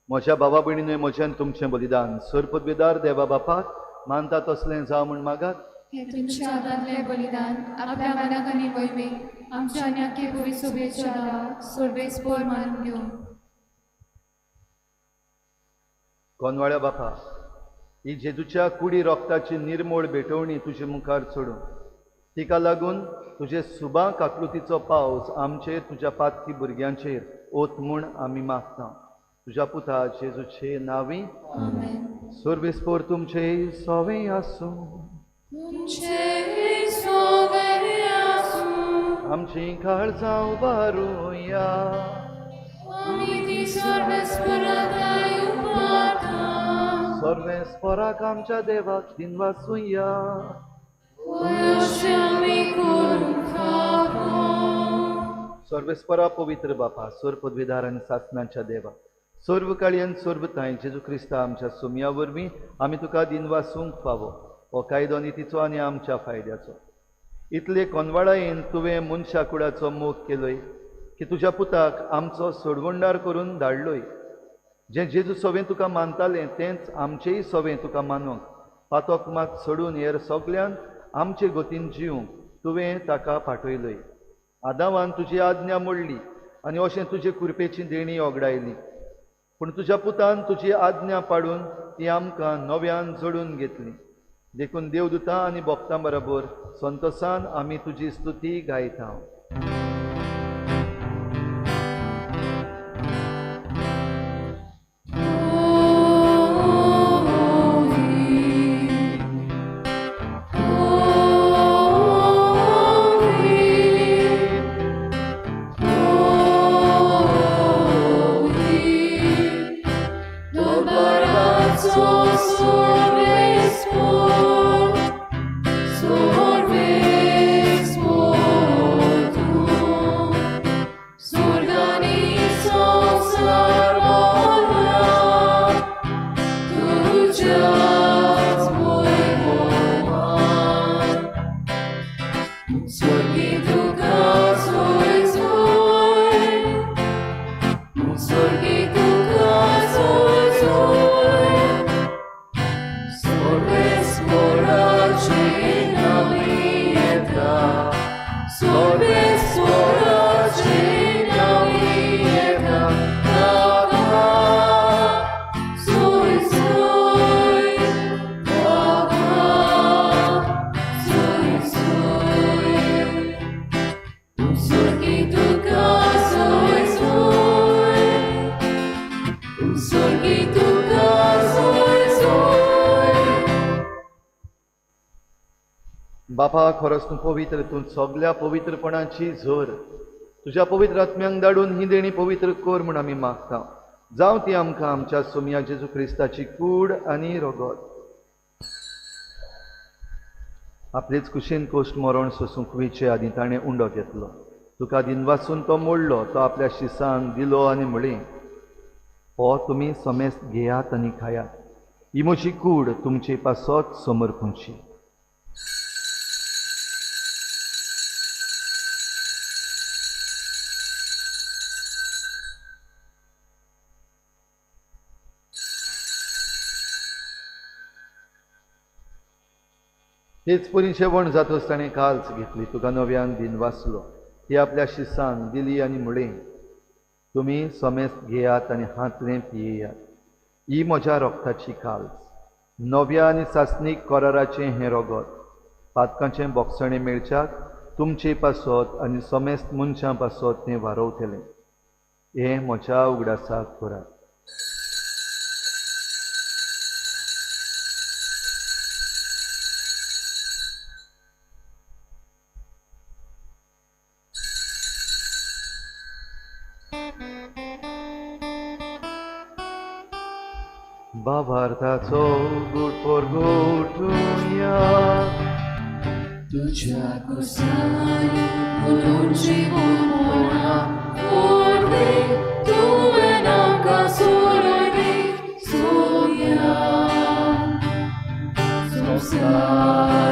म्हज्या भावा भयणींनो, म्हज्यान तुमचें बलिदान सर पदवीदार देवा बापाक मानता तसलें जावं म्हण मागात. हे तुमच्या आदारले बलिदान आपल्या मनाक आनी वैभीक आमच्या आनी आख्खे पुरी सोबेच्या दाराक सर्वेस्पर मानून घेवन. कोनवाळ्या बापा, ही जेजूच्या कुडी रोगताची निर्मोळ भेटवणी तुजे मुखार सोडून तिका लागून तुजे सुबा काकलुतीचो पावस आमचेर, तुज्या पातकी भुरग्यांचेर ओत म्हूण आमी मागता. तुज्या पुता जेजूचे नांवी. सर्वेस्पर तुमचे सोवें आसूं. आमची काळजां उबारुया. सर्वेस्पराक आमच्या देवाक दिनवासुया. सर्वेस्परा पवित्र बापा, सर पदवीदार आनी सासणांच्या देवा, सर्व काळयेन सर्व ताय जेजू क्रिस्ता आमच्या सोमया वरवीं आमी तुका दिनवासूंक फावो. हो कायदो नितीचो आनी आमच्या फायद्याचो. इतले कोनवाळायेन तुवें मनशा कुळाचो मोग केलोय की तुज्या पुताक आमचो सोडवंडार करून धाडलोय. जें जेजू सोवें तुका मानतालें तेंच आमचेय सोवें तुका मानूंक, पातोक मात सोडून हेर सगळ्यान आमचे गतीन जिवंक तुवें ताका पाठयलोय. आदावान तुजी आज्ञा मोडली आनी अशें तुजे कृपेची देणी ओगडायली. पूण तुज्या पुतान तुजी आज्ञा पाडून ती आमकां नव्यान जोडून घेतली. देखून देवदूतां आनी भक्तां बरोबर संतोशान आमी तुजी स्तुती गायता. बापा खरोच तूं पवित्र, तूं सगळ्या पवित्रपणाची झर तुज्या पवित्र आत्म्यांक धाडून ही देणी पवित्र कर म्हूण आमी मागता. जावं ती आमकां आमच्या सोमया जेजू क्रिस्ताची कूड आनी रगत आपलेच कुशीन कोश्ट मरण सोसूंक वेचे आदी ताणें उंडो घेतलो. तुका दिनवासून तो मोडलो, तो आपल्या शिसांक दिलो आनी म्हळें, हो तुमी समेस्त घेयात आनी खायात. ही म्हजी कूड तुमचे पासत समर्पणची. तेच परी जेवण जातच ताणें काल्स घेतली, तुका नव्यान दिन वाचलो, ती आपल्या शिसांक दिली आनी म्हळें, तुमी समेस्त घेयात आनी हातलें पियेयात. ही म्हज्या रोगताची काल्स, नव्या आनी सासणीक कराराचें हें रगत, पातकांचें बोगसणें मेळच्याक तुमचे पासत आनी समेस्त मनशां पासत तें वारवतलें. हें म्हज्या उगडासाक करात. भावार्थाचो गूट फोर गोठूया. तुझ्या कुसानी उलून जीवन मोडा, ओरडे तुवें नाका सोडले सोया. संसाराच्या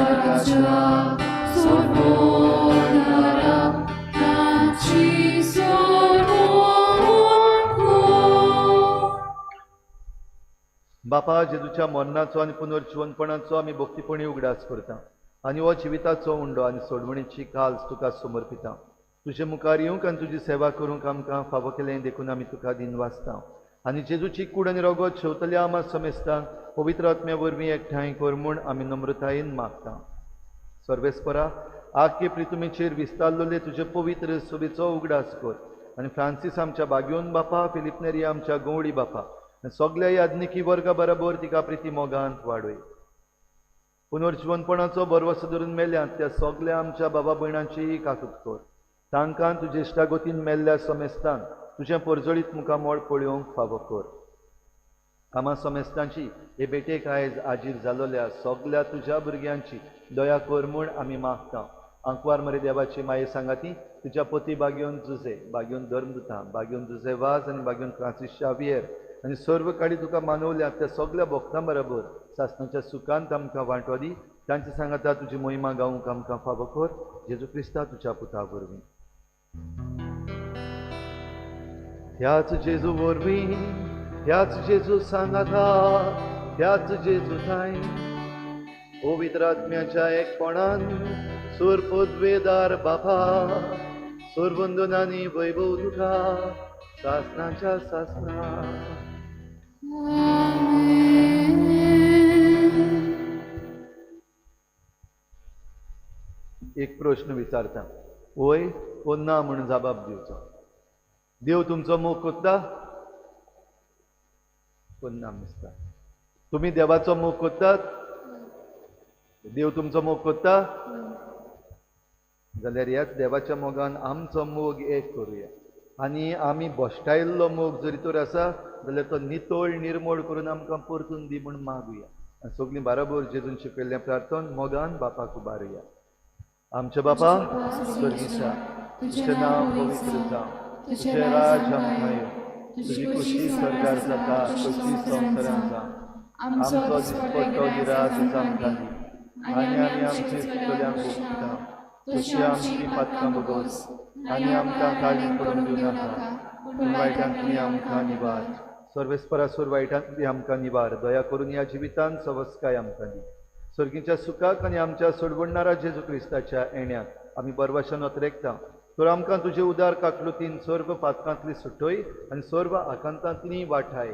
सोडवणारा ताची सोडवण कर. बापा जेजूच्या मरणाचो आनी पुनर्जीवनपणाचो आमी भक्तीपणी उगडास करता आनी हो जिविताचो उंडो आनी सोडवणेची काल्स तुका समर्पिता. तुजे मुखार येवंक आनी तुजी सेवा करूंक आमकां फावो केलें देखून आमी तुका दिन वाचता आनी जेजूची कूड आनी रगत शेवतल्या आमा समेस्तांक पवित्र आत्म्या वरवीं एकठांय कर म्हूण आमी नम्रतायेन मागता. सर्वेस्परा आख्खे प्रितुमेचेर विस्तारलोले तुजे पवित्र सोबेचो उगडास कर आनी फ्रांसीस आमच्या बागयोन बापा, फिलिप नेरी आमच्या गवळी बापा, सगळ्या याज्ञिकी वर्गा बरोबर तिका प्रिती मोगांत वाडय. पुनर्जीवनपणाचो बरवसो धरून मेल्यांत त्या सगळ्या आमच्या बाबा भयणांची काकूट कर. तांकां तुजे इश्टागोतीन मेल्ल्या समेस्तांक तुजें परजळीत मुखामोळ पळोवंक फावो कर. आमा समेस्तांची हे बेटेक आयज आजीर जालोल्या सगळ्या तुज्या भुरग्यांची दया कर म्हूण आमी मागता. आंकवार मरे देवाची माये सांगाती तुज्या पती बागयोन जुजे, बागयोन धर्मदुतां, बागयोन जुजे वाज आनी बागयोन फ्रांसीस शावियर आनी सर्व काळी तुका मानवल्या त्या सगळ्या भक्तां बरोबर सासणाच्या सुखांत आमकां वांटो दी. तांची सांगाता तुजी मोहिमा गावंक आमकां फावो कर. जेजू क्रिस्ता तुज्या पुता वरवीं. ह्याच जेजू वरवीं, ह्याच जेजू सांगाता, ह्याच जेजू थंय पवित्र आत्म्याच्या एकपणान सूर पदवेदार बापा, सुरवंदनांनी वैभव तुका सासणाच्या सासणा. एक प्रश्न विचारता, वय वो ना म्हणून जबाब दिवचो. देव तुमचो मोग कोत्ता? कोण ना दिसता. तुम्ही देवाचो मोग कोत्तात? देव तुमचो मोग कोत्ता? जाल्यार ह्याच देवाच्या मोगान आमचो मोग एक करूया आनी आमी बोश्टायिल्लो मोग जरी तर आसा जाल्यार तो नितळ निर्मळ करून आमकां परतून दी म्हूण मागुया. आनी सगळीं बरोबर जेजून शिकयल्लें प्रार्थन मोगान बापाक उबारुया. आमचे बापा स्वर्गीचा, तुजें नांव पवित्र जावं, तुजें राज आमकां येवं, तुजी खुशी स्वर्गार जाता तशी संवसारांत जावं. आमचो दिसपट्टो गिरास आमकां दी आनी आमी आमची चुकल्यांक भोगता तशी आमची पातकां भोगोस आनी आमकां काळजी पडूंक दिवं नाका, पूण वायटांतली आमकां निवार. सर्वेस्परासूर वायटांतली आमकां निवार. दया करून ह्या जिवितांत सवस्काय आमकां दी. सर्गीच्या सुखाक आनी आमच्या सोडवणारा जेजू क्रिस्ताच्या येण्याक आमी बरवाशान वतरेकता. तर आमकां तुजे उदार काकलुतीन सर्व पातकांतली सुटय आनी सर्व आकांतांतली वाठाय.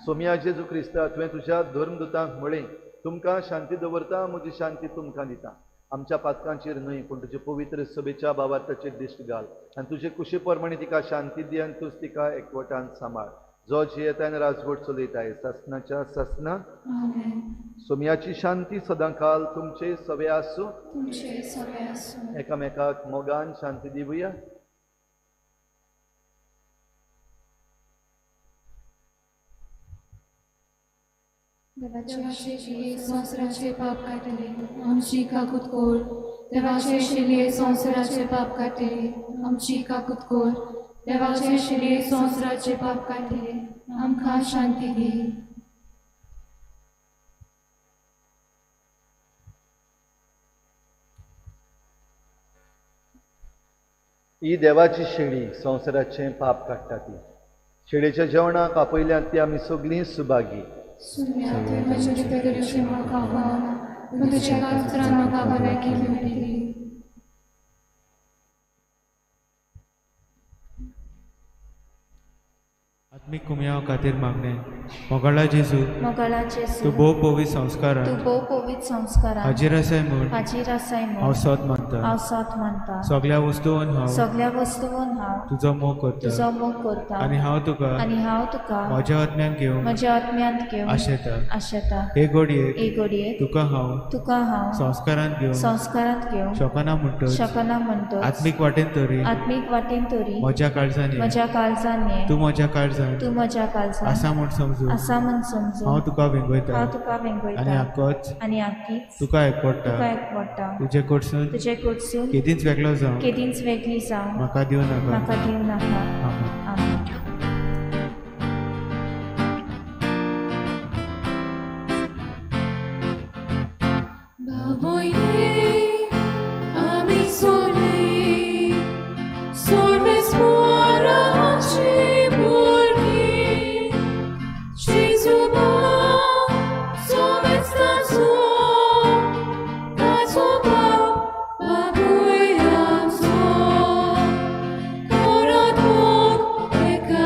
सोम्या जेजू क्रिस्ता, तुवें तुज्या धर्मदुतांक म्हळें, तुमकां शांती दवरता, म्हजी शांती तुमकां दिता. आमच्या पातकांचेर न्हय पूण तुजे पवित्र सभेच्या भावार्थाचेर दिश्ट घाल आनी तुजे कुशे प्रमाणे तिका शांती दी आनी तूंच तिका एकवटान सांबाळ. जो जियेतान राजवट चलयताय ससनाच्या ससना आमेन. सोम्याची शांती सदांकाल तुमचे सवे आसूं. तुमचे सगळे असो. एकामेकाक मोगान शांती दिवया. देवाचे शिलिये संवसाराचे पाप काढले आमची काकूत कोर. देवाचे शिलिये संवसाराचे पाप काढले आमची काकूत कोर. देवाचे शिलिये संवसाराचे पाप काढले आमकां शांती दी. ही देवाची शेळी संवसाराचे पाप काडटा ती. शेळीच्या जेवणाक आपयल्यांत ती आमी सगळीं सुभागी. सुन्या तुवें म्हजे भितर म्हाका आव्हान पूण तुज्या कातरान म्हाका भलायकी मेळटली. आत्मिक कुमयाव खातीर मागणें. मोगाळा जेजू, मोगाळा तूं जेजू भोव पवित संस्कारान तूं भोव पवित संस्कारान हाजीर आसाय म्हूण हाजीर आसाय हांव म्हूण सोत मानता. हांव साथ मानता. सगळ्या वस्तूंवन हांव सगळ्या वस्तूंवन हांव तुजो मोग करता तुजो मोग करता आनी हांव तुका आनी हांव तुका म्हज्या आत्म्यान घेवन म्हज्या आत्म्यांत घेवन आशेता. आशेता. हे घडयेक हे घडयेक तुका हांव हांव संस्कारान घेवन संस्कारांत घेवन शोकना म्हणटच शकना म्हणटोच आत्मीक वाटेन तरी आत्मीक वाटेन तरी म्हज्या काळजान ये. म्हज्या काळजान ये. तूं म्हज्या काळजान तूं म्हज्या काळजान आसा म्हूण समजून आसा म्हूण समजून हांव तुका वेंगयता हांव तुका आनी वेंगयता आक्कोच आनी आखीच तुका एकपडटा. तुका एकवटा. तुजे कडसून तुजे कडसून केदींच वेगळो जावं केदींच वेगळी जावं म्हाका दिवं नाका. म्हाका दिवं नाका. आमेन. आमेन. Baboye, ami soli, sorves mora ci burgi, ci zuba, sorves tazo, baboye amzo, koradon, eka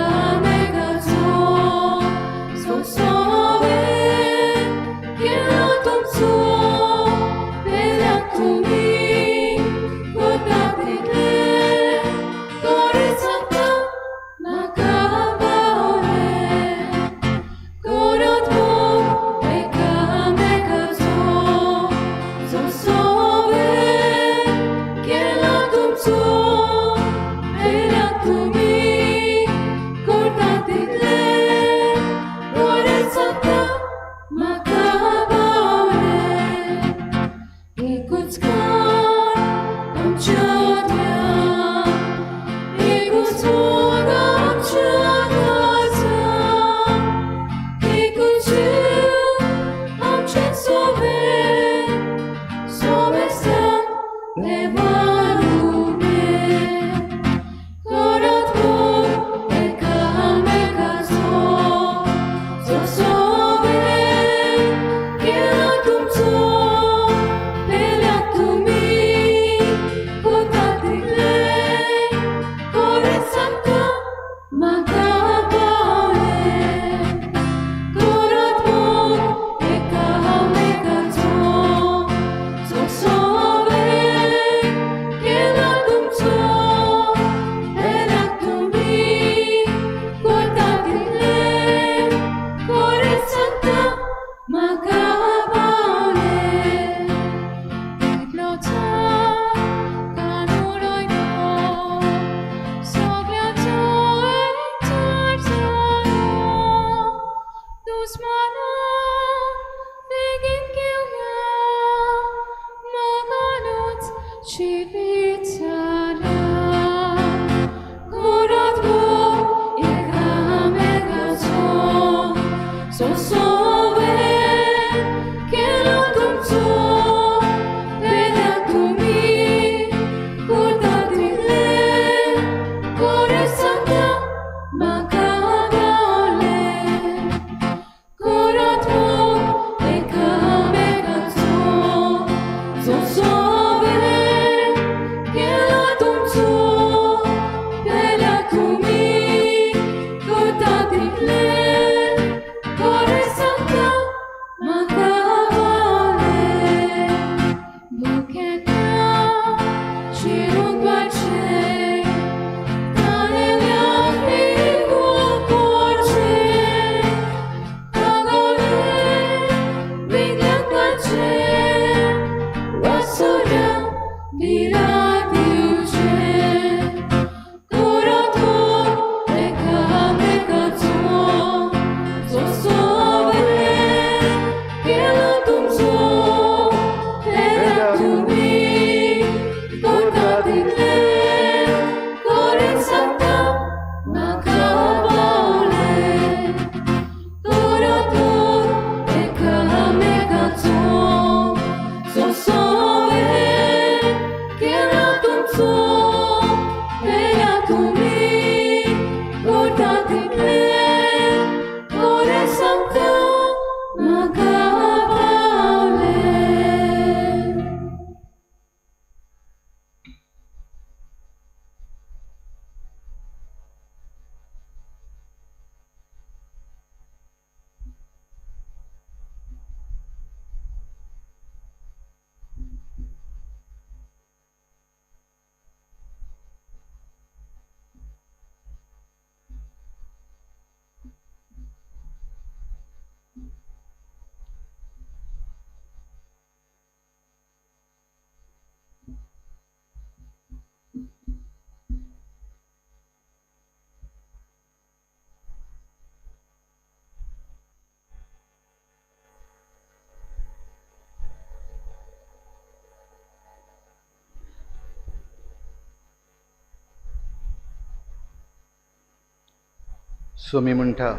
so मी म्हणटा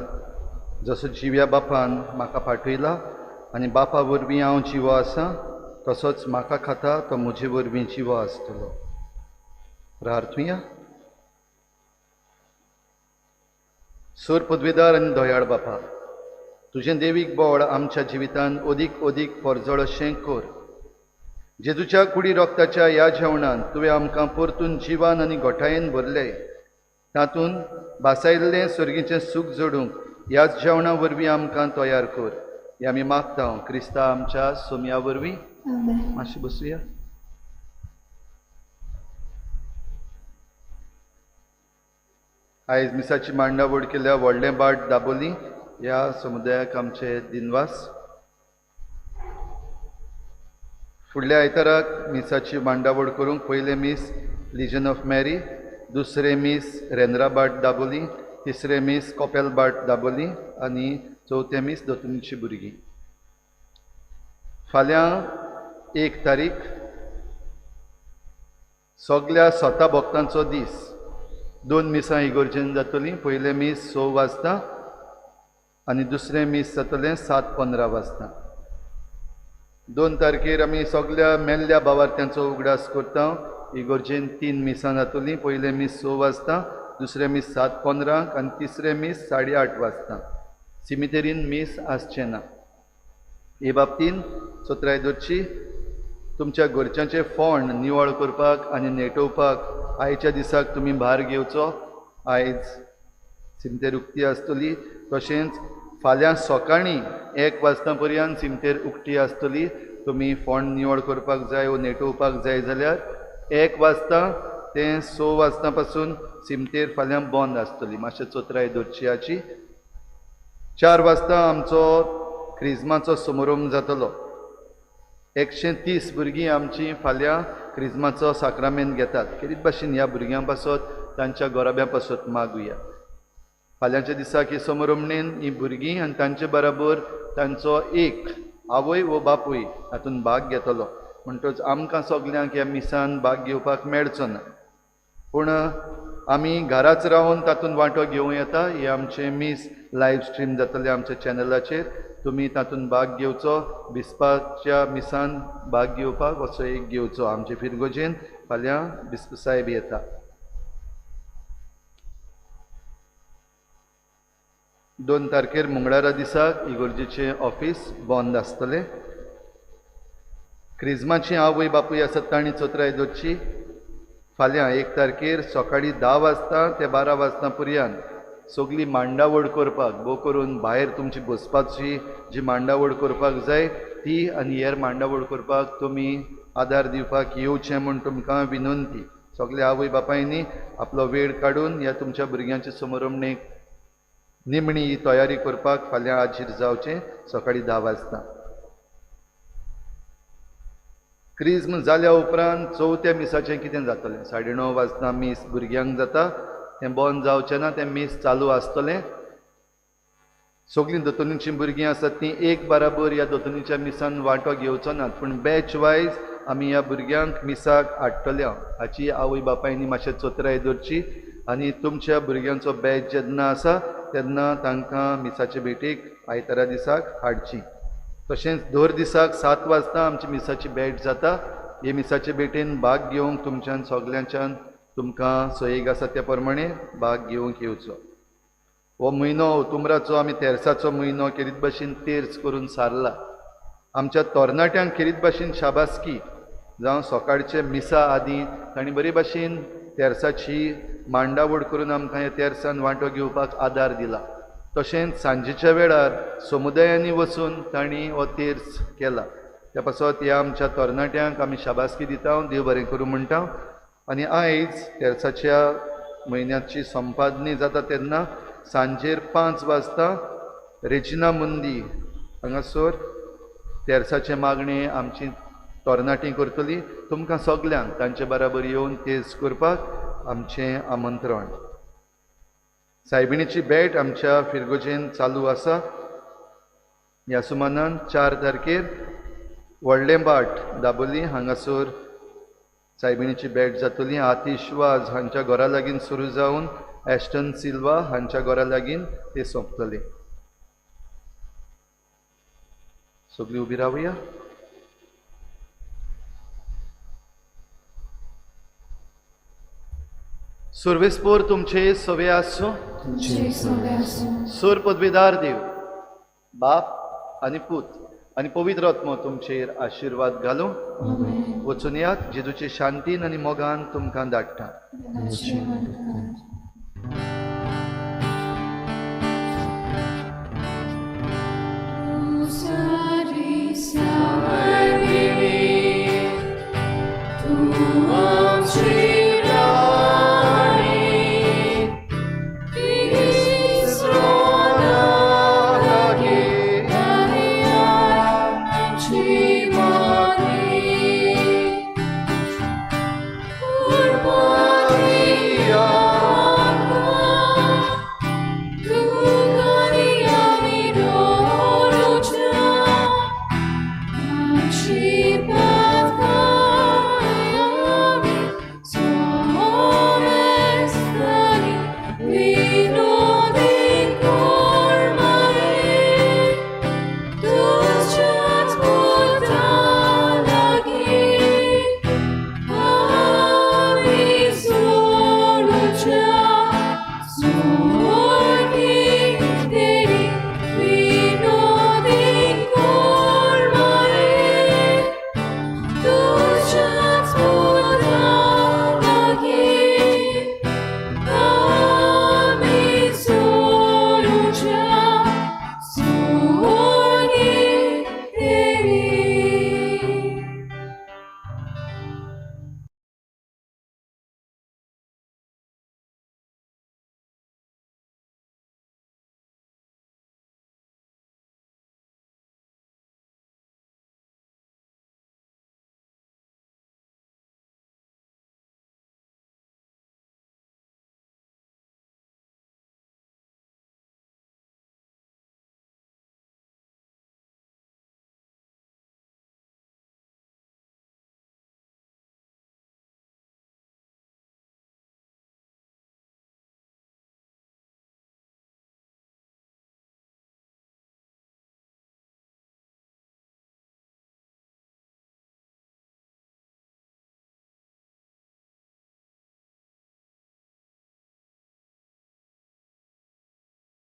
जसो जिव्या बापान म्हाका पाठयला आनी बापा वरवीं हांव जिवो आसां तसोच म्हाका खाता तो म्हजे वरवीं जिवो आसतलो. प्रार्थुया. सोर पदवेदार आनी दोयाळ बापा, तुजें देवीक बोळ आमच्या जिवितांत ओदीक ओदीक परजळ अशें कर. जेजूच्या कुडी रोगताच्या ह्या जेवणान तुवें आमकां परतून जिवान आनी घोटायेन भरले. तातूंत बासायल्लें सर्गीचें सूख जोडूंक ह्याच जेवणा वरवीं आमकां तयार कर. हें आमी मागता क्रिस्ता आमच्या सोम्या वरवीं. आमेन. मातशें बसुया. आयज मिसाची मांडावळ केल्या व्हडलें बाट दाबोली ह्या समुदायाक आमचे दिनवास. फुडल्या आयताराक मिसाची मांडावळ करूंक पयले मीस लिजन ऑफ मॅरी, दुसरे मीस रेंद्रा बाट दाबोली, तिसरे मीस कोपेल बाट दाबोली आनी चवथे मीस दोतोनीची भुरगीं. फाल्यां 1 तारीख सगळ्या स्वता भक्तांचो दीस. 2 मिसां इगोर्जेन जातलीं. पयले मीस 6 वाजता आनी दुसरें मीस जातलें 7:15 वाजता. 2 तारखेर आमी सगळ्या मेल्ल्या भावार्थ्यांचो उगडास करता. इगोर्जेन 3 मिसां जातलीं. पयले मीस 6 वाजता, दुसरें मीस 7:15 आनी तिसरें मीस 8:30 वाजता. सिमितेरीन मीस आसचें ना. हे बाबतींत सत्राय दरची तुमच्या घरच्यांचे फोंड निवळ करपाक आनी नेटोवपाक आयच्या दिसाक तुमी भार घेवचो. आयज सिमतेर उक्ती आसतली. तशेंच फाल्यां सकाळीं 1 वाजता पर्यंत सिमतेर उक्ती आसतली. तुमी फोंड निवळ करपाक जाय वा नेटोवपाक जाय जाल्यार 1 वाजता ते 6 वाजता पासून सिमतेर फाल्यां बंद आसतली. मातशें चोत्राय दरची हाची. 4 वाजता आमचो क्रिस्माचो समारंभ जातलो. 130 भुरगीं आमची फाल्यां क्रिस्माचो साक्रामेंत घेतात. खेरीत भाशेन ह्या भुरग्यां पासत तांच्या गोराब्या पासत मागुया. फाल्यांच्या दिसाक हे समारंभणेन ही भुरगीं आनी तांचे बराबर तांचो एक आवय वो बापूय हातूंत भाग घेतलो. म्हणटच आमकां सगल्यांक ह्या मिसान भाग घेवपाक मेळचो ना. पूण आमी घराच रावन तातूंत वांटो घेवं येता. हे आमचें मीस लायव्ह स्ट्रीम जातलें आमच्या चॅनलाचेर. तुमी तातूंत भाग घेवचो. बिस्पाच्या मिसान भाग घेवपाक असो एक घेवचो. आमचे फिरगोजेन फाल्यां बिस्प साहेब येता. 2 तारखेर मंगळारा दिसाक इगोर्जेचें ऑफीस बंद आसतलें. क्रिस्माची आवय बापूय आसात तांणी चोत्राय दरची फाल्यां 1 तारखेर सकाळीं 10 वाजता ते 12 वाजता पर्यंत सगळी मांडावळ करपाक, भोव करून भायर तुमची बसपाची जी मांडावळ करपाक जाय ती आनी हेर मांडावळ करपाक तुमी आदार दिवपाक येवचें म्हूण तुमकां विनंती. सगल्या आवय बापायनी आपलो वेळ काडून ह्या तुमच्या भुरग्यांचे समारंभणेक निमणी ही तयारी करपाक फाल्यां हाजीर जावचें सकाळीं 10 वाजता. क्रिस्म जाल्या उपरांत चवथ्या मिसाचें कितें जातलें? 9:30 वाजता मीस भुरग्यांक जाता. तें बंद जावचें ना. तें मीस चालू आसतलें. सगळीं दोतोनीचीं भुरगीं आसात तीं एक बराबर ह्या दोतोनीच्या मिसान वांटो घेवचो नात. पूण बॅच वायज आमी ह्या भुरग्यांक मिसाक हाडटले हाची आवय बापायनी मातशें चोत्राय दरची. आनी तुमच्या भुरग्यांचो बॅच जेन्ना आसा तेन्ना तांकां मिसाचे भेटेक आयतारा दिसाक हाडची. तशेंच दर दिसाक 7 वाजता आमची मिसाची भेट जाता. हे मिसाचे भेटेन भाग घेवंक तुमच्यान सगल्यांच्यान तुमकां सयेग आसा त्या प्रमाणे भाग घेवंक येवचो. हो म्हयनो ओतुंबराचो आमी तेरसाचो म्हयनो खेरीत भाशेन तेर्स करून सारला. आमच्या तरणाट्यांक खेरीत भाशेन शाबासकी जावं सकाळचे मिसा आदीं तांणी बरे भाशेन तेर्साची मांडावळ करून आमकां ह्या तेर्सान वांटो घेवपाक आदार दिला. तशेंच सांजेच्या वेळार समुदायांनी वचून तांणी हो तेर्स केला. त्या पासत ह्या आमच्या तरणाट्यांक आमी शाबासकी दिता. देव बरें करूं म्हणटा. आनी आयज तेर्साच्या म्हयन्याची संपादनी जाता तेन्ना सांजेर 5 वाजता रेजिना मुंदी हांगासर तेर्साचे मागणे आमची तरणाटीं करतलीं. तुमकां सगल्यांक तांचे बराबर येवन तेर्स करपाक आमचें आमंत्रण. सायबिणीची भेट आमच्या फिरगोजेन चालू आसा. ह्या सुमारान 4 तारखेर व्हडलें बाट दाबोली हांगासर सायबिणीची भेट जातली. आतिशवाज हांच्या घरा लागीं सुरू जावन एस्टन सिल्वा हांच्या घरा लागीं ते सोंपतले. सगळीं उबी रावया. सर्वेस्पोर तुमचे सवे आसूं. तुझे सवे आसूं. सूर पदवीदार देव बाप आनी पूत आनी पवित्र आत्मो तुमचेर आशिर्वाद घालूं. आमेन. वचून यात जेजूचे शांतीन आनी मोगान तुमकां धाडटा. देवाची वाट कर.